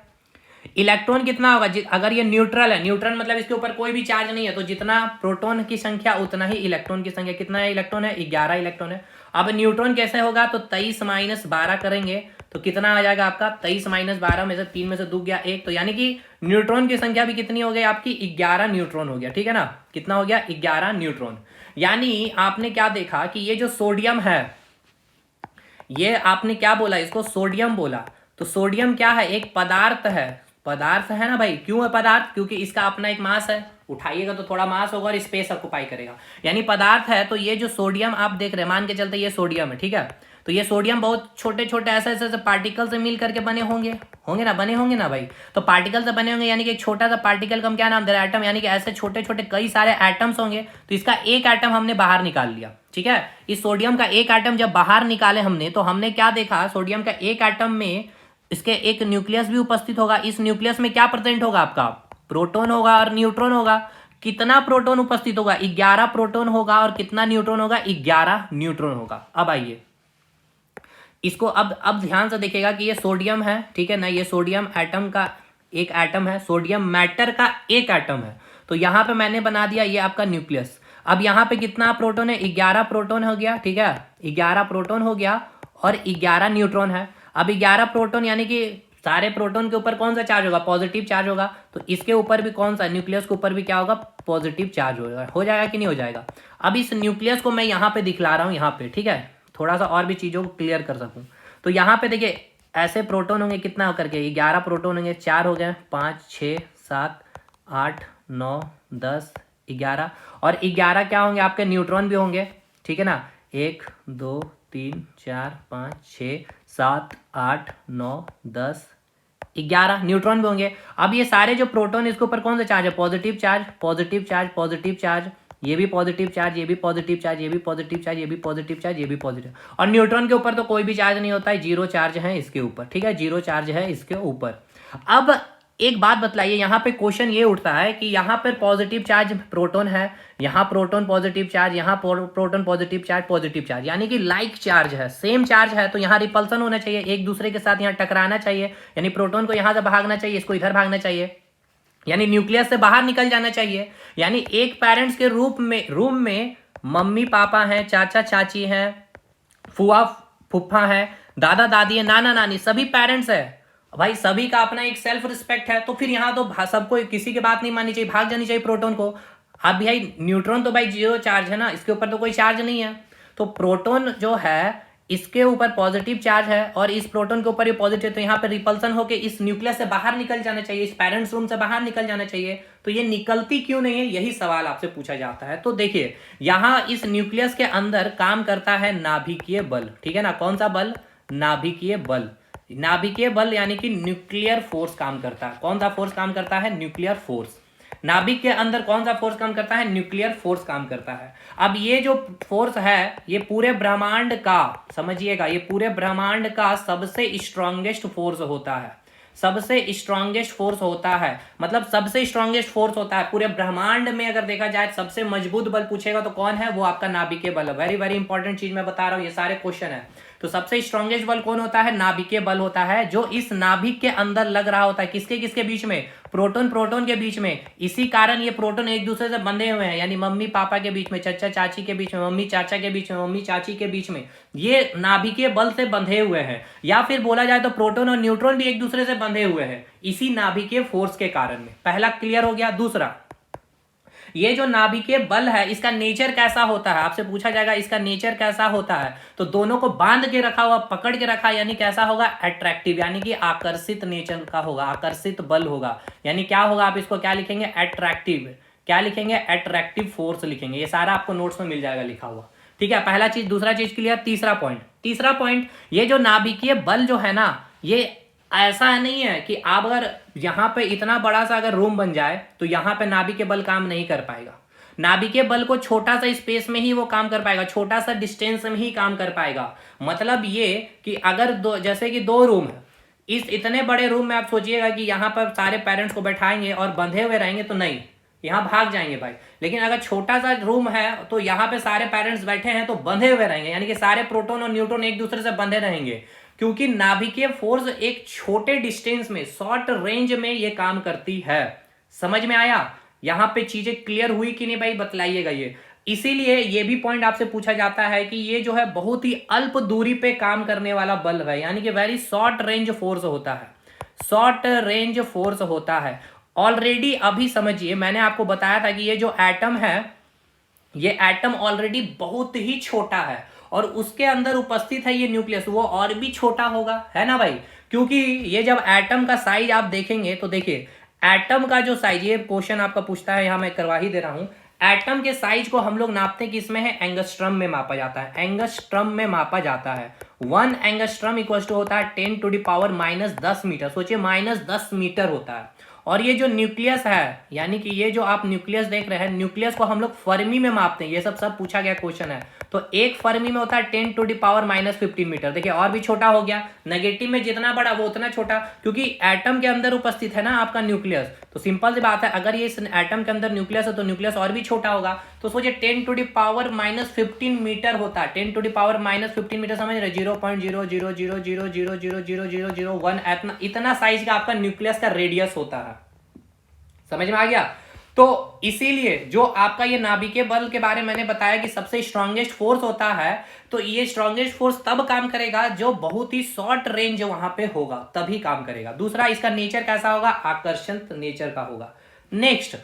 इलेक्ट्रॉन कितना होगा, अगर ये न्यूट्रल है, न्यूट्रल मतलब इसके ऊपर कोई भी चार्ज नहीं है, तो जितना प्रोटॉन की संख्या उतना ही इलेक्ट्रॉन की संख्या, कितना है इलेक्ट्रॉन है, 11 इलेक्ट्रॉन है। अब न्यूट्रॉन कैसे होगा, तो 23 माइनस 12 करेंगे तो कितना आ जाएगा आपका, 23 माइनस 12 में से 3 में से 2 गया 1, तो यानी कि न्यूट्रॉन की संख्या भी कितनी हो गई आपकी, 11 न्यूट्रॉन हो गया, ठीक है ना, कितना हो गया, 11 न्यूट्रॉन। यानी आपने क्या देखा कि ये जो सोडियम है, ये आपने क्या बोला, इसको सोडियम बोला, तो सोडियम क्या है, एक पदार्थ है, पदार्थ है ना भाई, क्यों है पदार्थ, क्योंकि इसका अपना एक मास है, उठाइएगा तो थोड़ा मास होगा और स्पेस ऑक्युपाई करेगा, यानी पदार्थ है। तो ये जो सोडियम आप देख रहे हैं, मान के चलते ये सोडियम है, ठीक है, तो ये सोडियम बहुत छोटे छोटे ऐसे ऐसे पार्टिकल से मिल करके बने होंगे, बने होंगे ना भाई, तो पार्टिकल से बने होंगे, यानी कि एक छोटा सा पार्टिकल का हम क्या नाम दे रहे हैं, एटम, यानी कि ऐसे छोटे छोटे कई सारे एटम्स होंगे, तो इसका एक एटम हमने बाहर निकाल लिया, ठीक है, इस सोडियम का एक एटम जब बाहर निकाले हमने, तो हमने क्या देखा, सोडियम का एक एटम में इसके एक न्यूक्लियस भी उपस्थित होगा, इस न्यूक्लियस में क्या प्रेजेंट होगा आपका, प्रोटॉन होगा और न्यूट्रॉन होगा। कितना प्रोटॉन उपस्थित होगा, 11 प्रोटॉन होगा, और कितना न्यूट्रॉन होगा, 11 न्यूट्रॉन होगा। अब आइए इसको, अब ध्यान से देखिएगा कि ये सोडियम है, ठीक है ना, ये सोडियम एटम का एक एटम है, सोडियम मैटर का एक एटम है, तो यहां पे मैंने बना दिया ये आपका न्यूक्लियस। अब यहाँ पे कितना प्रोटॉन है, 11 प्रोटॉन हो गया, ठीक है, 11 प्रोटॉन हो गया और 11 न्यूट्रॉन है। अब 11 प्रोटॉन यानी कि सारे प्रोटॉन के ऊपर कौन सा चार्ज होगा, पॉजिटिव चार्ज होगा, तो इसके ऊपर भी कौन सा, न्यूक्लियस के ऊपर भी क्या होगा, पॉजिटिव चार्ज होगा, हो जाएगा कि नहीं हो जाएगा। अब इस न्यूक्लियस को मैं यहाँ पे दिखला रहा हूँ, यहाँ पे, ठीक है, थोड़ा सा और भी चीजों को क्लियर कर सकूं, तो यहाँ पे देखिए ऐसे प्रोटॉन होंगे, कितना होकर के 11 प्रोटॉन होंगे, 4 हो गए, 5 6 7 8 9 10 11, और 11 क्या होंगे आपके, न्यूट्रॉन भी होंगे, ठीक है ना, 1 2 3 4 5 6 7 8 9 10 11 न्यूट्रॉन भी होंगे। अब ये सारे जो प्रोटॉन, इसके ऊपर कौन सा चार्ज है, positive charge, positive charge, positive charge, ये भी पॉजिटिव चार्ज, ये भी पॉजिटिव चार्ज, ये भी पॉजिटिव चार्ज, ये भी पॉजिटिव चार्ज, ये भी पॉजिटिव, और न्यूट्रॉन के ऊपर तो कोई भी चार्ज नहीं होता है, जीरो चार्ज है इसके ऊपर, ठीक है, जीरो चार्ज है इसके ऊपर। अब एक बात बतलाइए, यहाँ पे क्वेश्चन ये उठता है कि यहाँ पर पॉजिटिव चार्ज प्रोटॉन है, यहाँ प्रोटॉन पॉजिटिव चार्ज, यहाँ प्रोटॉन पॉजिटिव चार्ज, यानी कि लाइक चार्ज है, सेम चार्ज है, तो यहाँ रिपल्सन होना चाहिए, एक दूसरे के साथ यहाँ टकराना चाहिए, यानी प्रोटॉन को यहाँ से भागना चाहिए, इसको इधर भागना चाहिए, यानी न्यूक्लियस से बाहर निकल जाना चाहिए। यानी एक पेरेंट्स के रूम में मम्मी पापा हैं, चाचा चाची हैं, फुआ फुफ्फा है, दादा दादी है, नाना नानी, सभी पेरेंट्स है भाई, सभी का अपना एक सेल्फ रिस्पेक्ट है, तो फिर यहाँ तो सबको किसी की बात नहीं माननी चाहिए, भाग जानी चाहिए प्रोटॉन को। अब भाई न्यूट्रॉन तो भाई जीरो चार्ज है ना, इसके ऊपर तो कोई चार्ज नहीं है, तो प्रोटॉन जो है इसके ऊपर पॉजिटिव चार्ज है और इस प्रोटॉन के ऊपर ये पॉजिटिव, तो यहाँ पे रिपल्सन होकर इस न्यूक्लियस से बाहर निकल जाना चाहिए, इस पेरेंट्स रूम से बाहर निकल जाना चाहिए, तो ये निकलती क्यों नहीं है, यही सवाल आपसे पूछा जाता है। तो देखिए यहाँ इस न्यूक्लियस के अंदर काम करता है नाभिकीय बल, ठीक है ना, कौन सा बल, नाभिकीय बल, नाभिकीय बल यानी कि न्यूक्लियर फोर्स काम करता है। कौन सा फोर्स काम करता है, न्यूक्लियर फोर्स। नाभिक के अंदर कौन सा फोर्स काम करता है, न्यूक्लियर फोर्स काम करता है। अब ये जो फोर्स है ये पूरे ब्रह्मांड का, समझिएगा, ये पूरे ब्रह्मांड का सबसे स्ट्रॉन्गेस्ट फोर्स होता है, सबसे स्ट्रॉन्गेस्ट फोर्स होता है, मतलब सबसे स्ट्रॉन्गेस्ट फोर्स होता है पूरे ब्रह्मांड में। अगर देखा जाए सबसे मजबूत बल पूछेगा तो कौन है, वो आपका नाभिकीय बल है। वेरी वेरी इंपॉर्टेंट चीज मैं बता रहा हूं, ये सारे क्वेश्चन है। तो सबसे स्ट्रॉन्गेस्ट बल कौन होता है, नाभिकीय बल होता है, जो इस नाभिक के अंदर लग रहा होता है, किसके किसके बीच में, प्रोटॉन प्रोटॉन के बीच में। इसी कारण ये प्रोटॉन एक दूसरे से बंधे हुए हैं, यानी मम्मी पापा के बीच में, चाचा चाची के बीच में, मम्मी चाचा के बीच में, मम्मी चाची के बीच में, ये नाभिकीय बल से बंधे हुए हैं। या फिर बोला जाए तो प्रोटॉन और न्यूट्रॉन भी एक दूसरे से बंधे हुए हैं इसी नाभिकीय फोर्स के कारण में। पहला क्लियर हो गया। दूसरा, ये जो नाभिकीय बल है इसका नेचर कैसा होता है, आपसे पूछा जाएगा इसका नेचर कैसा होता है, तो दोनों को बांध के रखा हुआ, पकड़ के रखा, यानी कैसा होगा, अट्रैक्टिव, यानी कि आकर्षित नेचर का होगा, आकर्षित बल होगा, यानी क्या होगा, आप इसको क्या लिखेंगे, अट्रैक्टिव, क्या लिखेंगे, अट्रैक्टिव फोर्स लिखेंगे। ये सारा आपको नोट्स में मिल जाएगा लिखा हुआ, ठीक है। पहला चीज, दूसरा चीज क्लियर। तीसरा पॉइंट, ये जो नाभिकीय बल जो है ना, ये ऐसा नहीं है कि आप अगर यहाँ पे इतना बड़ा सा अगर रूम बन जाए तो यहाँ पे नाभिकीय बल काम नहीं कर पाएगा। नाभिकीय बल को छोटा सा स्पेस में ही वो काम कर पाएगा, छोटा सा डिस्टेंस में ही काम कर पाएगा। मतलब ये कि अगर जैसे कि 2 रूम है, इस इतने बड़े रूम में आप सोचिएगा कि यहाँ पर सारे पेरेंट्स को बैठाएंगे और बंधे हुए रहेंगे, तो नहीं, यहाँ भाग जाएंगे भाई। लेकिन अगर छोटा सा रूम है तो यहाँ पे सारे पेरेंट्स बैठे हैं तो बंधे हुए रहेंगे, यानी कि सारे प्रोटॉन और न्यूट्रॉन एक दूसरे से बंधे रहेंगे, क्योंकि नाभिकीय फोर्स एक छोटे डिस्टेंस में, शॉर्ट रेंज में ये काम करती है। समझ में आया? यहां पे चीजें क्लियर हुई कि नहीं भाई, बतलाइएगा ये। इसीलिए ये भी पॉइंट आपसे पूछा जाता है कि ये जो है बहुत ही अल्प दूरी पे काम करने वाला बल है, यानी कि वेरी शॉर्ट रेंज फोर्स होता है, शॉर्ट रेंज फोर्स होता है। ऑलरेडी अभी समझिए, मैंने आपको बताया था कि ये जो एटम है, ये एटम ऑलरेडी बहुत ही छोटा है और उसके अंदर उपस्थित है ये न्यूक्लियस, वो और भी छोटा होगा, है ना भाई। क्योंकि ये जब एटम का साइज आप देखेंगे तो देखिए, एटम का जो साइज, ये क्वेश्चन आपका पूछता है, यहां मैं करवा ही दे रहा हूं। एटम के साइज को हम लोग नापते हैं किसमें है, एंगस्ट्रम में मापा जाता है, एंगस्ट्रम में मापा जाता है। 1 एंगस्ट्रम इक्वल टू होता है 10⁻⁻10 मीटर, सोचिए -10 मीटर होता है। और ये जो न्यूक्लियस है, यानी कि ये जो आप न्यूक्लियस देख रहे हैं, न्यूक्लियस को हम लोग फर्मी में मापते हैं, ये सब पूछा गया क्वेश्चन है। तो एक फर्मी में होता है 10⁻⁻15 मीटर। देखिए और भी छोटा हो गया, नेगेटिव में जितना बड़ा वो उतना छोटा, क्योंकि एटम के अंदर उपस्थित है ना आपका न्यूक्लियस। तो सिंपल सी बात है, अगर ये इस एटम के अंदर न्यूक्लियस है तो न्यूक्लियस और भी छोटा होगा। तो सोचिए 10⁻⁻15 मीटर होता है, 10⁻⁻15 मीटर, समझ रहे, 0.000000001 इतना साइज का आपका न्यूक्लियस का रेडियस होता है। समझ में आ गया? तो इसीलिए जो आपका ये नाभिकीय बल के बारे में मैंने बताया कि सबसे स्ट्रॉन्गेस्ट फोर्स होता है, तो ये स्ट्रॉन्गेस्ट फोर्स तब काम करेगा जो बहुत ही शॉर्ट रेंज वहां पे होगा, तभी काम करेगा। दूसरा, इसका नेचर कैसा होगा, आकर्षण नेचर का होगा। नेक्स्ट,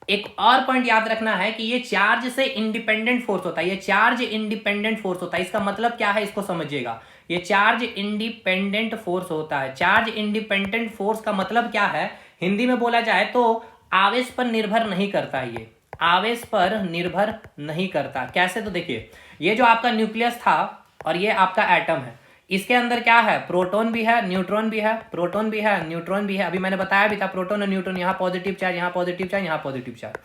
एक और पॉइंट याद रखना है कि ये चार्ज से इंडिपेंडेंट फोर्स होता है, ये चार्ज इंडिपेंडेंट फोर्स होता है। इसका मतलब क्या है, इसको समझिएगा। ये चार्ज इंडिपेंडेंट फोर्स होता है। चार्ज इंडिपेंडेंट फोर्स का मतलब क्या है, हिंदी में बोला जाए तो आवेश पर निर्भर नहीं करता है, ये आवेश पर निर्भर नहीं करता। कैसे, तो देखिए, ये जो आपका न्यूक्लियस था और ये आपका एटम है, इसके अंदर क्या है, प्रोटॉन भी है, न्यूट्रॉन भी है, प्रोटॉन भी है, न्यूट्रॉन भी है। अभी मैंने बताया भी था, प्रोटॉन और न्यूट्रॉन, यहाँ पॉजिटिव चार्ज, यहाँ पॉजिटिव चार्ज, यहाँ पॉजिटिव चार्ज।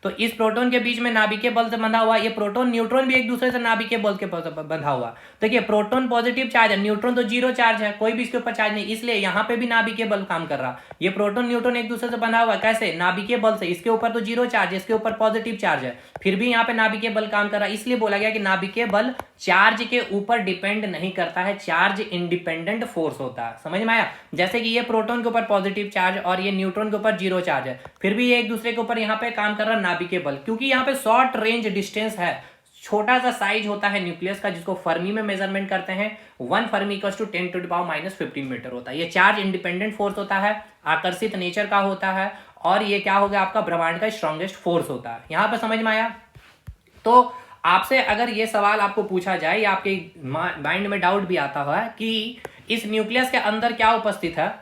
तो इस प्रोटॉन के बीच में नाभिकीय बल से बंधा हुआ, ये प्रोटॉन न्यूट्रॉन भी एक दूसरे से नाभिकीय बल के बंधा हुआ। देखिए प्रोटॉन पॉजिटिव चार्ज है, न्यूट्रॉन तो जीरो चार्ज है, कोई भी इसके ऊपर चार्ज नहीं, इसलिए यहाँ पे भी नाभिकीय बल काम कर रहा। ये प्रोटॉन न्यूट्रॉन एक दूसरे से बंधा हुआ, कैसे, नाभिकीय बल से। इसके ऊपर तो जीरो चार्ज, इसके ऊपर पॉजिटिव चार्ज है, फिर भी यहाँ पे नाभिकीय बल काम कर रहा है। इसलिए बोला गया कि नाभिकीय बल चार्ज के ऊपर डिपेंड नहीं करता है, चार्ज इंडिपेंडेंट फोर्स होता है। समझ में आया? जैसे कि ये प्रोटॉन के ऊपर पॉजिटिव चार्ज और ये न्यूट्रॉन के ऊपर जीरो चार्ज है, फिर भी ये एक दूसरे के ऊपर यहाँ पे काम कर रहा है, नाभिकीय बल, क्योंकि यहाँ पे शॉर्ट रेंज डिस्टेंस है, छोटा सा साइज होता है न्यूक्लियस का, जिसको फर्मी में मेजरमेंट करते हैं। 1 फर्मी इक्वल्स टू 10⁻⁻15 मीटर होता है। ये चार्ज इंडिपेंडेंट फोर्स होता है, आकर्षित नेचर का होता है, और ये क्या हो गया, आपका ब्रह्मांड का स्ट्रॉन्गेस्ट फोर्स होता है। यहां पे समझ में आया? तो आपसे अगर ये सवाल आपको पूछा जाए या आपके माइंड में डाउट भी आता है कि इस न्यूक्लियस के अंदर क्या उपस्थित है,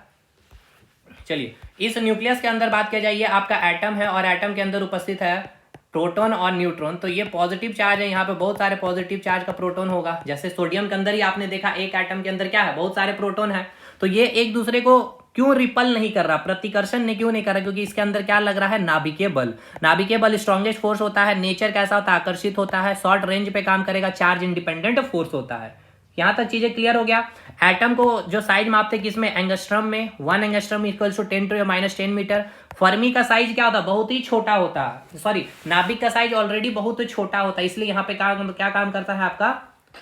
चलिए इस न्यूक्लियस के अंदर बात किया जाए, ये आपका एटम है और एटम के अंदर उपस्थित है प्रोटॉन और न्यूट्रॉन। तो ये पॉजिटिव चार्ज है, यहाँ पे बहुत सारे पॉजिटिव चार्ज का प्रोटॉन होगा। जैसे सोडियम के अंदर ही आपने देखा, एक एटम के अंदर क्या है, बहुत सारे प्रोटॉन है। तो ये एक दूसरे को क्यों रिपल नहीं कर रहा, प्रतिकर्षण ने क्यों नहीं कर रहा, क्योंकि इसके अंदर क्या लग रहा है, नाभिकीय बल। नाभिकीय बल स्ट्रॉन्गेस्ट फोर्स होता है, नेचर कैसा होता है, आकर्षित होता है, शॉर्ट रेंज पे काम करेगा, चार्ज इंडिपेंडेंट फोर्स होता है। यहां तक चीजें क्लियर हो गया। एटम को जो साइज मापते किसमें, एंगस्ट्रम में। 1 angstrom equals to 10⁻⁻10 metre. Fermi का साइज क्या होता है, बहुत ही छोटा होता है, सॉरी नाभिक का साइज ऑलरेडी बहुत छोटा होता है, इसलिए यहाँ पे क्या काम करता है आपका,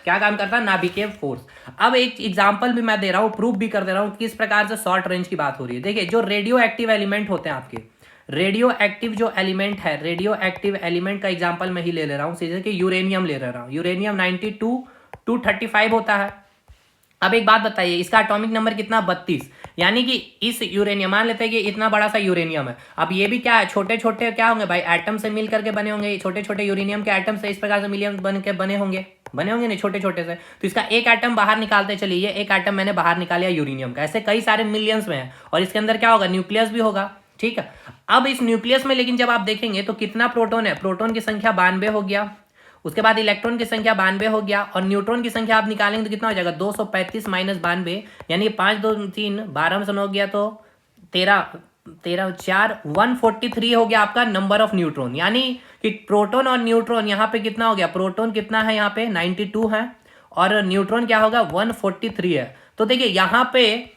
क्या काम करता है, नाभिकीय फोर्स। अब एक एग्जांपल भी मैं दे रहा हूँ, प्रूफ भी कर दे रहा हूँ किस प्रकार से शॉर्ट रेंज की बात हो रही है। देखिए जो रेडियो एक्टिव एलिमेंट होते हैं आपके, रेडियो एक्टिव जो एलिमेंट है, रेडियो एक्टिव एलिमेंट का एग्जांपल मैं ही ले ले रहा हूँ, जैसे कि यूरेनियम ले रहा हूँ। यूरेनियम 92 to 235 होता है, अब एक बात बताइए, इसका एटॉमिक नंबर कितना, 32। यानी कि इस यूरेनियम, मान लेते हैं कि इतना बड़ा सा यूरेनियम है, अब ये भी क्या है, छोटे छोटे क्या होंगे भाई, एटम से मिल करके बने होंगे, छोटे छोटे यूरेनियम के एटम से इस प्रकार से मिलियन बन के बने होंगे नहीं, छोटे छोटे से। तो इसका एक एटम बाहर निकालते चलिए, ये एक एटम मैंने बाहर निकाला यूरेनियम का, ऐसे कई सारे मिलियंस में है, और इसके अंदर क्या होगा, न्यूक्लियस भी होगा, ठीक है। अब इस न्यूक्लियस में लेकिन जब आप देखेंगे तो कितना प्रोटॉन है, प्रोटॉन की संख्या 92 हो गया, उसके बाद इलेक्ट्रॉन की संख्या 92 हो गया, और न्यूट्रॉन की संख्या आप निकालेंगे तो कितना हो जाएगा, 235 माइनस 92, यानी 5 2 3 12 में से 9 हो गया तो 13 13 4 143 हो गया आपका नंबर ऑफ न्यूट्रॉन। यानी कि प्रोटॉन और न्यूट्रॉन यहाँ पे कितना हो गया, प्रोटॉन कितना है यहाँ पे 92 है, और न्यूट्रॉन क्या होगा 143 है। तो देखिए यहाँ पे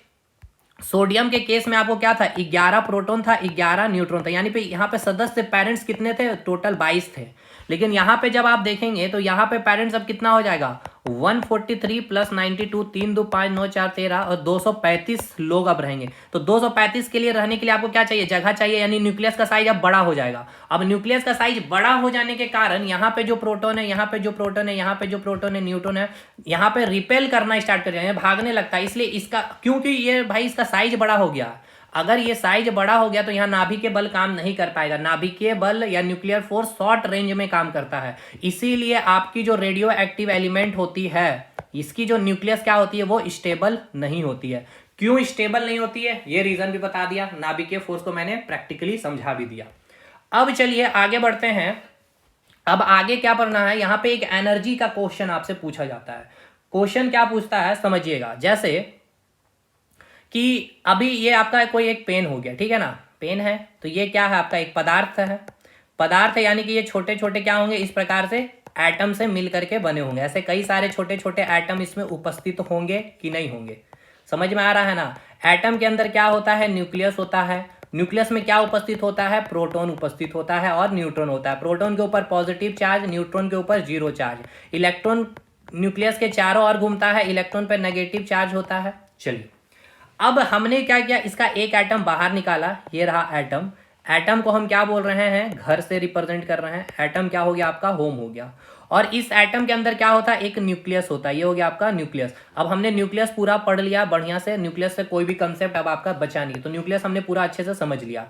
सोडियम के केस में आपको क्या था, 11 प्रोटॉन था, 11 न्यूट्रॉन था, यानी पे यहाँ पे सदस्य पेरेंट्स कितने थे, टोटल 22 थे। लेकिन यहाँ पे जब आप देखेंगे तो यहाँ पे पेरेंट्स अब कितना हो जाएगा, 143 प्लस 92, 3 2 5 9 4 13, और 235 लोग अब रहेंगे। तो 235 के लिए रहने के लिए आपको क्या चाहिए, जगह चाहिए, यानी न्यूक्लियस का साइज अब बड़ा हो जाएगा। अब न्यूक्लियस का साइज बड़ा हो जाने के कारण यहाँ पे जो प्रोटॉन है, यहाँ पे जो प्रोटॉन है, यहाँ पे जो प्रोटॉन है, न्यूट्रॉन है, यहाँ पे रिपेल करना स्टार्ट कर जाएंगे, भागने लगता है। इसलिए इसका, क्योंकि ये भाई इसका साइज बड़ा हो गया, अगर ये साइज बड़ा हो गया तो यहाँ नाभिकीय बल काम नहीं कर पाएगा, नाभिकीय बल या न्यूक्लियर फोर्स शॉर्ट रेंज में काम करता है। इसीलिए आपकी जो रेडियो एक्टिव एलिमेंट होती है, इसकी जो न्यूक्लियस क्या होती है, वो स्टेबल नहीं होती है। क्यों स्टेबल नहीं होती है, ये रीजन भी बता दिया, नाभिकीय फोर्स को मैंने प्रैक्टिकली समझा भी दिया। अब चलिए आगे बढ़ते हैं। अब आगे क्या पढ़ना है, यहाँ पे एक एनर्जी का क्वेश्चन आपसे पूछा जाता है। क्वेश्चन क्या पूछता है समझिएगा, जैसे कि अभी ये आपका कोई एक पेन हो गया, ठीक है ना, पेन है, तो ये क्या है आपका एक पदार्थ है, पदार्थ है, यानी कि ये छोटे छोटे क्या होंगे, इस प्रकार से एटम से मिल करके बने होंगे, ऐसे कई सारे छोटे छोटे एटम इसमें उपस्थित होंगे कि नहीं होंगे, समझ में आ रहा है ना। एटम के अंदर क्या होता है, न्यूक्लियस होता है, न्यूक्लियस में क्या उपस्थित होता है, प्रोटॉन उपस्थित होता है और न्यूट्रॉन होता है। प्रोटॉन के ऊपर पॉजिटिव चार्ज, न्यूट्रॉन के ऊपर जीरो चार्ज। इलेक्ट्रॉन न्यूक्लियस के चारों ओर घूमता है, इलेक्ट्रॉन पर नेगेटिव चार्ज होता है। चलिए अब हमने क्या किया, इसका एक एटम बाहर निकाला, ये रहा एटम। एटम को हम क्या बोल रहे हैं, घर से रिप्रेजेंट कर रहे हैं। एटम क्या हो गया आपका, होम हो गया। और इस एटम के अंदर क्या होता है, एक न्यूक्लियस होता है, ये हो गया आपका न्यूक्लियस। अब हमने न्यूक्लियस पूरा पढ़ लिया बढ़िया से, न्यूक्लियस से कोई भी कंसेप्ट अब आपका बचा नहीं, तो न्यूक्लियस हमने पूरा अच्छे से समझ लिया।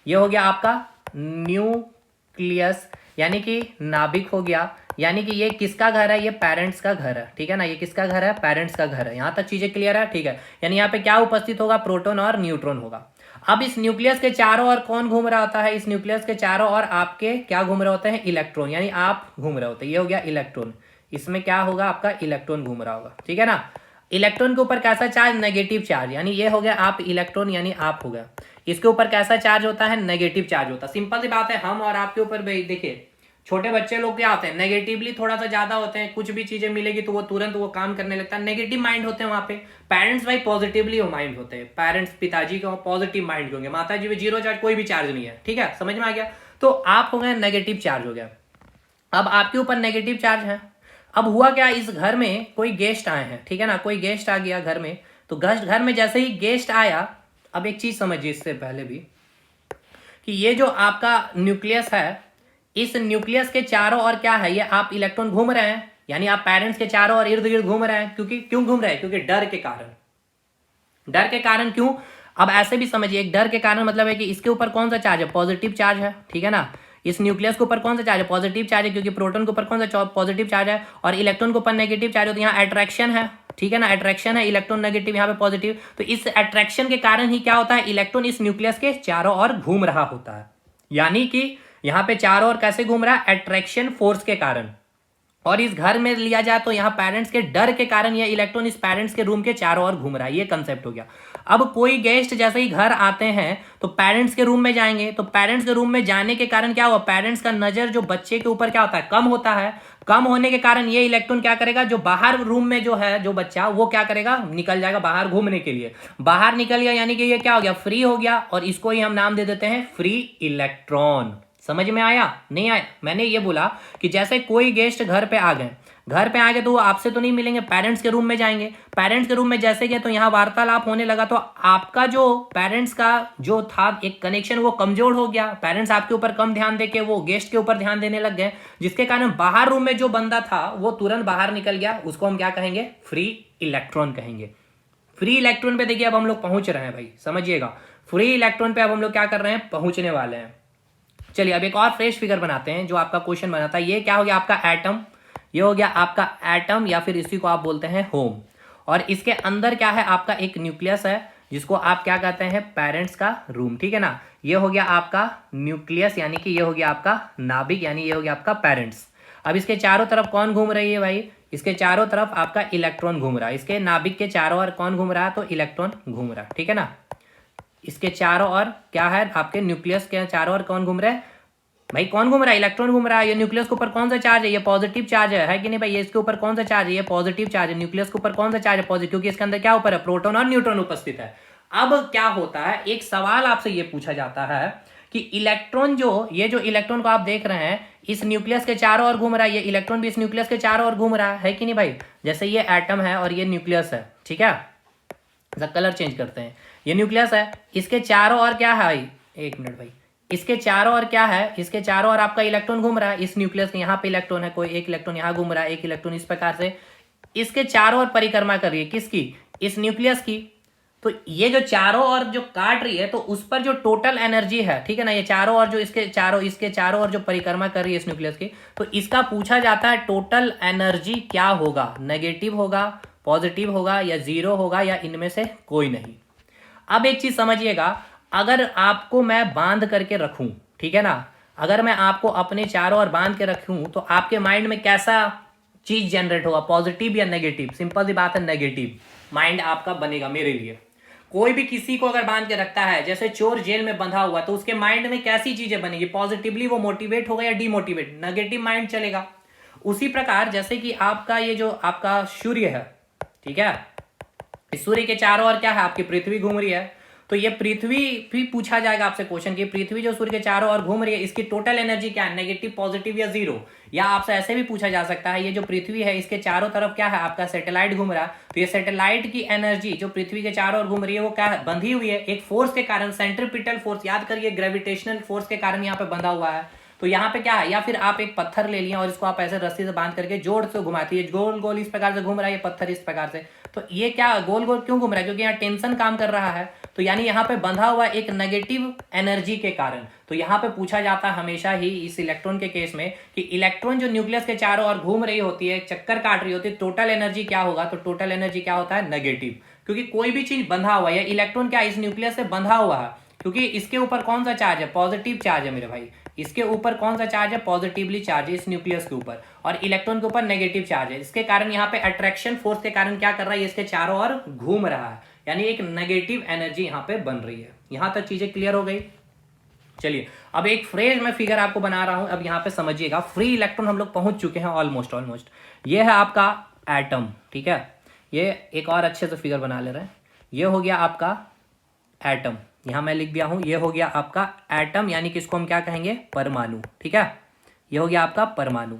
ये हो गया आपका न्यूक्लियस, यानी कि नाभिक हो गया। यानी कि ये किसका घर है, ये पेरेंट्स का घर है, ठीक है ना, ये किसका घर है, पेरेंट्स का घर है। यहाँ तक चीजें क्लियर है, ठीक है। यानी यहाँ पे क्या उपस्थित होगा, प्रोटॉन और न्यूट्रॉन होगा। अब इस न्यूक्लियस के चारों ओर कौन घूम रहा होता है, इस न्यूक्लियस के चारों ओर आपके क्या घूम रहे होते हैं, इलेक्ट्रॉन, यानी आप घूम रहे होते हैं। ये हो गया इलेक्ट्रॉन, इसमें क्या होगा आपका, इलेक्ट्रॉन घूम रहा होगा, ठीक है ना। इलेक्ट्रॉन के ऊपर कैसा चार्ज, नेगेटिव चार्ज, यानी ये हो गया आप इलेक्ट्रॉन, यानी आप हो गया। इसके ऊपर कैसा चार्ज होता है, नेगेटिव चार्ज होता है। सिंपल सी बात है, हम और आपके ऊपर देखिए, छोटे बच्चे लोग क्या होते हैं, नेगेटिवली थोड़ा सा ज्यादा होते हैं, कुछ भी चीजें मिलेगी तो वो तुरंत वो काम करने लगता है, नेगेटिव माइंड होते हैं वहां पे। पेरेंट्स भाई पॉजिटिवली माइंड होते हैं, पेरेंट्स पिताजी का पॉजिटिव माइंड के होंगे, माता जी में जीरो चार्ज, कोई भी चार्ज नहीं है, ठीक है, समझ में आ गया। तो आप हो गए नेगेटिव चार्ज हो गया। अब आपके ऊपर नेगेटिव चार्ज है। अब हुआ क्या, इस घर में कोई गेस्ट आए हैं, ठीक है ना, कोई गेस्ट आ गया घर में। तो घर में जैसे ही गेस्ट आया, अब एक चीज समझिए इससे पहले भी, कि ये जो आपका न्यूक्लियस है, इस न्यूक्लियस के चारों ओर क्या है, ये आप इलेक्ट्रॉन घूम रहे हैं, यानी आप पेरेंट्स के चारों ओर इर्द गिर्द घूम रहे हैं। क्यों घूम रहे हैं, क्योंकि डर के कारण। डर के कारण क्यों, अब ऐसे भी समझिए, एक डर के कारण मतलब है कि इसके ऊपर कौन सा चार्ज है, पॉजिटिव चार्ज है, ठीक है ना। इस न्यूक्लियस के ऊपर कौन सा चार्ज है, पॉजिटिव चार्ज है, क्योंकि प्रोटॉन के ऊपर कौन सा पॉजिटिव चार्ज है, और इलेक्ट्रॉन के ऊपर नेगेटिव चार्ज है, तो यहाँ अट्रैक्शन है, ठीक है ना, अट्रैक्शन है, इलेक्ट्रॉन नेगेटिव, यहाँ पे पॉजिटिव। तो इस अट्रैक्शन के कारण ही क्या होता है, इलेक्ट्रॉन इस न्यूक्लियस के चारों ओर घूम रहा होता है। यानी कि यहाँ पे चारों ओर कैसे घूम रहा है, अट्रैक्शन फोर्स के कारण। और इस घर में लिया जाए तो यहाँ पेरेंट्स के डर के कारण यह इलेक्ट्रॉन इस पेरेंट्स के रूम के चारों ओर घूम रहा है, ये कंसेप्ट हो गया। अब कोई गेस्ट जैसे ही घर आते हैं तो पेरेंट्स के रूम में जाएंगे, तो पेरेंट्स के रूम में जाने के कारण क्या हुआ, पेरेंट्स का नजर जो बच्चे के ऊपर क्या होता है, कम होता है। कम होने के कारण ये इलेक्ट्रॉन क्या करेगा, जो बाहर रूम में जो है जो बच्चा, वो क्या करेगा, निकल जाएगा बाहर घूमने के लिए। बाहर निकल गया यानी कि ये क्या हो गया, फ्री हो गया, और इसको ही हम नाम दे देते हैं फ्री इलेक्ट्रॉन। समझ में आया, नहीं आया। मैंने ये बोला कि जैसे कोई गेस्ट घर पे आ गए, घर पे आएंगे तो वो आपसे तो नहीं मिलेंगे, पेरेंट्स के रूम में जाएंगे। पेरेंट्स के रूम में जैसे गए तो यहाँ वार्तालाप होने लगा, तो आपका जो पेरेंट्स का जो था एक कनेक्शन वो कमजोर हो गया। पेरेंट्स आपके ऊपर कम ध्यान देके वो गेस्ट के ऊपर ध्यान देने लग गए, जिसके कारण बाहर रूम में जो बंदा था वो तुरंत बाहर निकल गया। उसको हम क्या कहेंगे? फ्री इलेक्ट्रॉन कहेंगे। फ्री इलेक्ट्रॉन पे देखिए अब हम लोग पहुंच रहे हैं भाई, समझिएगा। फ्री इलेक्ट्रॉन पे अब हम लोग क्या कर रहे हैं? पहुंचने वाले हैं। चलिए अब एक और फ्रेश फिगर बनाते हैं जो आपका क्वेश्चन बना था। ये क्या हो गया? आपका एटम। ये हो गया आपका एटम, या फिर इसी को आप बोलते हैं होम। और इसके अंदर क्या है? आपका एक न्यूक्लियस है, जिसको आप क्या कहते हैं? पेरेंट्स का रूम, ठीक है ना। ये हो गया आपका न्यूक्लियस, यानी कि ये हो गया आपका नाभिक, यानी ये हो गया आपका पेरेंट्स। अब इसके चारों तरफ कौन घूम रही है भाई? इसके चारों तरफ आपका इलेक्ट्रॉन घूम रहा है। इसके नाभिक के चारों ओर कौन घूम रहा है? तो इलेक्ट्रॉन घूम रहा है, ठीक है ना। इसके चारों ओर क्या है? आपके न्यूक्लियस के चारों ओर कौन घूम रहा है भाई? कौन घूम रहा है? इलेक्ट्रॉन घूम रहा है। ये न्यूक्लियस के ऊपर कौन सा चार्ज है? ये पॉजिटिव चार्ज है कि नहीं भाई? ये इसके ऊपर कौन सा चार्ज है? ये पॉजिटिव चार्ज है। न्यूक्लियस के ऊपर कौन सा चार्ज है? पॉजिटिव, क्योंकि इसके अंदर क्या ऊपर है? प्रोटॉन और न्यूट्रॉन उपस्थित है। अब क्या होता है, एक सवाल आपसे ये पूछा जाता है कि इलेक्ट्रॉन ये जो इलेक्ट्रॉन को आप देख रहे हैं इस न्यूक्लियस के चारों ओर घूम रहा है, ये इलेक्ट्रॉन भी इस न्यूक्लियस के चारों ओर घूम रहा है कि नहीं भाई? जैसे ये एटम है और ये न्यूक्लियस है, ठीक है। कलर चेंज करते हैं। ये न्यूक्लियस है, इसके चारों ओर क्या है भाई? एक मिनट भाई, इसके चारों ओर क्या है? इसके चारों ओर आपका इलेक्ट्रॉन घूम रहा है। इस न्यूक्लियस के यहाँ पे इलेक्ट्रॉन है, कोई एक इलेक्ट्रॉन यहाँ घूम रहा है, एक इलेक्ट्रॉन इस प्रकार से इसके चारों ओर परिक्रमा कर रही है। किसकी? इस न्यूक्लियस की। तो ये जो चारों ओर जो काट रही है, तो उस पर जो टोटल एनर्जी है, ठीक है ना, ये चारों ओर जो इसके चारों ओर जो परिक्रमा कर रही है इस न्यूक्लियस की, तो इसका पूछा जाता है टोटल एनर्जी क्या होगा? नेगेटिव होगा, पॉजिटिव होगा, या जीरो होगा, या इनमें से कोई नहीं। अब एक चीज समझिएगा, अगर आपको मैं बांध करके रखूं, ठीक है ना, अगर मैं आपको अपने चारों ओर बांध के रखूं तो आपके माइंड में कैसा चीज जनरेट होगा? पॉजिटिव या नेगेटिव? सिंपल सी बात है, नेगेटिव माइंड आपका बनेगा मेरे लिए। कोई भी किसी को अगर बांध के रखता है, जैसे चोर जेल में बंधा हुआ, तो उसके माइंड में कैसी चीजें बनेगी? पॉजिटिवली वो मोटिवेट होगा या डीमोटिवेट? नेगेटिव माइंड चलेगा। उसी प्रकार जैसे कि आपका ये जो आपका सूर्य है, ठीक है, इस सूर्य के चारों ओर क्या है? आपकी पृथ्वी घूम रही है। तो ये पृथ्वी भी पूछा जाएगा आपसे क्वेश्चन कि पृथ्वी जो सूर्य के चारों ओर घूम रही है, इसकी टोटल एनर्जी क्या है? नेगेटिव, पॉजिटिव या जीरो? या आपसे ऐसे भी पूछा जा सकता है, ये जो पृथ्वी है इसके चारों तरफ क्या है? आपका सैटेलाइट घूम रहा है। तो ये सैटेलाइट की एनर्जी जो पृथ्वी के चारों ओर घूम रही है वो क्या है? बंधी हुई है एक फोर्स के कारण, सेंट्रीपिटल फोर्स, याद करिए, ग्रेविटेशनल फोर्स के कारण यहाँ पे बंधा हुआ है। तो यहाँ पे क्या है? या फिर आप एक पत्थर ले लिए और इसको आप ऐसे रस्सी से बांध करके जोर से घुमाती है, गोल गोल इस प्रकार से घूम रहा है ये पत्थर, इस प्रकार से। तो ये क्या गोल गोल क्यों घूम रहा है? क्योंकि यहाँ टेंशन काम कर रहा है। तो यानी यहाँ पे बंधा हुआ एक नेगेटिव एनर्जी के कारण। तो यहाँ पे पूछा जाता है हमेशा ही इस इलेक्ट्रॉन के केस में कि इलेक्ट्रॉन जो न्यूक्लियस के चारों ओर घूम रही होती है, चक्कर काट रही होती है, टोटल एनर्जी क्या होगा? तो टोटल एनर्जी क्या होता है? नेगेटिव। क्योंकि कोई भी चीज बंधा हुआ है, इलेक्ट्रॉन क्या इस न्यूक्लियस से बंधा हुआ है, क्योंकि इसके ऊपर कौन सा चार्ज है? पॉजिटिव चार्ज है मेरे भाई। इसके ऊपर कौन सा चार्ज है? पॉजिटिवली चार्ज है इस न्यूक्लियस के ऊपर, और इलेक्ट्रॉन के ऊपर नेगेटिव चार्ज है। इसके कारण यहाँ पे अट्रैक्शन फोर्स के कारण क्या कर रहा है? इसके चारों ओर घूम रहा है, यानी एक नेगेटिव एनर्जी यहाँ पे बन रही है। यहां तक चीजें क्लियर हो गई। चलिए अब एक फ्रेज में फिगर आपको बना रहा हूं, अब यहाँ पे समझिएगा। फ्री इलेक्ट्रॉन हम लोग पहुंच चुके हैं ऑलमोस्ट। ये है आपका एटम, ठीक है। ये एक और अच्छे से फिगर बना ले रहे हैं। ये हो गया आपका एटम, यहां मैं लिख दिया हूं, ये हो गया आपका एटम, यानी कि इसको हम क्या कहेंगे? परमाणु, ठीक है। ये हो गया आपका परमाणु।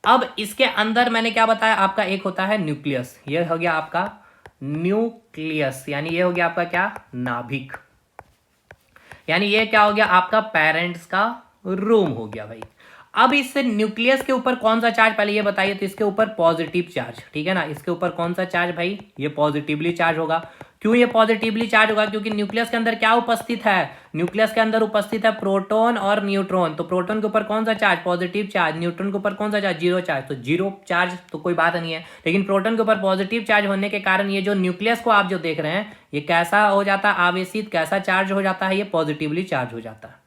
अब इसके अंदर मैंने क्या बताया? आपका एक होता है न्यूक्लियस, ये हो गया आपका न्यूक्लियस, यानी ये हो गया आपका क्या? नाभिक। यानी ये क्या हो गया? आपका पेरेंट्स का रूम हो गया भाई। अब इस न्यूक्लियस के ऊपर कौन सा चार्ज, पहले ये बताइए। तो इसके ऊपर पॉजिटिव चार्ज, ठीक है ना। इसके ऊपर कौन सा चार्ज भाई? ये पॉजिटिवली चार्ज होगा। क्यों ये पॉजिटिवली चार्ज होगा? क्योंकि न्यूक्लियस के अंदर क्या उपस्थित है? न्यूक्लियस के अंदर उपस्थित है प्रोटॉन और न्यूट्रॉन। तो प्रोटॉन के ऊपर कौन सा चार्ज? Positive charge. न्यूट्रॉन के ऊपर कौन सा चार्ज? Zero charge. तो जीरो चार्ज तो कोई बात नहीं है, लेकिन प्रोटॉन के ऊपर पॉजिटिव चार्ज होने के कारण ये जो न्यूक्लियस को आप जो देख रहे हैं, ये कैसा हो जाता है? आवेशित, कैसा चार्ज हो जाता है? ये पॉजिटिवली चार्ज हो जाता है।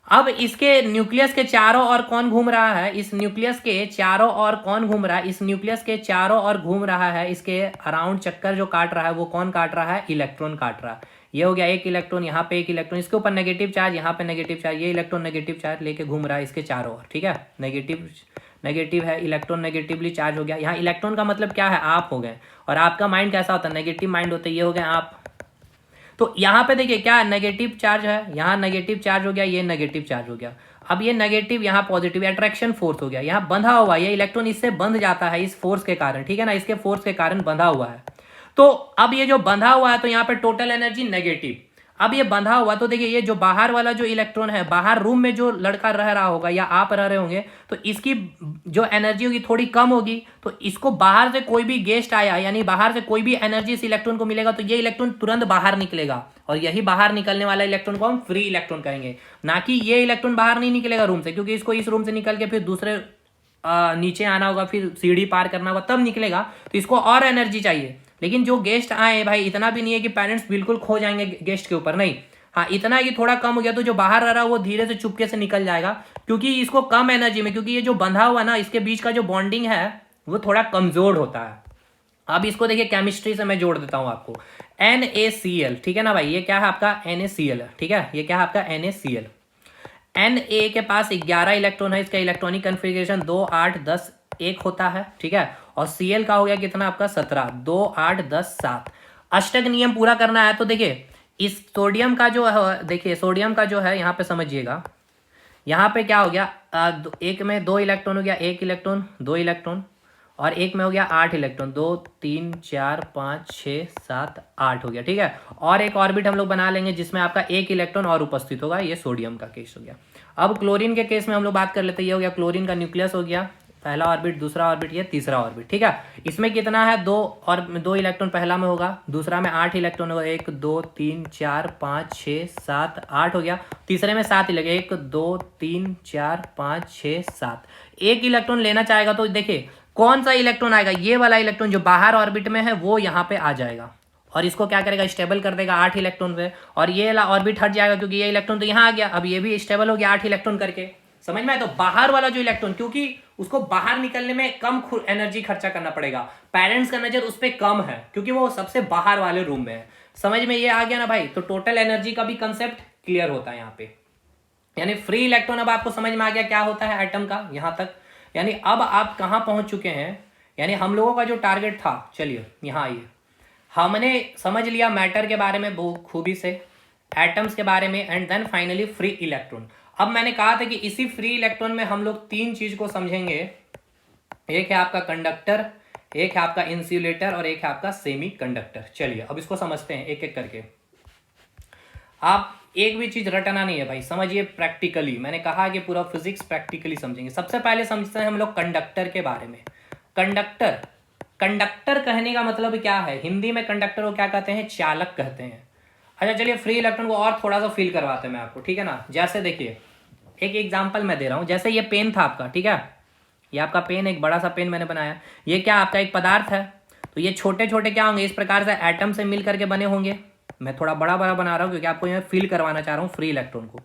अब इसके न्यूक्लियस के चारों ओर कौन घूम रहा है? इस न्यूक्लियस के चारों ओर कौन घूम रहा है? इस न्यूक्लियस के चारों ओर घूम रहा है, इसके अराउंड चक्कर जो काट रहा है वो कौन काट रहा है? इलेक्ट्रॉन काट रहा है। ये हो गया एक इलेक्ट्रॉन, यहाँ पे एक इलेक्ट्रॉन, इसके ऊपर नेगेटिव चार्ज, यहाँ पे नेगेटिव चार्ज, ये इलेक्ट्रॉन नेगेटिव चार्ज लेके घूम रहा है इसके चारों ओर, ठीक है। नेगेटिव है, इलेक्ट्रॉन नेगेटिवली चार्ज हो गया। यहाँ इलेक्ट्रॉन का मतलब क्या है? आप हो गए। और आपका माइंड कैसा होता है? नेगेटिव माइंड होता है। ये हो गए आप। तो यहाँ पे देखिए क्या नेगेटिव चार्ज है, यहाँ नेगेटिव चार्ज हो गया, ये नेगेटिव चार्ज हो गया। अब ये नेगेटिव यहाँ पॉजिटिव, अट्रैक्शन फोर्स हो गया, यहाँ बंधा हुआ ये इलेक्ट्रॉन इससे बंध जाता है इस फोर्स के कारण, ठीक है ना, इसके फोर्स के कारण बंधा हुआ है। तो अब ये जो बंधा हुआ है तो यहाँ पे टोटल एनर्जी नेगेटिव। अब ये बंधा हुआ तो देखिए ये जो बाहर वाला जो इलेक्ट्रॉन है, बाहर रूम में जो लड़का रह रहा होगा या आप रह रहे होंगे, तो इसकी जो एनर्जी होगी थोड़ी कम होगी, तो इसको बाहर से कोई भी गेस्ट आया यानी बाहर से कोई भी एनर्जी इस इलेक्ट्रॉन को मिलेगा तो ये इलेक्ट्रॉन तुरंत बाहर निकलेगा, और यही बाहर निकलने वाला इलेक्ट्रॉन को हम फ्री इलेक्ट्रॉन कहेंगे। ना कि ये इलेक्ट्रॉन बाहर नहीं निकलेगा रूम से, क्योंकि इसको इस रूम से निकल के फिर दूसरे नीचे आना होगा, फिर सीढ़ी पार करना होगा तब निकलेगा, तो इसको और एनर्जी चाहिए। लेकिन जो गेस्ट आए भाई, इतना भी नहीं है कि पेरेंट्स बिल्कुल खो जाएंगे गेस्ट के ऊपर, नहीं, हाँ इतना है कि थोड़ा कम हो गया तो जो बाहर रह रहा है वो धीरे से चुपके से निकल जाएगा, क्योंकि इसको कम एनर्जी में, क्योंकि ये जो बंधा हुआ ना इसके बीच का जो बॉन्डिंग है वो थोड़ा कमजोर होता है। अब इसको देखिए केमिस्ट्री से मैं जोड़ देता हूं आपको, NaCl, ठीक है ना भाई, ये क्या है आपका NaCl, ठीक है, ये क्या है आपका NaCl। Na के पास 11 इलेक्ट्रॉन है, इसका इलेक्ट्रॉनिक कन्फिग्रेशन 2 8 10 1 होता है, ठीक है, और Cl का हो गया कितना आपका 17, 2 8 10 7। अष्टक नियम पूरा करना है तो देखिए इस सोडियम का जो है, देखिए सोडियम का जो है यहाँ पे समझिएगा, यहाँ पे क्या हो गया, एक में 2 इलेक्ट्रॉन हो गया, 1 इलेक्ट्रॉन 2 इलेक्ट्रॉन, और एक में हो गया 8 इलेक्ट्रॉन, 2 3 4 5 6 7 8 हो गया, ठीक है, और एक ऑर्बिट हम लोग बना लेंगे जिसमें आपका 1 इलेक्ट्रॉन और उपस्थित होगा, ये सोडियम का केस हो गया। अब क्लोरीन के केस में हम लोग बात कर लेते हैं, ये हो गया क्लोरीन का न्यूक्लियस हो गया, पहला ऑर्बिट, दूसरा ऑर्बिट, ये तीसरा ऑर्बिट, ठीक है, इसमें कितना है 2 और 2 इलेक्ट्रॉन पहला में होगा, दूसरा में 8 इलेक्ट्रॉन होगा, 1 2 3 4 5 6 7 8 हो गया, तीसरे में 7 ही लगे, 1 2 3 4 5 6 7, 1 इलेक्ट्रॉन लेना चाहेगा तो देखिए कौन सा इलेक्ट्रॉन आएगा, ये वाला इलेक्ट्रॉन जो बाहर ऑर्बिट में है वो यहाँ पे आ जाएगा, और इसको क्या करेगा, स्टेबल कर देगा 8 इलेक्ट्रॉन पे, और ये वाला ऑर्बिट हट जाएगा क्योंकि ये इलेक्ट्रॉन तो यहाँ आ गया, अब ये भी स्टेबल हो गया 8 इलेक्ट्रॉन करके, समझ में आया। तो बाहर वाला जो इलेक्ट्रॉन, क्योंकि उसको बाहर निकलने में कम एनर्जी खर्चा करना पड़ेगा, पेरेंट्स का नजर उस पर कम है क्योंकि वो सबसे बाहर वाले रूम में है, समझ में ये आ गया ना भाई। तो टोटल एनर्जी का भी कंसेप्ट क्लियर होता है यहाँ पे, यानी फ्री इलेक्ट्रॉन अब आपको समझ में आ गया क्या होता है एटम का यहाँ तक, यानी अब आप कहाँ पहुंच चुके हैं, यानी हम लोगों का जो टारगेट था, चलिए यहाँ आइए, हमने समझ लिया मैटर के बारे में बहुत खूबी से, एटम्स के बारे में, and then finally free electron. अब मैंने कहा था कि इसी फ्री इलेक्ट्रॉन में हम लोग 3 चीज को समझेंगे, एक है आपका कंडक्टर, एक है आपका इंसुलेटर, और एक है आपका सेमी कंडक्टर। चलिए अब इसको समझते हैं एक एक करके। आप एक भी चीज रटना नहीं है भाई, समझिए प्रैक्टिकली, मैंने कहा कि पूरा फिजिक्स प्रैक्टिकली समझेंगे। सबसे पहले समझते हैं हम लोग कंडक्टर के बारे में। कंडक्टर, कंडक्टर कहने का मतलब क्या है, हिंदी में कंडक्टर को क्या कहते हैं, चालक कहते हैं। अच्छा चलिए फ्री इलेक्ट्रॉन को और थोड़ा सा फील करवाते हैं मैं आपको, ठीक है ना। जैसे देखिए एक एग्जांपल मैं दे रहा हूं, जैसे ये पेन था आपका, ठीक है, ये आपका पेन, एक बड़ा सा पेन मैंने बनाया, ये क्या आपका एक पदार्थ है, तो ये छोटे छोटे क्या होंगे, इस प्रकार से एटम से मिल करके बने होंगे। मैं थोड़ा बड़ा बड़ा बना रहा हूँ क्योंकि आपको यहाँ फील करवाना चाह रहा हूँ फ्री इलेक्ट्रॉन को,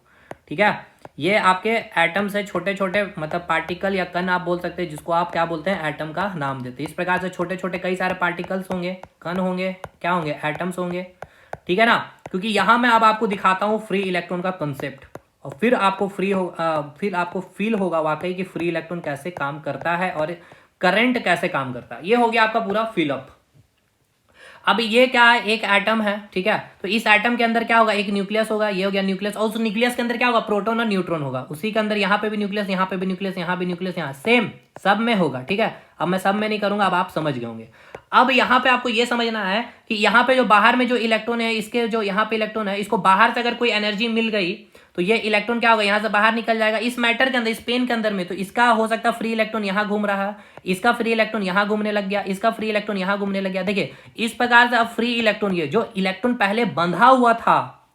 ठीक है। ये आपके एटम से छोटे छोटे मतलब पार्टिकल या कण आप बोल सकते हैं, जिसको आप क्या बोलते हैं, एटम का नाम देते हैं। इस प्रकार से छोटे छोटे कई सारे पार्टिकल्स होंगे, कण होंगे, क्या होंगे, एटम्स होंगे, ठीक है ना। क्योंकि यहाँ मैं अब आपको दिखाता हूँ फ्री इलेक्ट्रॉन का कंसेप्ट, और फिर आपको फिर आपको फील होगा वाकई कि फ्री इलेक्ट्रॉन कैसे काम करता है और करंट कैसे काम करता है। ये हो गया आपका पूरा फिलअप। अब ये क्या है, एक एटम है, ठीक है, तो इस एटम के अंदर क्या होगा, एक न्यूक्लियस होगा, ये हो गया न्यूक्लियस, और उस न्यूक्लियस के अंदर क्या होगा, प्रोटॉन और न्यूट्रॉन होगा, उसी के अंदर यहाँ पे भी न्यूक्लियस, यहाँ पे भी न्यूक्लियस, यहाँ भी न्यूक्लियस, यहाँ सेम सब में होगा, ठीक है। अब मैं सब में नहीं करूंगा, अब आप समझ गए होंगे। अब यहाँ पे आपको ये समझना है कि यहाँ पे जो बाहर में जो इलेक्ट्रॉन है, इसके जो यहाँ पे इलेक्ट्रॉन है, इसको बाहर से अगर कोई एनर्जी मिल गई तो ये इलेक्ट्रॉन क्या होगा, यहाँ से बाहर निकल जाएगा इस मैटर के अंदर, इस पेन के अंदर में। तो इसका हो सकता है फ्री इलेक्ट्रॉन यहाँ घूम रहा है, इसका फ्री इलेक्ट्रॉन यहाँ घूमने लग गया, इसका फ्री इलेक्ट्रॉन यहाँ घूमने लग गया। देखिए इस प्रकार से अब फ्री इलेक्ट्रॉन, ये जो इलेक्ट्रॉन पहले बंधा हुआ था,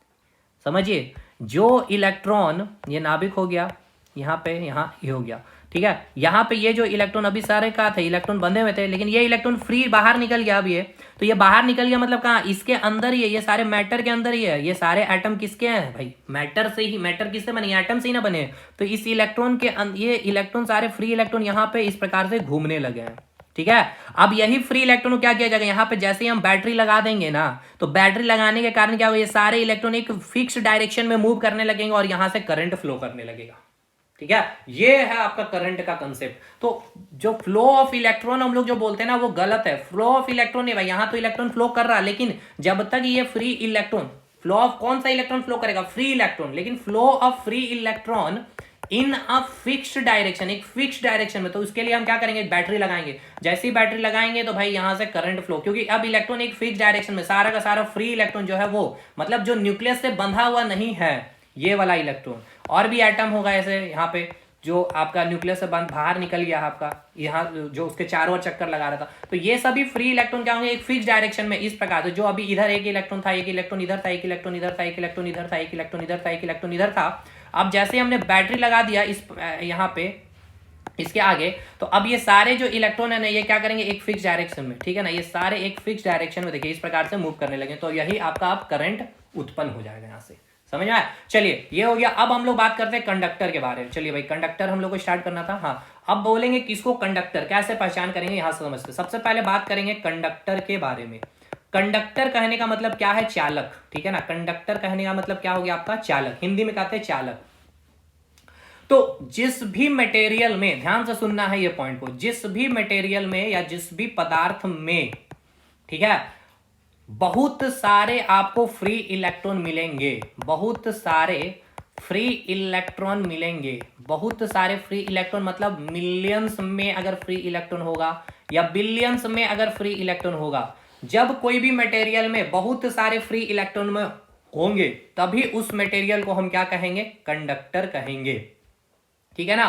समझिए, जो इलेक्ट्रॉन ये नाभिक हो गया, यहाँ पे यहाँ ये हो गया, ठीक है। यहाँ पे ये जो इलेक्ट्रॉन अभी सारे का थे, इलेक्ट्रॉन बंधे हुए थे, लेकिन ये इलेक्ट्रॉन फ्री बाहर निकल गया। अब ये तो ये बाहर निकल गया मतलब कहाँ, इसके अंदर ही है, ये सारे मैटर के अंदर ही है। ये सारे एटम किसके हैं भाई, मैटर से ही, मैटर किससे बने, एटम से ही ना बने। तो इस इलेक्ट्रॉन के ये इलेक्ट्रॉन सारे फ्री इलेक्ट्रॉन यहाँ पे इस प्रकार से घूमने लगे हैं, ठीक है। अब यही फ्री इलेक्ट्रॉन को क्या किया जाएगा, यहाँ पे जैसे ही हम बैटरी लगा देंगे ना, तो बैटरी लगाने के कारण क्या होगा, ये सारे इलेक्ट्रॉन एक फिक्स डायरेक्शन में मूव करने लगेंगे और यहाँ से करंट फ्लो करने लगेगा, ठीक है। ये है आपका करंट का कंसेप्ट। तो जो फ्लो ऑफ इलेक्ट्रॉन हम लोग जो बोलते हैं ना, वो गलत है। फ्लो ऑफ इलेक्ट्रॉन नहीं भाई, यहां तो इलेक्ट्रॉन फ्लो कर रहा है, लेकिन जब तक ये फ्री इलेक्ट्रॉन, फ्लो ऑफ कौन सा इलेक्ट्रॉन फ्लो करेगा, फ्री इलेक्ट्रॉन, लेकिन flow of free electron in a fixed direction, एक फिक्स्ड डायरेक्शन में। तो उसके लिए हम क्या करेंगे, बैटरी लगाएंगे। जैसे ही बैटरी लगाएंगे तो भाई यहां से करंट फ्लो, क्योंकि अब इलेक्ट्रॉन एक फिक्स डायरेक्शन में, सारा का सारा फ्री इलेक्ट्रॉन जो है वो, मतलब जो न्यूक्लियस से बंधा हुआ नहीं है ये वाला इलेक्ट्रॉन। और भी एटम होगा ऐसे यहाँ पे जो आपका न्यूक्लियस से बंद बाहर निकल गया आपका, यहाँ जो उसके चारों ओर चक्कर लगा रहा था, तो ये सभी फ्री इलेक्ट्रॉन क्या होंगे, एक फिक्स डायरेक्शन में इस प्रकार से। जो अभी इधर एक इलेक्ट्रॉन था, एक इलेक्ट्रॉन इधर था, एक इलेक्ट्रॉन इधर था, एक इलेक्ट्रॉन इधर था, एक इलेक्ट्रॉन इधर था, एक इलेक्ट्रॉन इधर था। अब जैसे हमने बैटरी लगा दिया इस यहाँ पे इसके आगे, तो अब ये सारे जो इलेक्ट्रॉन है ना ये क्या करेंगे, एक फिक्स डायरेक्शन में, ठीक है ना, ये सारे एक फिक्स डायरेक्शन में देखिए इस प्रकार से मूव करने लगे। तो यही आपका अब करंट उत्पन्न हो जाएगा यहाँ से, समझ में आया। चलिए ये हो गया। अब हम लोग बात करते हैं कंडक्टर के बारे में। चलिए भाई कंडक्टर हम लोग को स्टार्ट करना था। हाँ, अब बोलेंगे किसको कंडक्टर, कैसे पहचान करेंगे यहां से समझते। सबसे पहले बात करेंगे कंडक्टर के बारे में। कंडक्टर कहने का मतलब क्या है, चालक, ठीक है ना। कंडक्टर कहने का मतलब क्या हो गया आपका, चालक, हिंदी में कहते हैं चालक। तो जिस भी मटेरियल में, ध्यान से सुनना है ये पॉइंट को, जिस भी मटेरियल में या जिस भी पदार्थ में, ठीक है, बहुत सारे आपको फ्री इलेक्ट्रॉन मिलेंगे, बहुत सारे फ्री इलेक्ट्रॉन मिलेंगे, बहुत सारे फ्री इलेक्ट्रॉन मतलब मिलियंस में अगर फ्री इलेक्ट्रॉन होगा या बिलियंस में अगर फ्री इलेक्ट्रॉन होगा, जब कोई भी मटेरियल में बहुत सारे फ्री इलेक्ट्रॉन में होंगे तभी उस मटेरियल को हम क्या कहेंगे, कंडक्टर कहेंगे, ठीक है ना।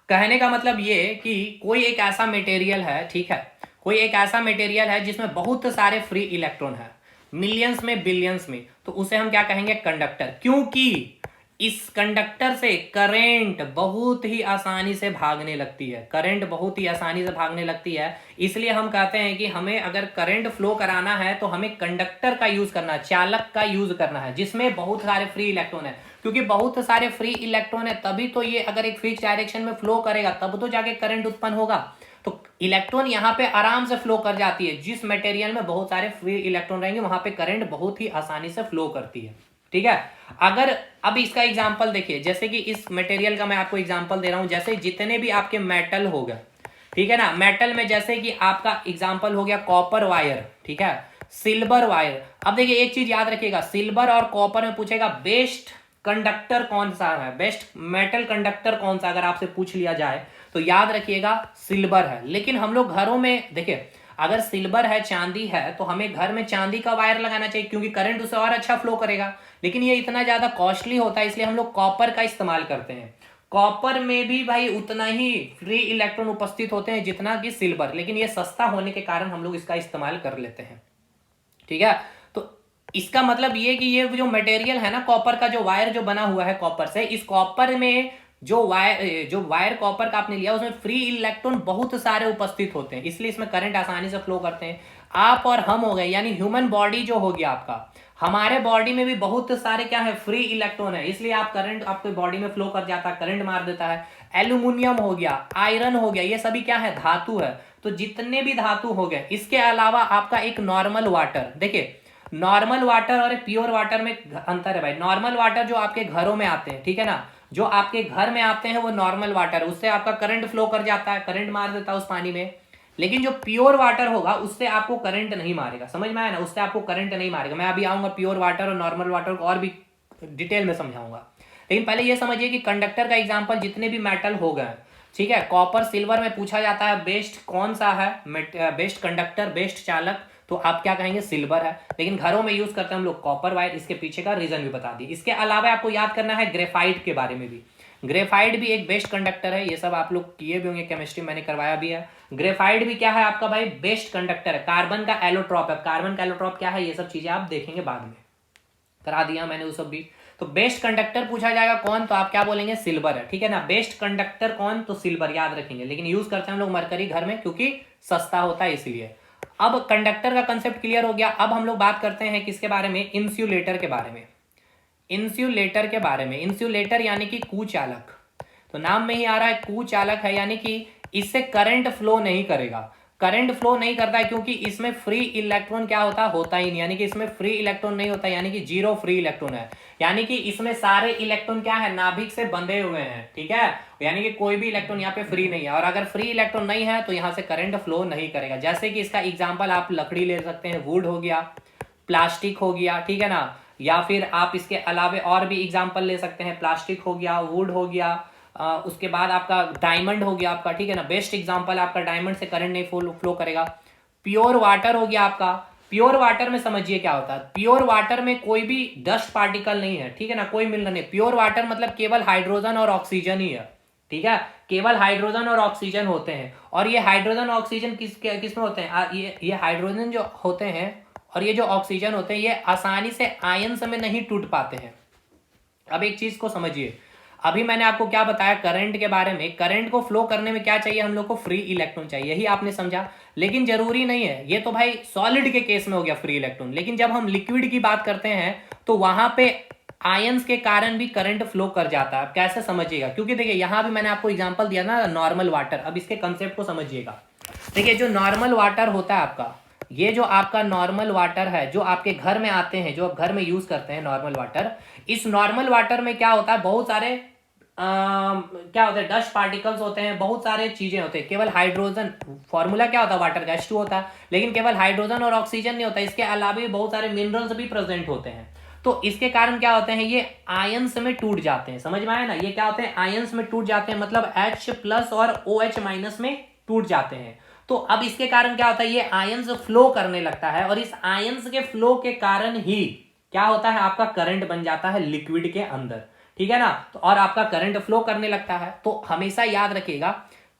कहने का मतलब ये कि कोई एक ऐसा मटेरियल है, ठीक है, कोई एक ऐसा मटेरियल है जिसमें बहुत सारे फ्री इलेक्ट्रॉन है, मिलियंस में बिलियंस में, तो उसे हम क्या कहेंगे, कंडक्टर। क्योंकि इस कंडक्टर से करंट बहुत ही आसानी से भागने लगती है, करंट बहुत ही आसानी से भागने लगती है। इसलिए हम कहते हैं कि हमें अगर करंट फ्लो कराना है तो हमें कंडक्टर का यूज करना है, चालक का यूज करना है, जिसमें बहुत सारे फ्री इलेक्ट्रॉन है। क्योंकि बहुत सारे फ्री इलेक्ट्रॉन है तभी तो ये अगर एक फिक्स डायरेक्शन में फ्लो करेगा तब तो जाके करंट उत्पन्न होगा। तो इलेक्ट्रॉन यहां पे आराम से फ्लो कर जाती है, जिस मटेरियल में बहुत सारे फ्री इलेक्ट्रॉन रहेंगे वहां पे करंट बहुत ही आसानी से फ्लो करती है, ठीक है। अगर अब इसका एग्जांपल देखिए, जैसे कि इस मटेरियल का मैं आपको एग्जांपल दे रहा हूं, जैसे जितने भी आपके मेटल हो गए, ठीक है ना, मेटल में जैसे कि आपका एग्जांपल हो गया कॉपर वायर, ठीक है, सिल्वर वायर। अब देखिए एक चीज याद रखिएगा, सिल्वर और कॉपर में पूछेगा बेस्ट कंडक्टर कौन सा है, बेस्ट मेटल कंडक्टर कौन सा, अगर आपसे पूछ लिया जाए तो याद रखिएगा सिल्वर है। लेकिन हम लोग घरों में देखिए, अगर सिल्वर है, चांदी है, तो हमें घर में चांदी का वायर लगाना चाहिए क्योंकि करंट उससे और अच्छा फ्लो करेगा। लेकिन ये इतना ज्यादा कॉस्टली होता है, इसलिए हम लोग कॉपर का इस्तेमाल करते हैं। कॉपर में भी भाई उतना ही फ्री इलेक्ट्रॉन उपस्थित होते हैं जितना कि सिल्वर, लेकिन ये सस्ता होने के कारण हम लोग इसका इस्तेमाल कर लेते हैं, ठीक है। तो इसका मतलब ये कि ये जो मटेरियल है ना, कॉपर का जो वायर जो बना हुआ है कॉपर से, इस कॉपर में जो वायर कॉपर का आपने लिया उसमें फ्री इलेक्ट्रॉन बहुत सारे उपस्थित होते हैं, इसलिए इसमें करंट आसानी से फ्लो करते हैं। आप और हम हो गए, यानी ह्यूमन बॉडी जो हो गया आपका, हमारे बॉडी में भी बहुत सारे क्या है, फ्री इलेक्ट्रॉन है, इसलिए आप करंट आपके बॉडी में फ्लो कर जाता है, करंट मार देता है। एल्यूमिनियम हो गया, आयरन हो गया, ये सभी क्या है, धातु है। तो जितने भी धातु हो गए, इसके अलावा आपका एक नॉर्मल वाटर, देखिए नॉर्मल वाटर और प्योर वाटर में अंतर है भाई। नॉर्मल वाटर जो आपके घरों में आते हैं, ठीक है ना, जो आपके घर में आते हैं वो नॉर्मल वाटर, उससे आपका करंट फ्लो कर जाता है, करंट मार देता है उस पानी में। लेकिन जो प्योर वाटर होगा उससे आपको करंट नहीं मारेगा, समझ में आया ना, उससे आपको करंट नहीं मारेगा। मैं अभी आऊंगा प्योर वाटर और नॉर्मल वाटर को और भी डिटेल में समझाऊंगा, लेकिन पहले ये समझिए कि कंडक्टर का एग्जाम्पल जितने भी मेटल हो गए, ठीक है, कॉपर सिल्वर में पूछा जाता है बेस्ट कौन सा है, बेस्ट कंडक्टर, बेस्ट चालक, तो आप क्या कहेंगे, सिल्वर है। लेकिन घरों में यूज करते हैं हम लोग कॉपर वायर, इसके पीछे का रीजन भी बता दिए। इसके अलावा आपको याद करना है ग्रेफाइट के बारे में भी। ग्रेफाइट भी एक बेस्ट कंडक्टर है, ये सब आप लोग किए भी होंगे, केमिस्ट्री मैंने करवाया भी है। ग्रेफाइट भी क्या है आपका भाई, बेस्ट कंडक्टर है। कार्बन का एलोट्रॉप है, कार्बन का एलोट्रॉप क्या है, ये सब चीजें आप देखेंगे बाद में, करा दिया मैंने वो सब भी। तो बेस्ट कंडक्टर पूछा जाएगा कौन, तो आप क्या बोलेंगे, सिल्वर है, ठीक है ना। बेस्ट कंडक्टर कौन, तो सिल्वर याद रखेंगे। लेकिन यूज करते हैं हम लोग मरकरी घर में क्योंकि सस्ता होता है इसलिए। अब कंडक्टर का कंसेप्ट क्लियर हो गया। अब हम लोग बात करते हैं किसके बारे में, इंसुलेटर के बारे में। इंसुलेटर के बारे में, इंसुलेटर यानी कि कुचालक, तो नाम में ही आ रहा है कुचालक है, यानी कि इससे करंट फ्लो नहीं करेगा। करंट फ्लो नहीं करता है क्योंकि इसमें फ्री इलेक्ट्रॉन क्या होता ही नहीं, यानी कि इसमें फ्री इलेक्ट्रॉन नहीं होता, यानी कि जीरो फ्री इलेक्ट्रॉन है। यानी कि इसमें सारे इलेक्ट्रॉन क्या है, नाभिक से बंधे हुए हैं, ठीक है, यानी कि कोई भी इलेक्ट्रॉन यहाँ पे फ्री नहीं है। और अगर फ्री इलेक्ट्रॉन नहीं है तो यहाँ से करंट फ्लो नहीं करेगा। जैसे कि इसका एग्जाम्पल आप लकड़ी ले सकते हैं, वुड हो गया, प्लास्टिक हो गया, ठीक है ना, या फिर आप इसके अलावे और भी एग्जाम्पल ले सकते हैं, प्लास्टिक हो गया, वुड हो गया, उसके बाद आपका डायमंड हो गया आपका, ठीक है ना, बेस्ट एग्जांपल आपका डायमंड से करंट नहीं फ्लो करेगा। प्योर वाटर हो गया आपका, प्योर वाटर में समझिए क्या होता है, प्योर वाटर में कोई भी डस्ट पार्टिकल नहीं है, ठीक है ना, कोई मिनरल नहीं। प्योर वाटर मतलब केवल हाइड्रोजन और ऑक्सीजन ही है, ठीक है, केवल हाइड्रोजन और ऑक्सीजन होते हैं। और ये हाइड्रोजन ऑक्सीजन किस में होते हैं, ये हाइड्रोजन जो होते हैं और ये जो ऑक्सीजन होते हैं ये आसानी से आयंस में नहीं टूट पाते हैं। अब एक चीज को समझिए, अभी मैंने आपको क्या बताया करंट के बारे में, करंट को फ्लो करने में क्या चाहिए हम लोग को, फ्री इलेक्ट्रॉन चाहिए, यही आपने समझा। लेकिन जरूरी नहीं है, ये तो भाई सॉलिड के केस में हो गया फ्री इलेक्ट्रॉन, लेकिन जब हम लिक्विड की बात करते हैं तो वहां पे आयंस के कारण भी करंट फ्लो कर जाता है। कैसे समझिएगा, क्योंकि देखिए यहां भी मैंने आपको एग्जांपल दिया ना नॉर्मल वाटर, अब इसके कंसेप्ट को समझिएगा। देखिए जो नॉर्मल वाटर होता है आपका, ये जो आपका नॉर्मल वाटर है जो आपके घर में आते हैं, जो आप घर में यूज करते हैं नॉर्मल वाटर, इस नॉर्मल वाटर में क्या होता है, बहुत सारे क्या होते हैं, डस्ट पार्टिकल्स होते हैं, बहुत सारे चीजें होते हैं। केवल हाइड्रोजन, फॉर्मूला क्या होता है वाटर का, H2 होता है, लेकिन केवल हाइड्रोजन और ऑक्सीजन नहीं होता, इसके अलावा भी बहुत सारे मिनरल्स भी प्रेजेंट होते हैं। तो इसके कारण क्या होते हैं, ये आयंस में टूट जाते हैं, समझ में आया ना, ये क्या होते हैं, आयंस में टूट जाते हैं, मतलब H+ और OH- में टूट जाते हैं। तो अब इसके कारण क्या होता है, ये आयंस फ्लो करने लगता है, और इस आयंस के फ्लो के कारण ही क्या होता है, आपका करंट बन जाता है लिक्विड के अंदर, ठीक है ना। तो और आपका करंट फ्लो करने लगता है। तो हमेशा याद रखिएगा,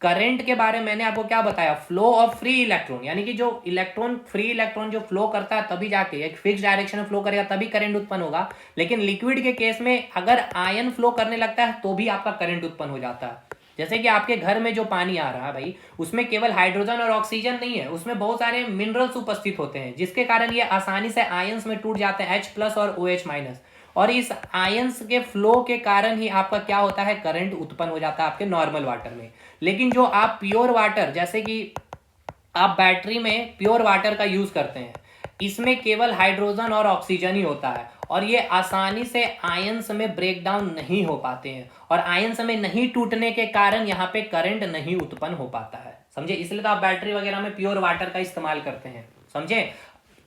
करंट के बारे में मैंने आपको क्या बताया, फ्लो ऑफ फ्री इलेक्ट्रॉन, यानी कि जो इलेक्ट्रॉन, फ्री इलेक्ट्रॉन जो फ्लो करता है तभी जाके एक फिक्स डायरेक्शन में फ्लो करेगा, तभी करंट उत्पन्न होगा। लेकिन लिक्विड के केस में अगर आयन फ्लो करने लगता है तो भी आपका करंट उत्पन्न हो जाता है। जैसे कि आपके घर में जो पानी आ रहा है भाई, उसमें केवल हाइड्रोजन और ऑक्सीजन नहीं है, उसमें बहुत सारे मिनरल्स उपस्थित होते हैं, जिसके कारण ये आसानी से आयंस में टूट जाते हैं, H+ और OH-। और इस आयंस के फ्लो के कारण ही आपका क्या होता है, करंट उत्पन्न हो जाता है आपके नॉर्मल वाटर में। लेकिन जो आप प्योर वाटर, जैसे कि आप बैटरी में प्योर वाटर का यूज करते हैं, इसमें केवल हाइड्रोजन और ऑक्सीजन ही होता है, और ये आसानी से आयंस में ब्रेक डाउन नहीं हो पाते हैं, और आयंस में नहीं टूटने के कारण यहाँ पे करंट नहीं उत्पन्न हो पाता है, समझे। इसलिए तो आप बैटरी वगैरह में प्योर वाटर का इस्तेमाल करते हैं, समझे।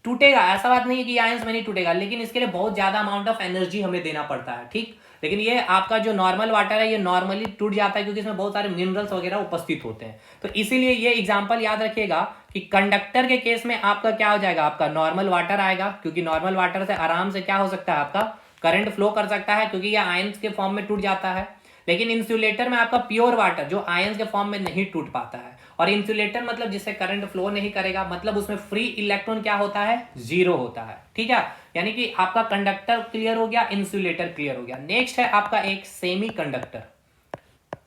टूटेगा, ऐसा बात नहीं है कि आयंस में नहीं टूटेगा, लेकिन इसके लिए बहुत ज्यादा अमाउंट ऑफ एनर्जी हमें देना पड़ता है, ठीक। लेकिन ये आपका जो नॉर्मल वाटर है ये नॉर्मली टूट जाता है, क्योंकि इसमें बहुत सारे मिनरल्स वगैरह उपस्थित होते हैं। तो इसीलिए ये एग्जांपल याद रखिएगा कि कंडक्टर के केस में आपका क्या हो जाएगा, आपका नॉर्मल वाटर आएगा, क्योंकि नॉर्मल वाटर से आराम से क्या हो सकता है, आपका करंट फ्लो कर सकता है, क्योंकि यह आयंस के फॉर्म में टूट जाता है। लेकिन इंसुलेटर में आपका प्योर वाटर जो आयंस के फॉर्म में नहीं टूट पाता है, और इंसुलेटर मतलब जिससे करंट फ्लो नहीं करेगा, मतलब उसमें फ्री इलेक्ट्रॉन क्या होता है, 0 होता है, ठीक है। यानी कि आपका कंडक्टर क्लियर हो गया, इंसुलेटर क्लियर हो गया। नेक्स्ट है आपका एक सेमी कंडक्टर।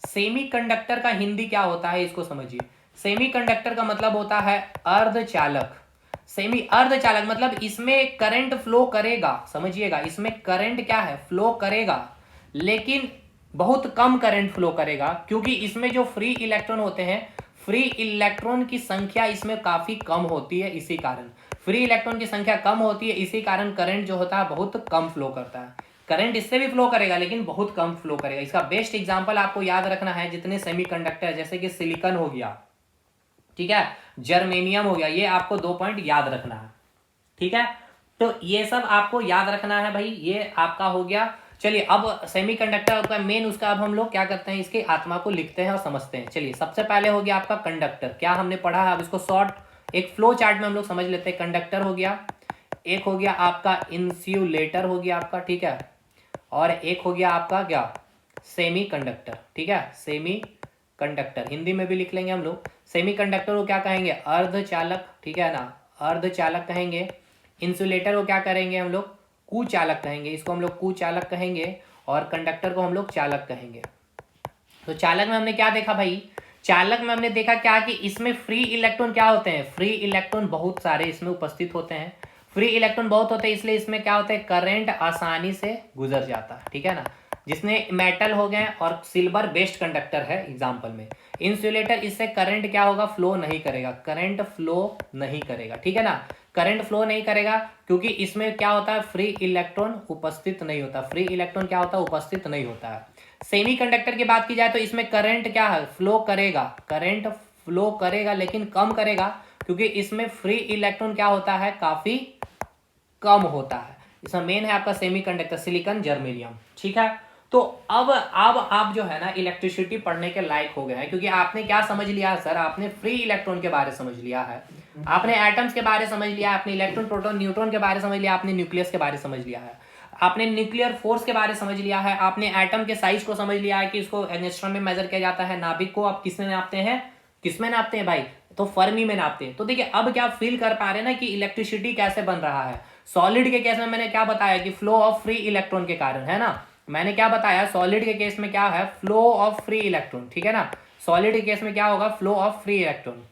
सेमी कंडक्टर का हिंदी क्या होता है, इसको समझिए। सेमी कंडक्टर का मतलब होता है अर्धचालक। सेमी अर्धचालक मतलब इसमें करंट फ्लो करेगा, समझिएगा, इसमें करंट क्या है, फ्लो करेगा, लेकिन बहुत कम करंट फ्लो करेगा, क्योंकि इसमें जो फ्री इलेक्ट्रॉन होते हैं, फ्री इलेक्ट्रॉन की संख्या इसमें काफी कम होती है, इसी कारण फ्री इलेक्ट्रॉन की संख्या कम होती है, इसी कारण करंट जो होता है बहुत कम फ्लो करता है। करंट इससे भी फ्लो करेगा लेकिन बहुत कम फ्लो करेगा। इसका बेस्ट एग्जांपल आपको याद रखना है, जितने सेमीकंडक्टर जैसे कि सिलिकॉन हो गया, ठीक है, जर्मेनियम हो गया, ये आपको 2 पॉइंट याद रखना है, ठीक है। तो ये सब आपको याद रखना है भाई, ये आपका हो गया। चलिए अब सेमीकंडक्टर का मेन, उसका अब हम लोग क्या करते हैं, इसकी आत्मा को लिखते हैं और समझते हैं। चलिए सबसे पहले हो गया आपका कंडक्टर, क्या हमने पढ़ा है, अब इसको शॉर्ट एक फ्लो चार्ट में हम लोग समझ लेते हैं। कंडक्टर हो गया, एक हो गया आपका इंसुलेटर हो गया आपका, ठीक है, और एक हो गया आपका क्या, सेमी कंडक्टर, ठीक है, सेमी कंडक्टर हिंदी में भी लिख लेंगे हम लोग। सेमी कंडक्टर को क्या कहेंगे, अर्धचालक, ठीक है ना, अर्धचालक कहेंगे। इंसुलेटर को क्या करेंगे हम लोग, कुचालक कहेंगे, इसको हम लोग कुचालक कहेंगे, और कंडक्टर को हम लोग चालक कहेंगे। तो चालक में हमने क्या देखा भाई, चालक में हमने देखा क्या कि इसमें फ्री इलेक्ट्रॉन क्या होते हैं, फ्री इलेक्ट्रॉन बहुत सारे इसमें उपस्थित होते हैं, फ्री इलेक्ट्रॉन बहुत होते हैं, इसलिए इसमें क्या होता है, करंट आसानी से गुजर जाता है, ठीक है ना। जिसने मेटल हो गए और सिल्वर बेस्ट कंडक्टर है एग्जांपल में। इंसुलेटर, इससे करंट क्या होगा, फ्लो नहीं करेगा, करंट फ्लो नहीं करेगा, ठीक है ना, करंट फ्लो नहीं करेगा, क्योंकि इसमें क्या होता है, फ्री इलेक्ट्रॉन उपस्थित नहीं होता, फ्री इलेक्ट्रॉन क्या होता है, उपस्थित नहीं होता है। सेमी कंडक्टर की बात की जाए तो इसमें करंट क्या है, फ्लो करेगा, करंट फ्लो करेगा लेकिन कम करेगा, क्योंकि इसमें फ्री इलेक्ट्रॉन क्या होता है, काफी कम होता है। इसमें मेन है आपका सेमीकंडक्टर सिलिकॉन जर्मेनियम, ठीक है। तो अब आप जो है ना इलेक्ट्रिसिटी पढ़ने के लायक हो गए हैं, क्योंकि आपने क्या समझ लिया है सर, आपने फ्री इलेक्ट्रॉन के बारे समझ लिया है, आपने एटम्स के बारे समझ लिया, आपने इलेक्ट्रॉन प्रोटॉन न्यूट्रॉन के बारे समझ लिया, आपने न्यूक्लियस के बारे समझ लिया है, आपने न्यूक्लियर फोर्स के बारे समझ लिया है, आपने एटम के साइज को समझ लिया है कि इसको एंगस्ट्रॉम में मेजर किया जाता है, नाभिक को आप किसमें नापते हैं, किसमें नापते हैं भाई, तो फर्मी में नापते हैं। तो देखिए अब क्या फील कर पा रहे हैं ना कि इलेक्ट्रिसिटी कैसे बन रहा है। सॉलिड के केस में मैंने क्या बताया कि फ्लो ऑफ फ्री इलेक्ट्रॉन के कारण, है ना, मैंने क्या बताया सॉलिड के केस में क्या है, फ्लो ऑफ फ्री इलेक्ट्रॉन, ठीक है ना, सॉलिड के केस में क्या होगा, flow of free electron.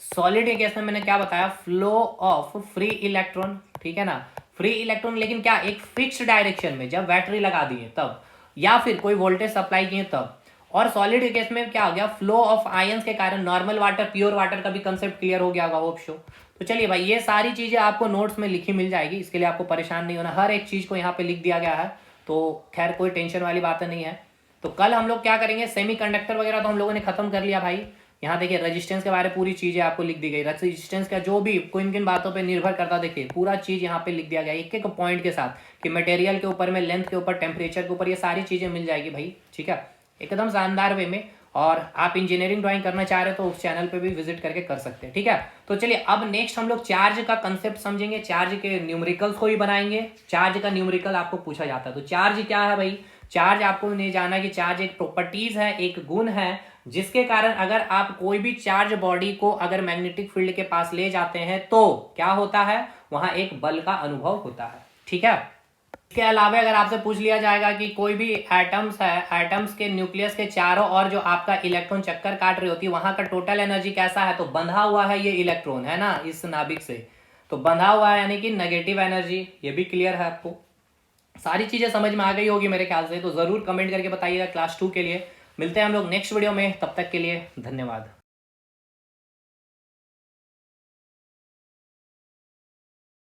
Solid के केस में मैंने क्या बताया, फ्लो ऑफ फ्री इलेक्ट्रॉन, ठीक है ना, फ्री इलेक्ट्रॉन, लेकिन क्या एक फिक्स डायरेक्शन में, जब बैटरी लगा दिए तब, या फिर कोई वोल्टेज सप्लाई किए तब। और सॉलिड के केस में क्या हो गया, फ्लो ऑफ आयंस के कारण, नॉर्मल वाटर प्योर वाटर का भी कंसेप्ट क्लियर हो गया होगा, होप शो। तो चलिए भाई ये सारी चीजें आपको नोट्स में लिखी मिल जाएगी, इसके लिए आपको परेशान नहीं होना, हर एक चीज को यहाँ पे लिख दिया गया है, तो खैर कोई टेंशन वाली बात नहीं है। तो कल हम लोग क्या करेंगे, सेमीकंडक्टर वगैरह तो हम लोगों ने खत्म कर लिया भाई। यहाँ देखिए रेजिस्टेंस के बारे में पूरी चीजें आपको लिख दी गई, रेजिस्टेंस का जो भी किन किन बातों पे निर्भर करता, देखिए पूरा चीज यहाँ पे लिख दिया गया एक एक पॉइंट के साथ, कि मटेरियल के ऊपर में, लेंथ के ऊपर, टेम्परेचर के ऊपर, ये सारी चीजें मिल जाएगी भाई, ठीक है, एकदम शानदार वे में। और आप इंजीनियरिंग ड्राइंग करना चाह रहे हो तो उस चैनल पे भी विजिट करके कर सकते हैं, ठीक है। तो चलिए अब नेक्स्ट हम लोग चार्ज का कंसेप्ट समझेंगे, चार्ज के न्यूमेरिकल्स को भी बनाएंगे। चार्ज का न्यूमेरिकल आपको पूछा जाता है, तो चार्ज क्या है भाई, चार्ज आपको नहीं जाना कि चार्ज एक प्रॉपर्टीज है, एक गुण है, जिसके कारण अगर आप कोई भी चार्ज बॉडी को अगर मैग्नेटिक फील्ड के पास ले जाते हैं तो क्या होता है, वहां एक बल का अनुभव होता है, ठीक है। इसके अलावा अगर आपसे पूछ लिया जाएगा कि कोई भी एटम्स है, एटम्स के न्यूक्लियस के चारों ओर जो आपका इलेक्ट्रॉन चक्कर काट रही होती है, वहां का टोटल एनर्जी कैसा है, तो बंधा हुआ है ये इलेक्ट्रॉन, है ना, इस नाभिक से, तो बंधा हुआ है यानी कि नेगेटिव एनर्जी, ये भी क्लियर है आपको। सारी चीजें समझ में आ गई होगी मेरे ख्याल से, तो जरूर कमेंट करके बताइएगा क्लास 2 के लिए। मिलते हैं हम लोग नेक्स्ट वीडियो में, तब तक के लिए धन्यवाद।